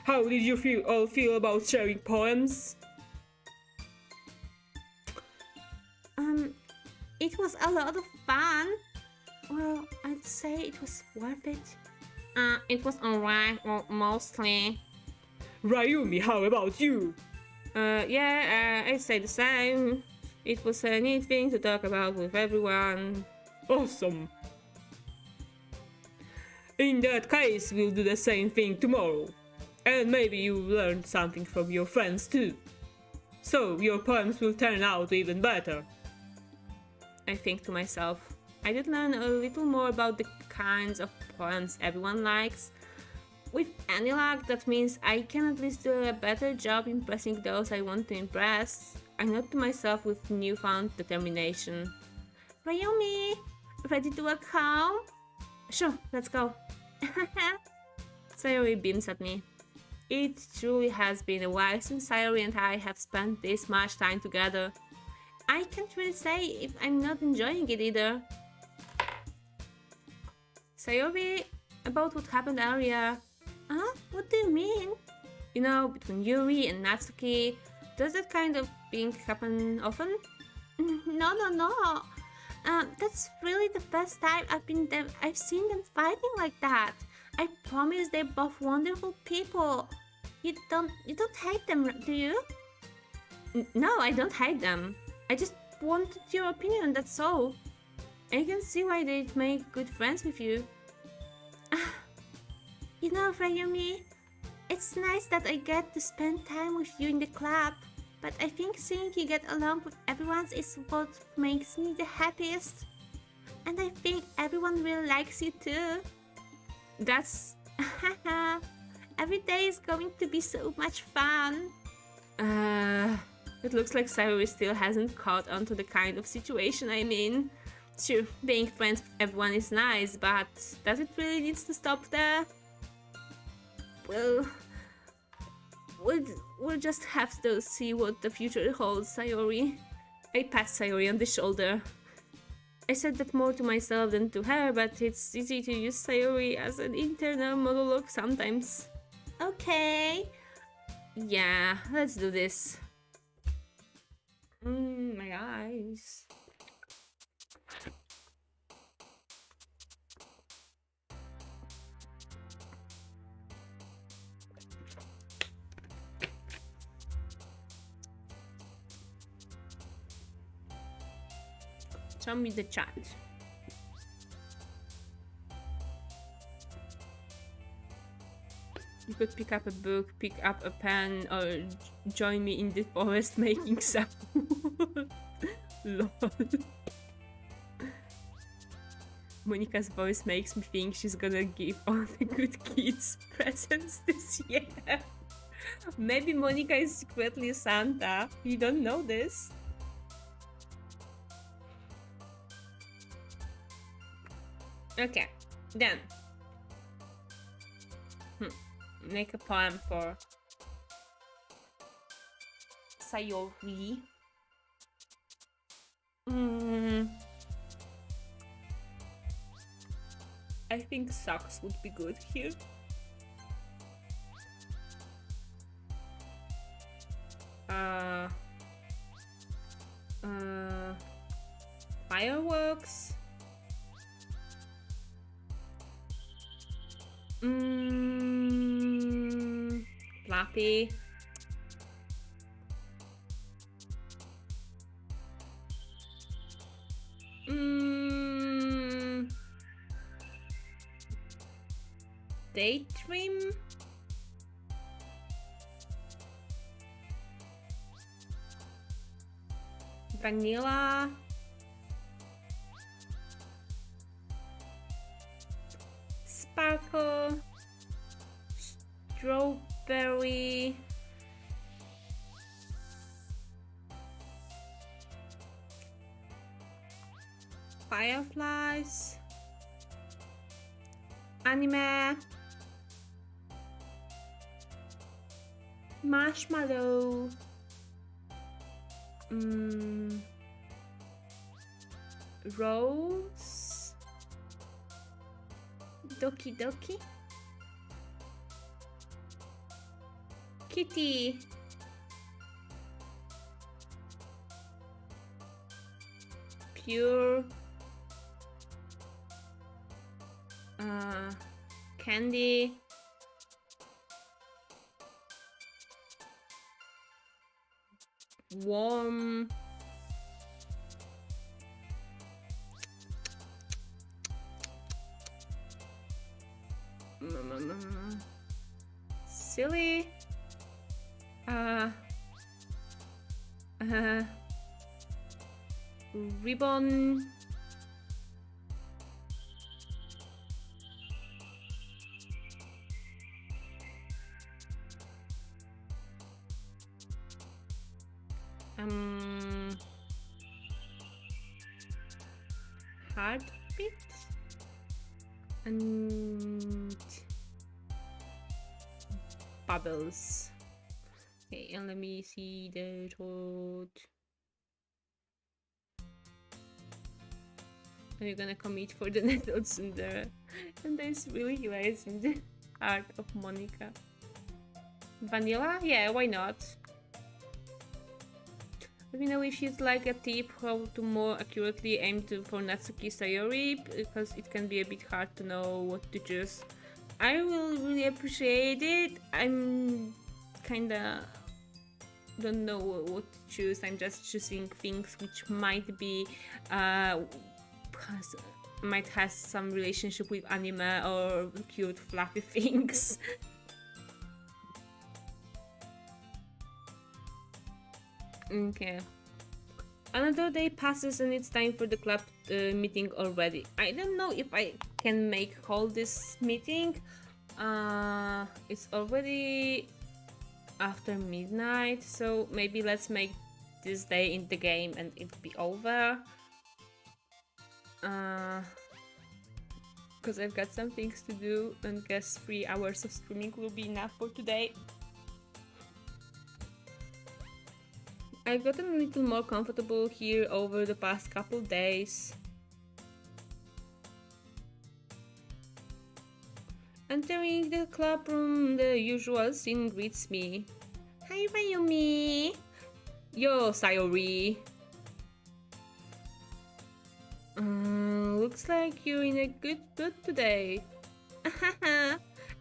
How did you all feel about sharing poems? It was a lot of fun. Well, I'd say it was worth it. It was alright, well, mostly. Rayumi, how about you? I'd say the same. It was a neat thing to talk about with everyone. Awesome. In that case, we'll do the same thing tomorrow. And maybe you learned something from your friends too. So your poems will turn out even better. I think to myself. I did learn a little more about the kinds of poems everyone likes. With any luck, that means I can at least do a better job impressing those I want to impress. I note to myself with newfound determination. Rayumi, ready to walk home? Sure, let's go. Sayori beams at me. It truly has been a while since Sayori and I have spent this much time together. I can't really say if I'm not enjoying it either. Sayori, about what happened earlier. Huh? What do you mean? You know, between Yuri and Natsuki, does that kind of thing happen often? No. That's really the first time I've seen them fighting like that. I promise they're both wonderful people. You don't hate them, do you? No, I don't hate them. I just wanted your opinion, that's all. I can see why they'd make good friends with you. You know, Rayumi, it's nice that I get to spend time with you in the club, but I think seeing you get along with everyone is what makes me the happiest. And I think everyone really likes you too. That's... Every day is going to be so much fun. It looks like Sayori still hasn't caught on to the kind of situation I'm in. Sure, being friends with everyone is nice, but does it really need to stop there? Well, we'll just have to see what the future holds, Sayori. I pat Sayori on the shoulder. I said that more to myself than to her, but it's easy to use Sayori as an internal monologue sometimes. Okay. Yeah, let's do this. My eyes. Show me the chat. You could pick up a book, pick up a pen, or join me in the forest making sound. Lol. Monica's voice makes me think she's gonna give all the good kids presents this year. Maybe Monica is secretly Santa. You don't know this. Okay, then. Make a poem for Sayori. I think socks would be good here. Fireworks. Fluffy. Daydream. Vanilla. Sparkle. Strawberry. Fireflies. Anime. Marshmallow. Rose. Doki Doki. Kitty. Pure. Candy. Warm. Silly. Ribbon. heart bit. And bubbles. Okay, and let me see the throat. And you're gonna commit for the nettles in there. And there's really less in the heart of Monica. Vanilla? Yeah, why not? Let me know if you'd like a tip how to more accurately aim for Natsuki Sayori, because it can be a bit hard to know what to choose. I will really appreciate it. I'm kinda don't know what to choose. I'm just choosing things which might be might have some relationship with anime or cute fluffy things. Okay. Another day passes and it's time for the club meeting already. I don't know if I can hold this meeting. It's already after midnight, so maybe let's make this day in the game and it'll be over. Because I've got some things to do and guess 3 hours of streaming will be enough for today. I've gotten a little more comfortable here over the past couple days. Entering the club room, the usual scene greets me. Hi Rayumi! Yo, Sayori! Looks like you're in a good mood today.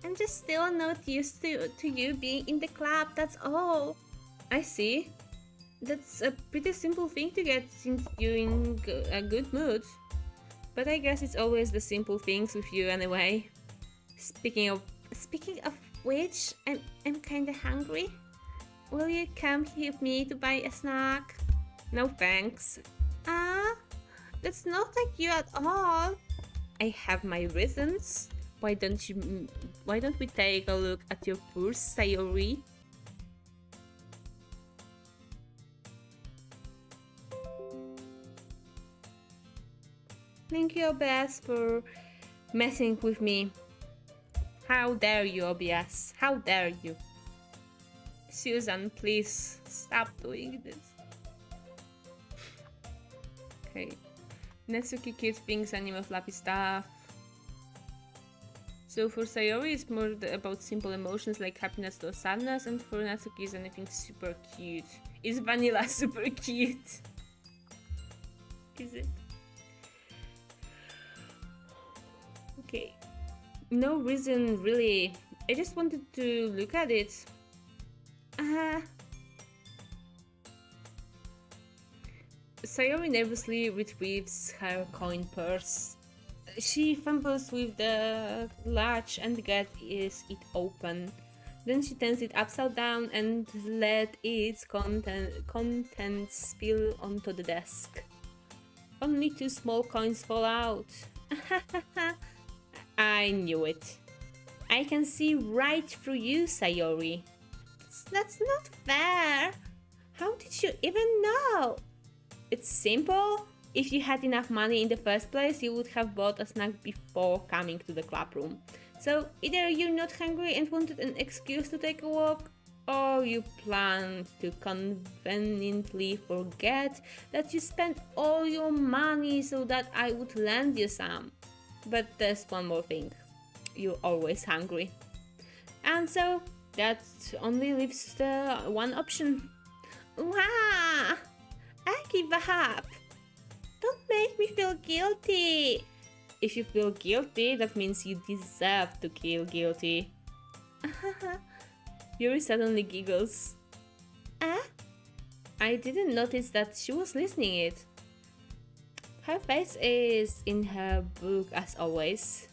I'm just still not used to you being in the club, that's all. I see. That's a pretty simple thing to get you in a good mood. But I guess it's always the simple things with you anyway. Speaking of which, I'm kinda hungry. Will you come with me to buy a snack? No thanks. That's not like you at all. I have my reasons. Why don't we take a look at your purse, Sayori? Thank you, OBS, for messing with me. How dare you, OBS? How dare you? Susan, please stop doing this. Okay. Natsuki cute things, anime fluffy stuff. So for Sayori it's more about simple emotions like happiness or sadness, and for Natsuki is anything super cute. Is vanilla super cute? Is it? Okay. No reason really. I just wanted to look at it. Sayori nervously retrieves her coin purse. She fumbles with the latch and gets it open. Then she turns it upside down and let its contents spill onto the desk. Only 2 small coins fall out. I knew it. I can see right through you, Sayori. That's not fair. How did you even know? It's simple. If you had enough money in the first place, you would have bought a snack before coming to the club room. So either you're not hungry and wanted an excuse to take a walk, or you planned to conveniently forget that you spent all your money so that I would lend you some. But there's one more thing. You're always hungry. And so that only leaves the one option. Wah! I give up. Don't make me feel guilty. If you feel guilty, that means you deserve to feel guilty. Yuri suddenly giggles. I didn't notice that she was listening it. Her face is in her book as always.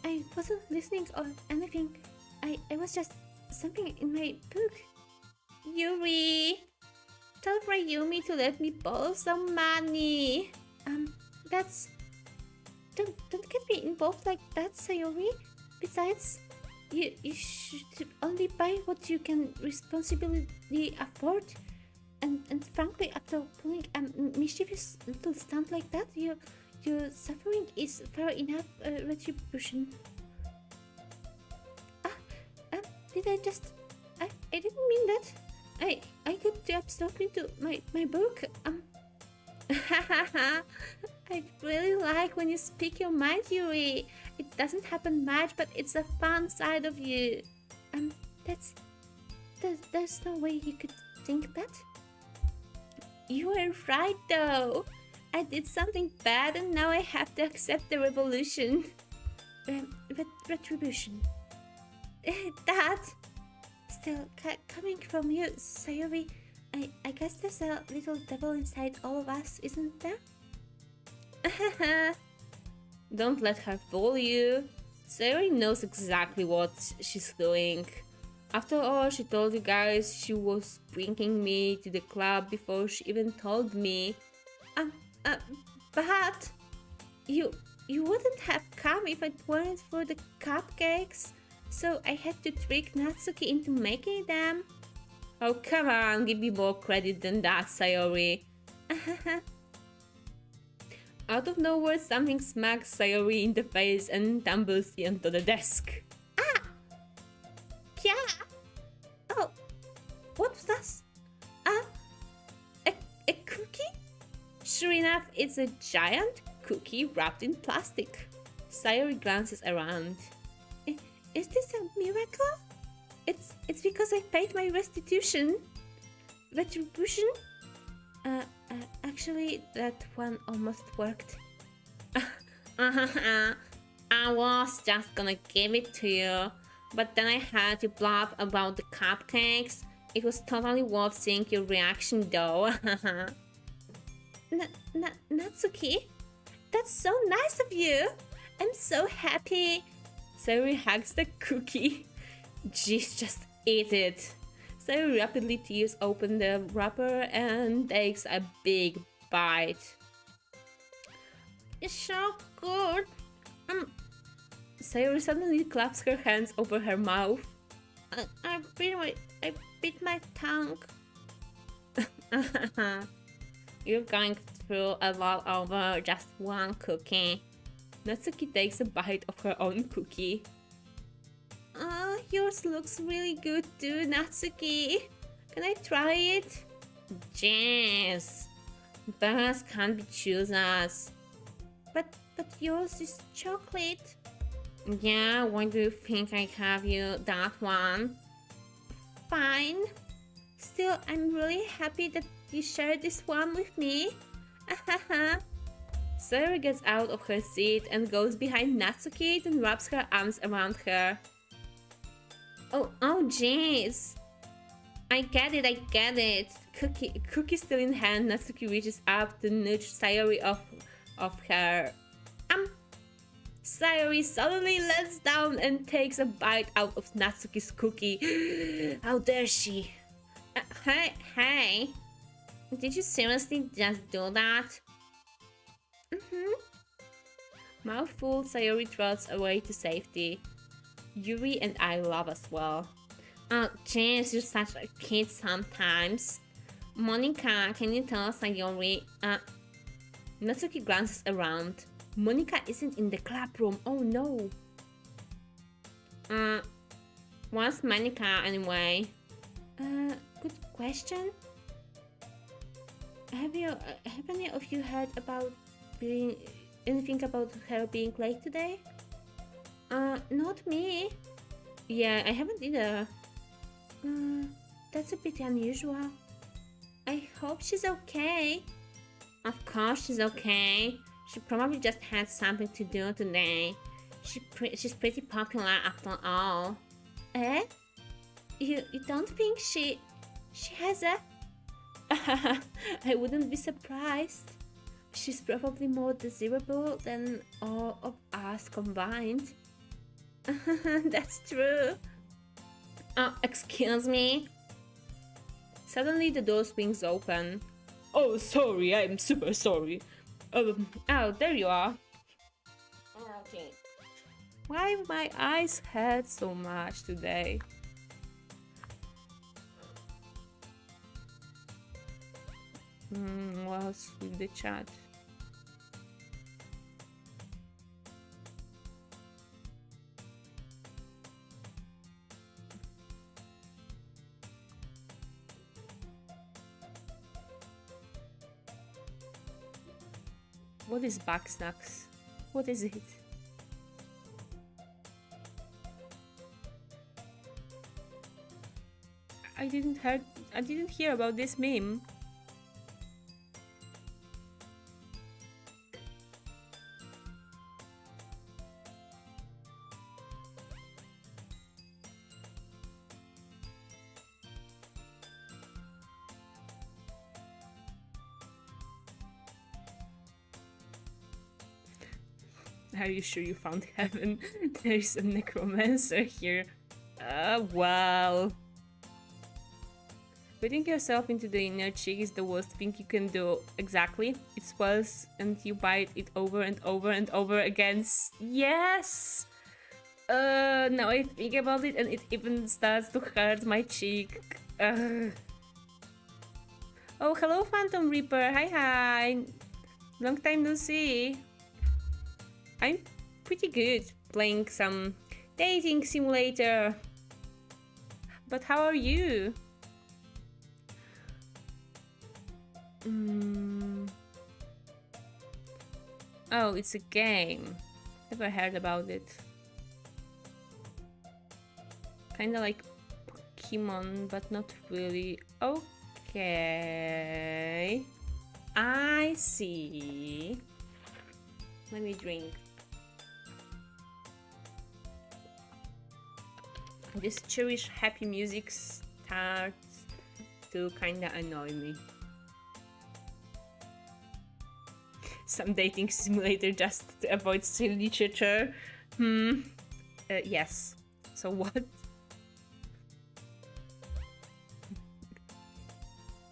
I wasn't listening or anything. I was just something in my book. Yuri, tell Rayumi to let me borrow some money. That's... Don't get me involved like that, Sayori. Besides, you should only buy what you can responsibly afford. And frankly, after pulling a mischievous little stunt like that. Your suffering is fair enough retribution. Did I just... I didn't mean that. I got too absorbed into my book. I really like when you speak your mind, Yuri. It doesn't happen much, but it's a fun side of you. There's no way you could think that. You were right, though. I did something bad, and now I have to accept the revolution. Retribution. That. Still, coming from you, Sayori, I guess there's a little devil inside all of us, isn't there? Don't let her fool you. Sayori knows exactly what she's doing. After all, she told you guys she was bringing me to the club before she even told me. But you wouldn't have come if it weren't for the cupcakes. So I had to trick Natsuki into making them. Oh, come on, give me more credit than that, Sayori. Out of nowhere, something smacks Sayori in the face and tumbles onto the desk. Yeah. Oh, what was that? A cookie? Sure enough, it's a giant cookie wrapped in plastic. Sayori glances around. Is this a miracle? It's because I paid my restitution. Retribution? Actually, that one almost worked. I was just gonna give it to you, but then I had to blab about the cupcakes. It was totally worth seeing your reaction though. Natsuki? That's so nice of you. I'm so happy. Sayori hugs the cookie. Jeez, just eat it. Sayori rapidly tears open the wrapper and takes a big bite. It's so good. Sayori suddenly claps her hands over her mouth. I bit my tongue. You're going through a lot over just one cookie. Natsuki takes a bite of her own cookie. Yours looks really good too, Natsuki. Can I try it? Jeez. Beggars can't be choosers. But yours is chocolate. Yeah, why do you think I have you that one? Fine. Still, I'm really happy that you shared this one with me. Sayori gets out of her seat and goes behind Natsuki and wraps her arms around her. Oh, jeez. I get it. Cookie still in hand, Natsuki reaches up to nudge Sayori off her. Sayori suddenly lets down and takes a bite out of Natsuki's cookie. How dare she? Hey. Did you seriously just do that? Mouthful, Sayori trots away to safety. Yuri and I laugh as well. Oh, jeez, you're such a kid sometimes. Monica, can you tell Sayori? Natsuki glances around. Monica isn't in the club room. Oh no. What's Monica anyway? Good question. Have any of you heard about anything about her being late today? Not me. Yeah, I haven't either. That's a bit unusual. I hope she's okay. Of course she's okay. She probably just had something to do today. She's pretty popular after all. Eh? You don't think she has a... I wouldn't be surprised. She's probably more desirable than all of us combined. That's true. Excuse me? Suddenly the door swings open. Oh, sorry, I'm super sorry. Oh, there you are. Okay. Why my eyes hurt so much today? What's with the chat? What is back snacks? What is it? I didn't hear about this meme. Are you sure you found heaven? There is a necromancer here. Well. Putting yourself into the inner cheek is the worst thing you can do. Exactly. It swells and you bite it over and over and over again. Yes! Now I think about it and it even starts to hurt my cheek. Oh, hello Phantom Reaper. Hi. Long time no see. I'm pretty good playing some dating simulator. But how are you? Oh, it's a game. Never heard about it. Kinda like Pokemon, but not really. Okay. I see. Let me drink. This cheerish happy music starts to kinda annoy me. Some dating simulator just to avoid still literature. Yes. So what?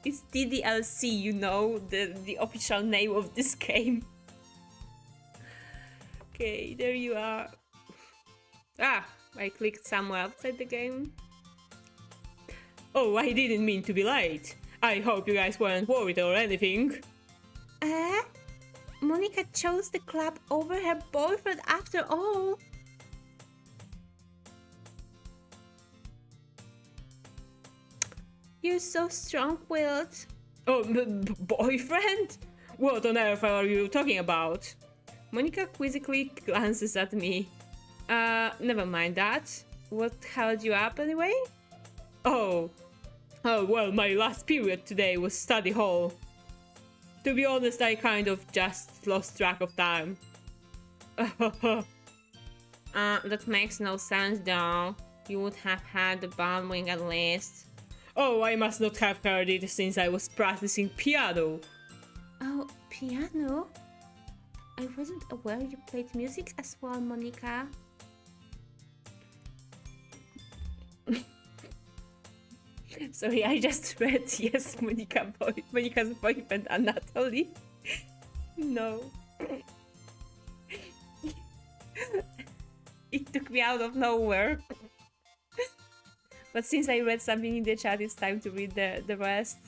It's DDLC, you know, the official name of this game. Okay, there you are. Ah, I clicked somewhere outside the game. Oh, I didn't mean to be late. I hope you guys weren't worried or anything. Monica chose the club over her boyfriend after all. You're so strong-willed. Oh, boyfriend? What on earth are you talking about? Monica quizzically glances at me. Never mind that. What held you up anyway? Oh, well, my last period today was study hall. To be honest, I kind of just lost track of time. That makes no sense though. You would have had the band wing at least. Oh, I must not have heard it since I was practicing piano. Oh, piano? I wasn't aware you played music as well, Monica. Sorry, I just read yes, Monica's boyfriend Anatoly. No. It took me out of nowhere. But since I read something in the chat, it's time to read the rest.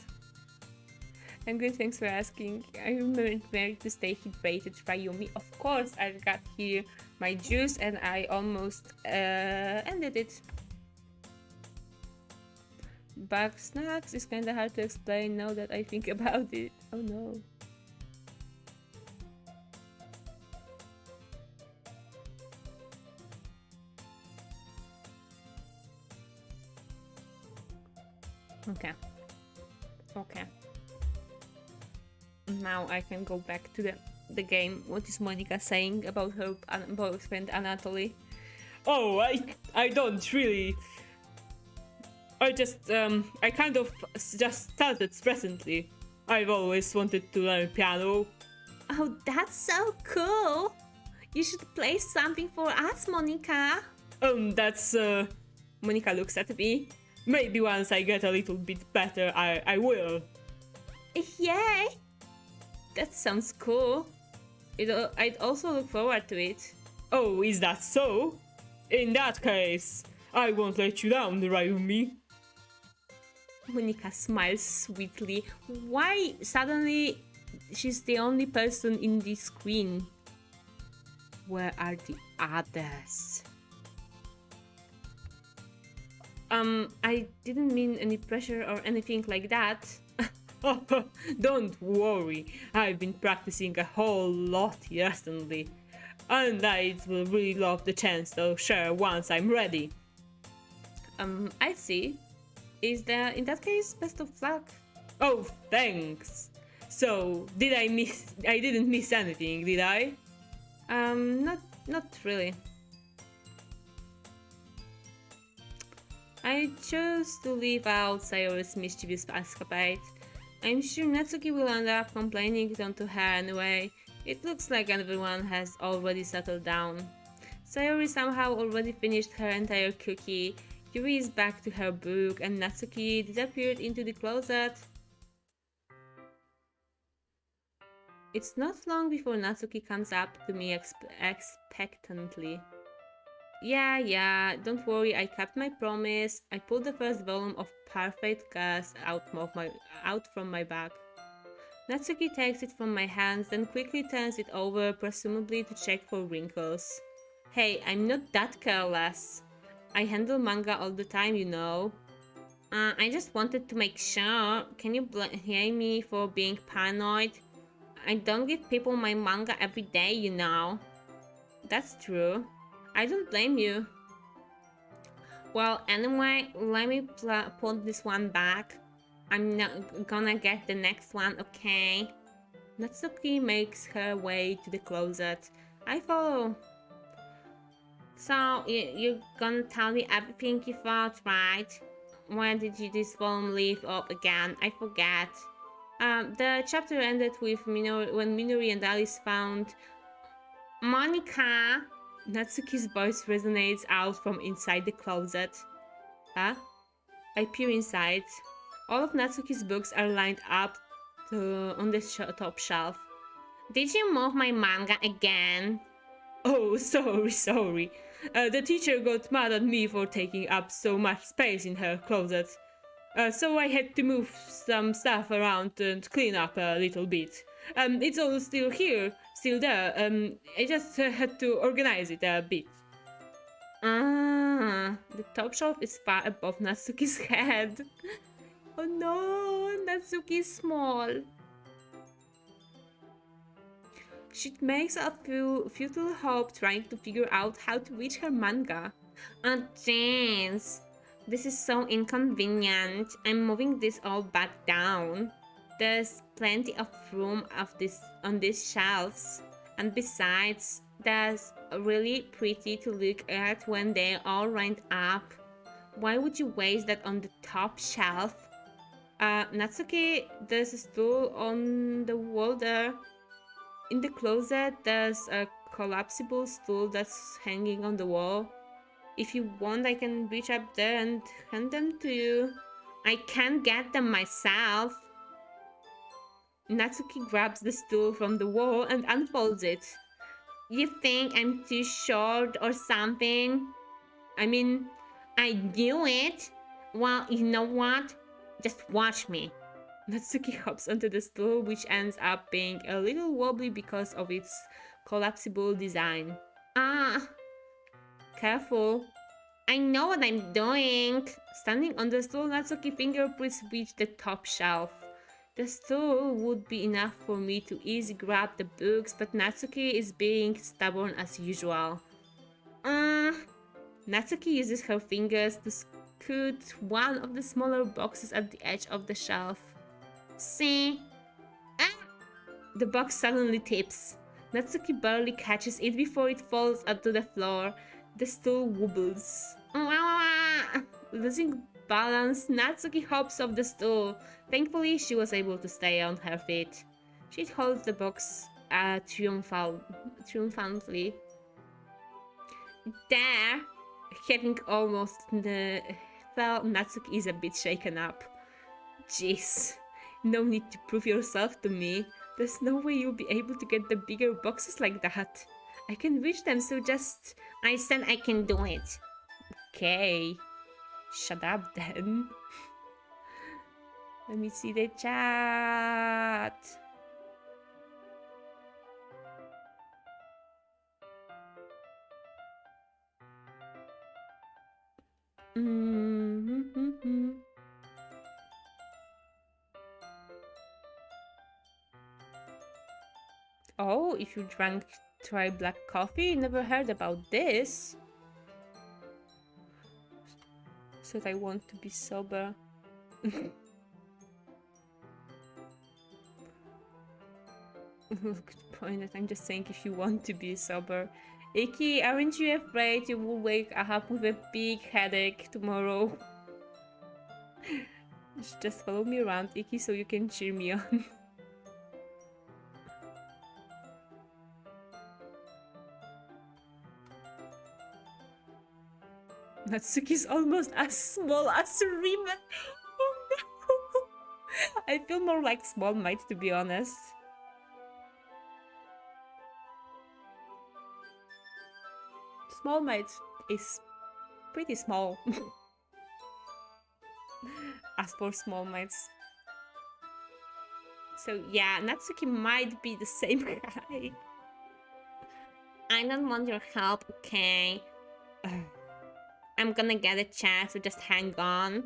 I'm good, thanks for asking. I remember to stay hydrated, Rayumi. Of course, I've got here my juice and I almost ended it. Bug snacks is kinda hard to explain now that I think about it. Oh no. Okay. Now I can go back to the game. What is Monica saying about her boyfriend Anatoly? Oh, I don't really. I kind of just started recently. I've always wanted to learn piano. Oh, that's so cool! You should play something for us, Monica. That's Monica looks at me. Maybe once I get a little bit better, I will. Yay! That sounds cool. I'd also look forward to it. Oh, is that so? In that case, I won't let you down, Rayumi. Monica smiles sweetly. Why suddenly she's the only person in this screen? Where are the others? I didn't mean any pressure or anything like that. Don't worry, I've been practicing a whole lot recently, and I will really love the chance to share once I'm ready. I see. In that case, best of luck. Oh, thanks. So, I didn't miss anything, did I? Not really. I chose to leave out Sayori's mischievous escapade. I'm sure Natsuki will end up complaining to her anyway. It looks like everyone has already settled down. Sayori somehow already finished her entire cookie. Yuri is back to her book and Natsuki disappeared into the closet. It's not long before Natsuki comes up to me expectantly. Yeah, don't worry, I kept my promise. I pulled the first volume of Perfect Gas out from my bag. Natsuki takes it from my hands, then quickly turns it over, presumably to check for wrinkles. Hey, I'm not that careless. I handle manga all the time, you know. I just wanted to make sure. Can you blame me for being paranoid? I don't give people my manga every day, you know. That's true. I don't blame you. Well, anyway, let me put this one back. I'm not gonna get the next one, okay? Natsuki makes her way to the closet. I follow. So, you're gonna tell me everything you thought, right? Where did this volume leave off again? I forget. The chapter ended with when Minori and Alice found Monica. Natsuki's voice resonates out from inside the closet. Huh? I peer inside. All of Natsuki's books are lined up on the top shelf. Did you move my manga again? Oh, sorry. The teacher got mad at me for taking up so much space in her closet. So I had to move some stuff around and clean up a little bit. It's all still there. I just had to organize it a bit. The top shelf is far above Natsuki's head. Oh no, Natsuki is small. She makes a futile hope trying to figure out how to reach her manga. Oh jeez, this is so inconvenient. I'm moving this all back down. There's plenty of room on these shelves, and besides, that's really pretty to look at when they're all lined up. Why would you waste that on the top shelf? Natsuki, there's a stool on the wall there. In the closet, there's a collapsible stool that's hanging on the wall. If you want, I can reach up there and hand them to you. I can't get them myself. Natsuki grabs the stool from the wall and unfolds it. You think I'm too short or something? I mean, I knew it. Well, you know what? Just watch me. Natsuki hops onto the stool, which ends up being a little wobbly because of its collapsible design. Careful. I know what I'm doing. Standing on the stool, Natsuki fingerprints reach the top shelf. The stool would be enough for me to easily grab the books, but Natsuki is being stubborn as usual. Natsuki uses her fingers to scoot one of the smaller boxes at the edge of the shelf. See? The box suddenly tips. Natsuki barely catches it before it falls onto the floor. The stool wobbles. Losing balance, Natsuki hops off the stool. Thankfully, she was able to stay on her feet. She holds the box triumphantly. There, having almost fell, Natsuki is a bit shaken up. Jeez, no need to prove yourself to me. There's no way you'll be able to get the bigger boxes like that. I can reach them, so just... I said I can do it. Okay. Shut up then. Let me see the chat. Oh, if you try black coffee, never heard about this. So I want to be sober. Good point. That I'm just saying if you want to be sober. Iki, aren't you afraid you will wake up with a big headache tomorrow? Just follow me around, Iki, so you can cheer me on. Natsuki's almost as small as Rayumi. Oh no! I feel more like Small Might, to be honest. Small Might is pretty small. As for Small Mights. So yeah, Natsuki might be the same guy. I don't want your help, okay? I'm gonna get a chance to just hang on.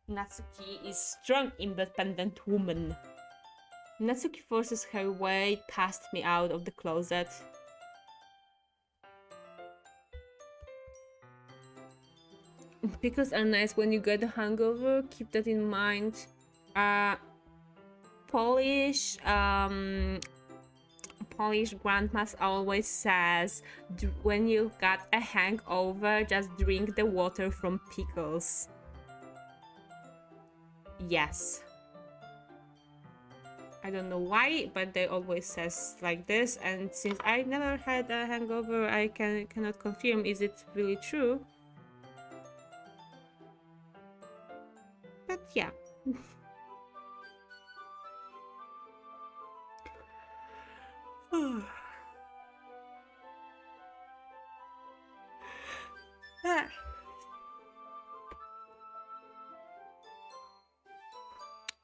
Natsuki is strong, independent woman. Natsuki forces her way past me out of the closet. Pickles are nice when you get a hangover, keep that in mind. Polish grandma always says, when you got a hangover, just drink the water from pickles. Yes. I don't know why, but they always says like this, and since I never had a hangover, I cannot confirm is it really true. But yeah.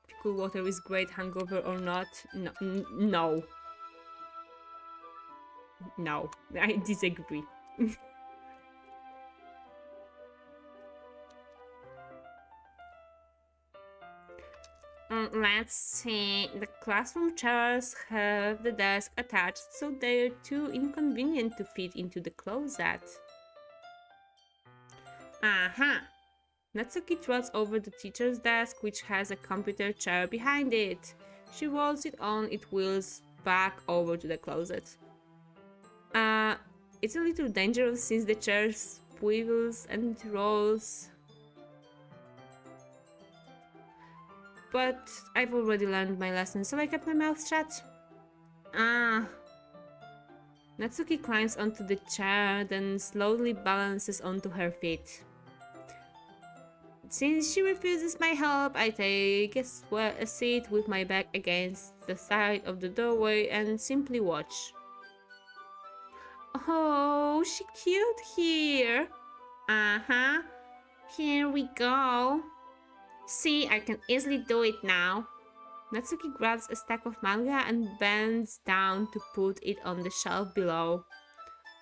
Pickle water is great, hangover or not? No. No, I disagree. Let's see. The classroom chairs have the desk attached, so they're too inconvenient to fit into the closet. Aha! Natsuki trots over the teacher's desk, which has a computer chair behind it. She rolls it on its wheels back over to the closet. It's a little dangerous since the chair swivels and rolls. But I've already learned my lesson, so I kept my mouth shut. Natsuki climbs onto the chair, then slowly balances onto her feet. Since she refuses my help, I take a seat with my back against the side of the doorway and simply watch. Oh, she cute here. Here we go. See, I can easily do it now. Natsuki grabs a stack of manga and bends down to put it on the shelf below.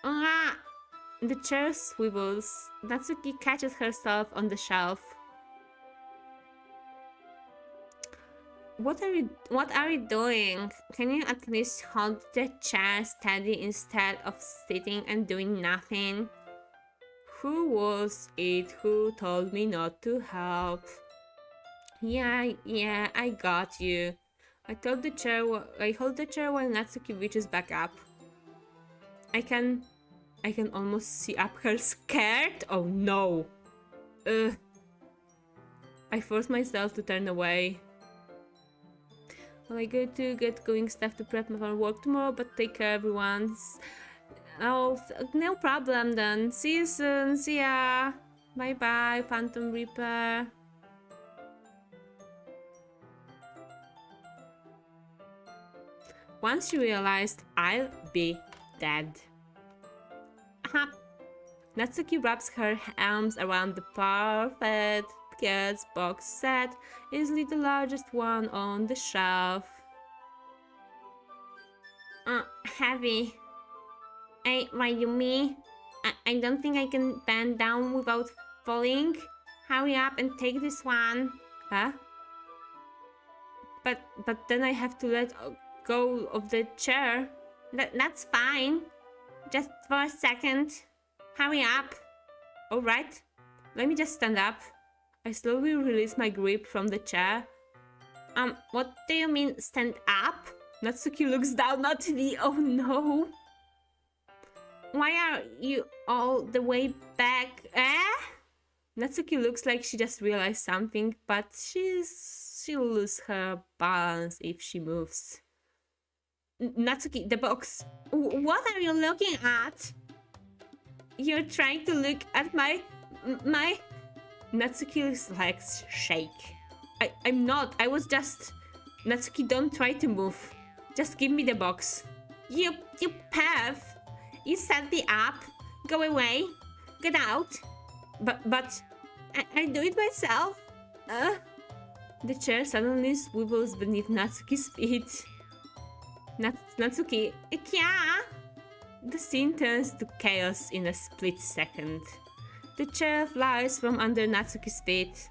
The chair swivels. Natsuki catches herself on the shelf. What are you doing? Can you at least hold the chair steady instead of sitting and doing nothing? Who was it who told me not to help? Yeah, I got you. I hold the chair while Natsuki reaches back up. I can almost see up her skirt. Oh no. I force myself to turn away. Well, I go to get going stuff to prep for work tomorrow, but take care everyone. Oh, no problem then. See you soon. See ya. Bye bye, Phantom Reaper. Once she realized I'll be dead. Natsuki wraps her arms around the parapet, Cat's box set, easily the largest one on the shelf. Heavy. Hey, Rayumi. I don't think I can bend down without falling. Hurry up and take this one. Huh? But then I have to let go of the chair. That's fine. Just for a second. Hurry up. Alright, let me just stand up. I slowly release my grip from the chair. What do you mean stand up? Natsuki looks down at me. Oh no. Why are you all the way back? Natsuki looks like she just realized something, but she'll lose her balance if she moves. Natsuki, the box. What are you looking at? You're trying to look at my... Natsuki's legs shake. I'm not. I was just... Natsuki, don't try to move. Just give me the box. You perv. You set me up. Go away. Get out. But... I do it myself. The chair suddenly swivels beneath Natsuki's feet. Natsuki... Yeah? The scene turns to chaos in a split second. The chair flies from under Natsuki's feet.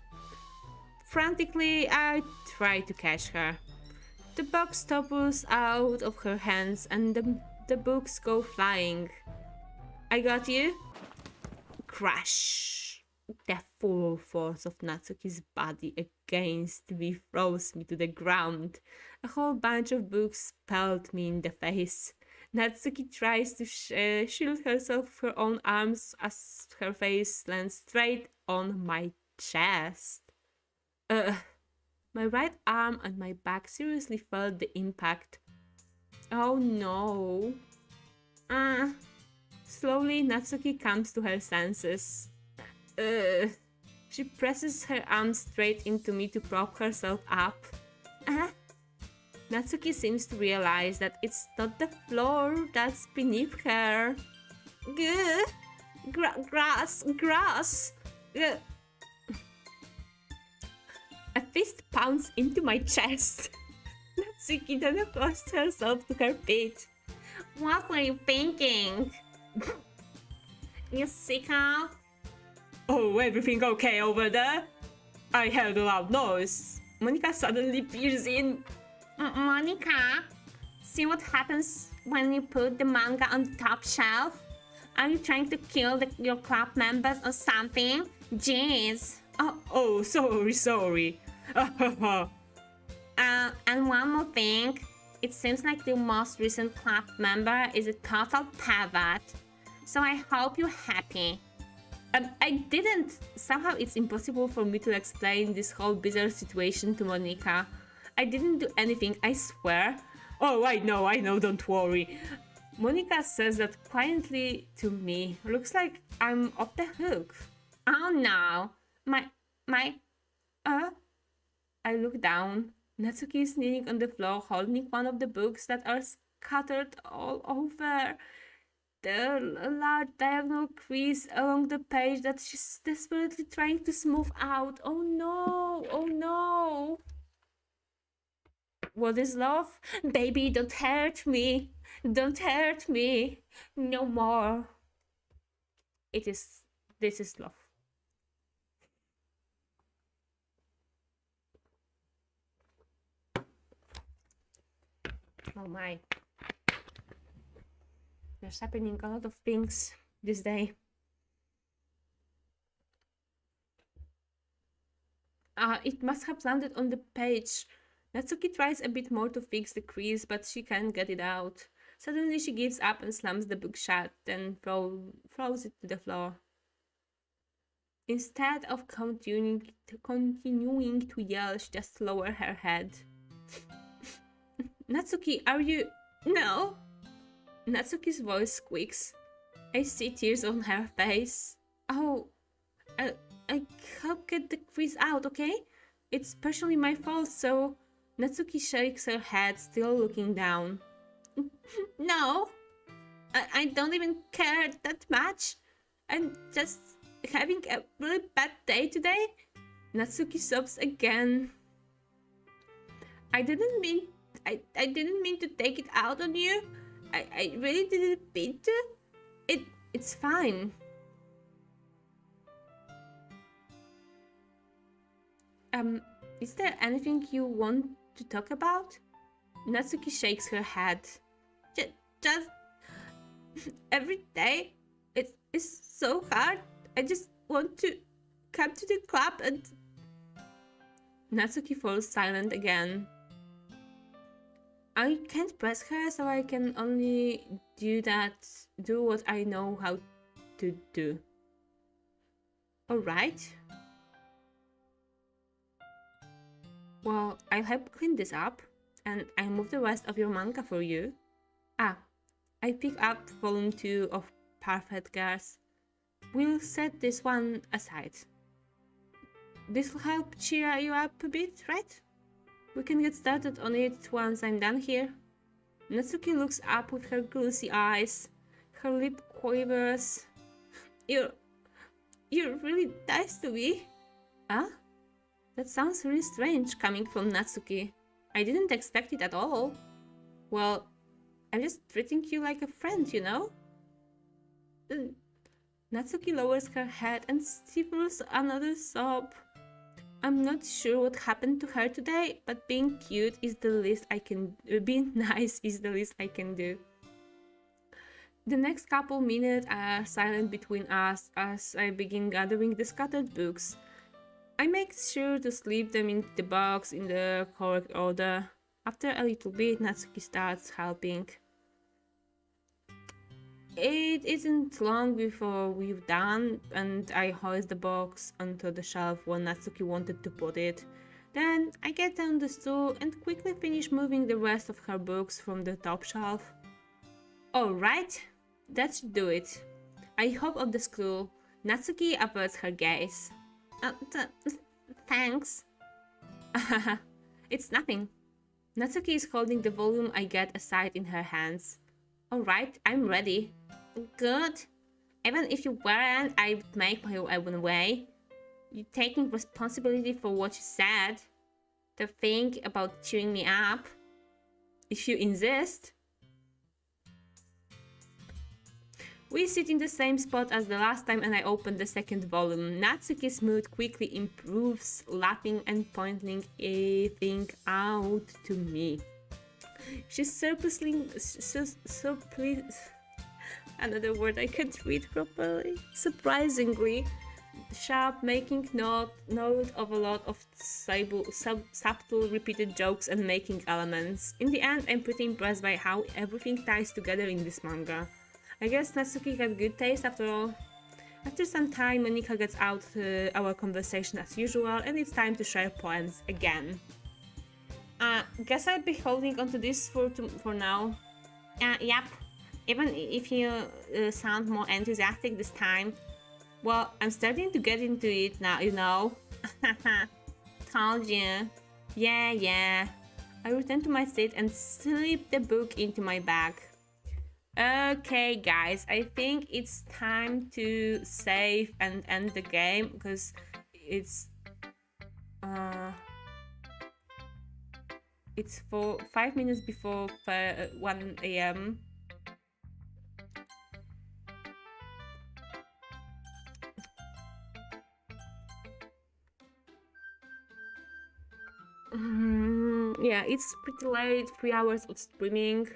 Frantically, I try to catch her. The box topples out of her hands and the books go flying. I got you. Crash! The full force of Natsuki's body against me throws me to the ground. A whole bunch of books pelt me in the face. Natsuki tries to shield herself with her own arms as her face lands straight on my chest. My right arm and my back seriously felt the impact. Oh no. Slowly, Natsuki comes to her senses. She presses her arms straight into me to prop herself up. Natsuki seems to realize that it's not the floor that's beneath her. Grass. A fist pounds into my chest. Natsuki then forced herself to her feet. What were you thinking? You sicko? Oh, everything okay over there? I heard a loud noise. Monika suddenly peers in. Monika, see what happens when you put the manga on the top shelf? Are you trying to kill your club members or something? Jeez. Oh, sorry. And one more thing. It seems like the most recent club member is a total pervert. So I hope you're happy. I didn't. Somehow it's impossible for me to explain this whole bizarre situation to Monika. I didn't do anything, I swear. Oh, I know, don't worry. Monika says that quietly to me. Looks like I'm off the hook. Oh no. I look down. Natsuki is kneeling on the floor holding one of the books that are scattered all over. There are a large diagonal crease along the page that she's desperately trying to smooth out. Oh no. What is love? Baby, don't hurt me. No more. This is love. Oh my. There's happening a lot of things this day. It must have landed on the page. Natsuki tries a bit more to fix the crease, but she can't get it out. Suddenly she gives up and slams the book shut, then throws it to the floor. Instead of continuing to yell, she just lowers her head. Natsuki, are you... No! Natsuki's voice squeaks. I see tears on her face. Oh, I help get the crease out, okay? It's partially my fault, so... Natsuki shakes her head, still looking down. No! I don't even care that much. I'm just having a really bad day today. Natsuki sobs again. I didn't mean to take it out on you. I really didn't mean to. It's fine. Is there anything you want to talk about? Natsuki shakes her head. Just every day, it is so hard. I just want to come to the club and... Natsuki falls silent again. I can't press her, so I can only do what I know how to do. Alright. Well, I'll help clean this up, and I'll move the rest of your manga for you. I pick up volume 2 of Perfect Girls. We'll set this one aside. This will help cheer you up a bit, right? We can get started on it once I'm done here. Natsuki looks up with her glossy eyes. Her lip quivers. You're really nice to me. Huh? That sounds really strange coming from Natsuki. I didn't expect it at all. Well, I'm just treating you like a friend, you know? Natsuki lowers her head and stifles another sob. I'm not sure what happened to her today, but being cute is the least I can... being nice is the least I can do. The next couple minutes are silent between us as I begin gathering the scattered books. I make sure to slip them into the box in the correct order. After a little bit, Natsuki starts helping. It isn't long before we've done, and I hoist the box onto the shelf where Natsuki wanted to put it. Then I get down the stool and quickly finish moving the rest of her books from the top shelf. Alright, that should do it. I hop off the stool. Natsuki averts her gaze. Thanks. It's nothing. Natsuki is holding the volume I get aside in her hands. Alright, I'm ready. Good. Even if you weren't, I'd make my own way. You're taking responsibility for what you said. The thing about cheering me up. If you insist. We sit in the same spot as the last time and I open the second volume. Natsuki's mood quickly improves, laughing and pointing a thing out to me. She's another word I can't read properly. Surprisingly sharp, making note of a lot of subtle repeated jokes and making elements. In the end, I'm pretty impressed by how everything ties together in this manga. I guess Natsuki had good taste after all. After some time, Monika gets out our conversation as usual, and it's time to share poems again. Guess I'll be holding onto this for now. Yep. Even if you sound more enthusiastic this time. Well, I'm starting to get into it now, you know. Told you. Yeah. I return to my seat and slip the book into my bag. Okay, guys, I think it's time to save and end the game because it's 5 minutes before 1 a.m. Yeah, it's pretty late, 3 hours of streaming.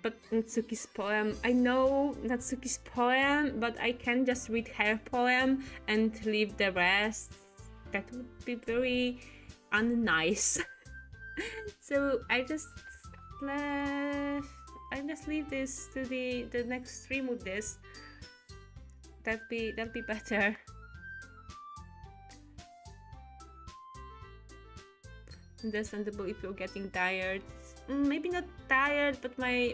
But Natsuki's poem, I know Natsuki's poem, but I can't just read her poem and leave the rest. That would be very unnice. So I just leave this to the next stream with this. That'd be better. Understandable if you're getting tired. Maybe not tired, but my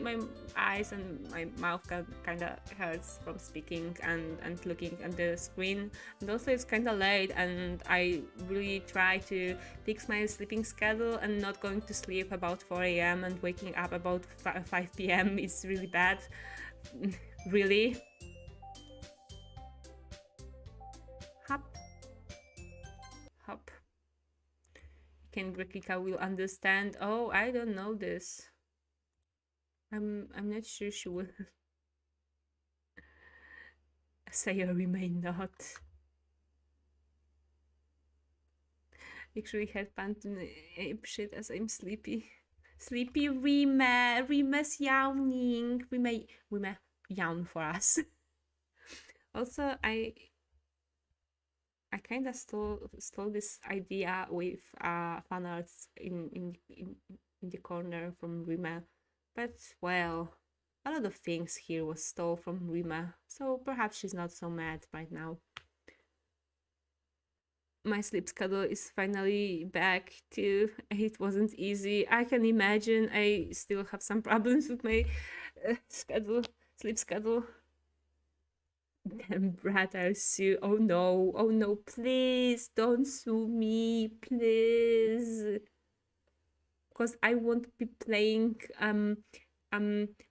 eyes and my mouth kind of hurts from speaking and looking at the screen. And also it's kind of late and I really try to fix my sleeping schedule and not going to sleep about 4 a.m. and waking up about 5 p.m. It's really bad. Really. Hop. Ken Grekika will understand. Oh, I don't know this. I'm not sure she will. Sayori may not. Actually had fun to ape shit as I'm sleepy. Sleepy Rime. Rime's yawning. Rime yawn for us. Also, I kind of stole this idea with fan arts in the corner from Rima, but well, a lot of things here was stole from Rima, so perhaps she's not so mad right now. My sleep schedule is finally back too. It wasn't easy. I can imagine I still have some problems with my sleep schedule. Damn brat, I'll sue. Oh no, please don't sue me, please. Because I won't be playing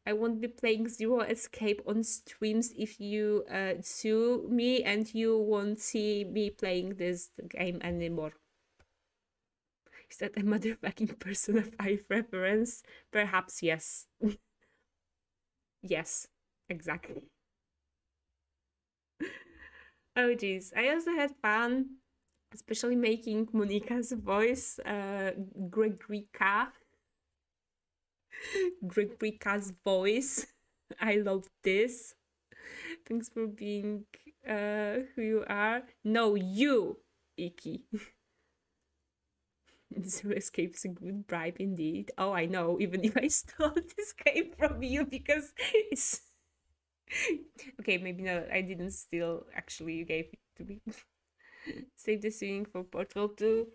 I won't be playing Zero Escape on streams if you sue me, and you won't see me playing this game anymore. Is that a motherfucking Persona 5 reference? Perhaps yes. Yes, exactly. Oh geez, I also had fun, especially making Monica's voice, Gregorica's voice. I love this. Thanks for being who you are. No, you, Iki. Zero Escape's a good bribe indeed. Oh, I know, even if I stole this game from you because it's... Okay, maybe no, I didn't steal. Actually, you gave it to me. Save the singing for Portal 2.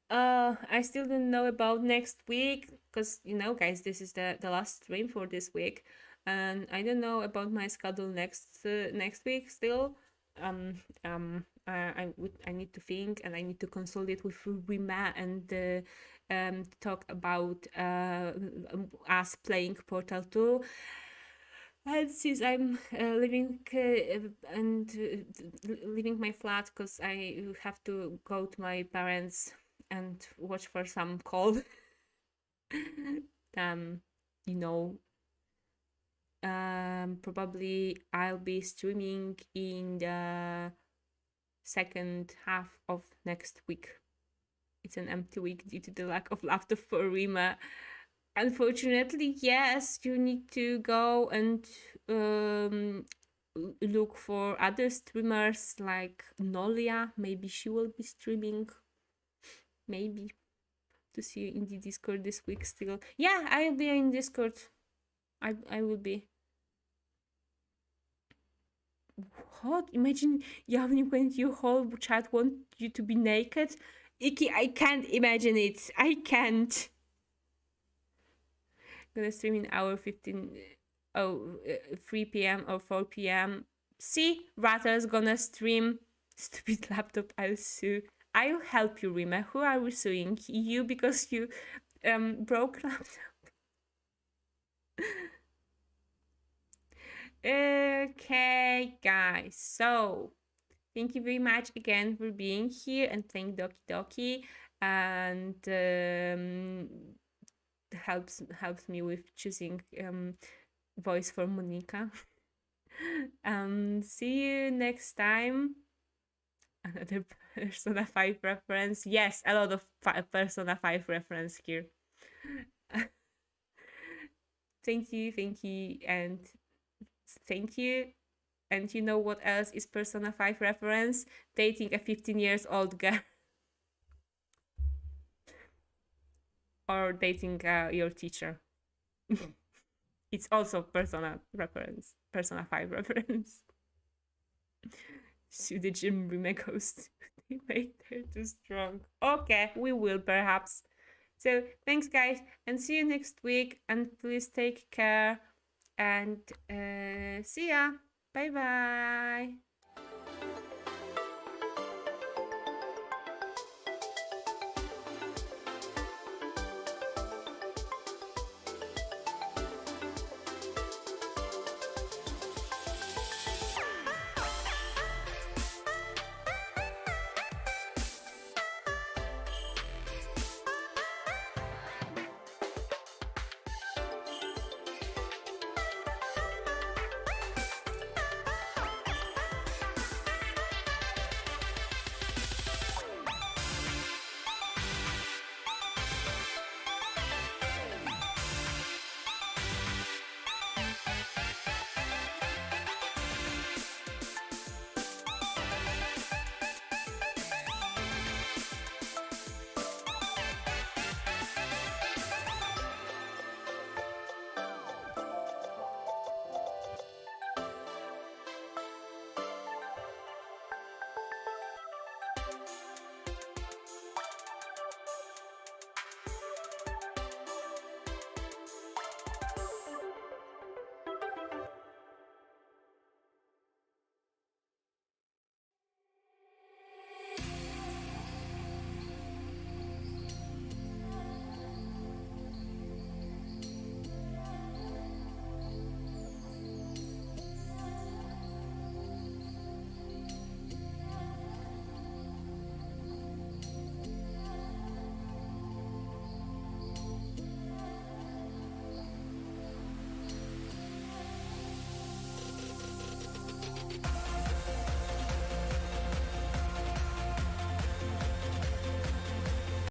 I still don't know about next week because, you know, guys, this is the last stream for this week, and I don't know about my schedule next week still. I need to think, and I need to consult it with Rima and talk about us playing Portal 2. And since I'm leaving leaving my flat because I have to go to my parents and watch for some call, you know, probably I'll be streaming in the second half of next week. It's an empty week due to the lack of laughter for Rima. Unfortunately, yes, you need to go and look for other streamers like Nolia. Maybe she will be streaming. Maybe. To see you in the Discord this week still. Yeah, I'll be in Discord. I will be. What? Imagine yawning when your whole chat want you to be naked. Iki, I can't imagine it. I can't. Gonna stream in hour 15, 3 p.m. or 4 p.m. See, Ratter's gonna stream. Stupid laptop, I'll sue. I'll help you, Rima. Who are we suing? You because you broke laptop. Okay, guys. So thank you very much again for being here, and thank Doki, and helps me with choosing voice for Monica. See you next time. Another Persona 5 reference. Yes, a lot of Persona 5 reference here. Thank you, and thank you. And you know what else is Persona 5 reference? Dating a 15 years old girl. Or dating your teacher. It's also Persona reference. Persona 5 reference. Sue the gym remake host. They made her too strong. Okay, we will perhaps. So thanks guys, and see you next week, and please take care, and see ya. Bye bye.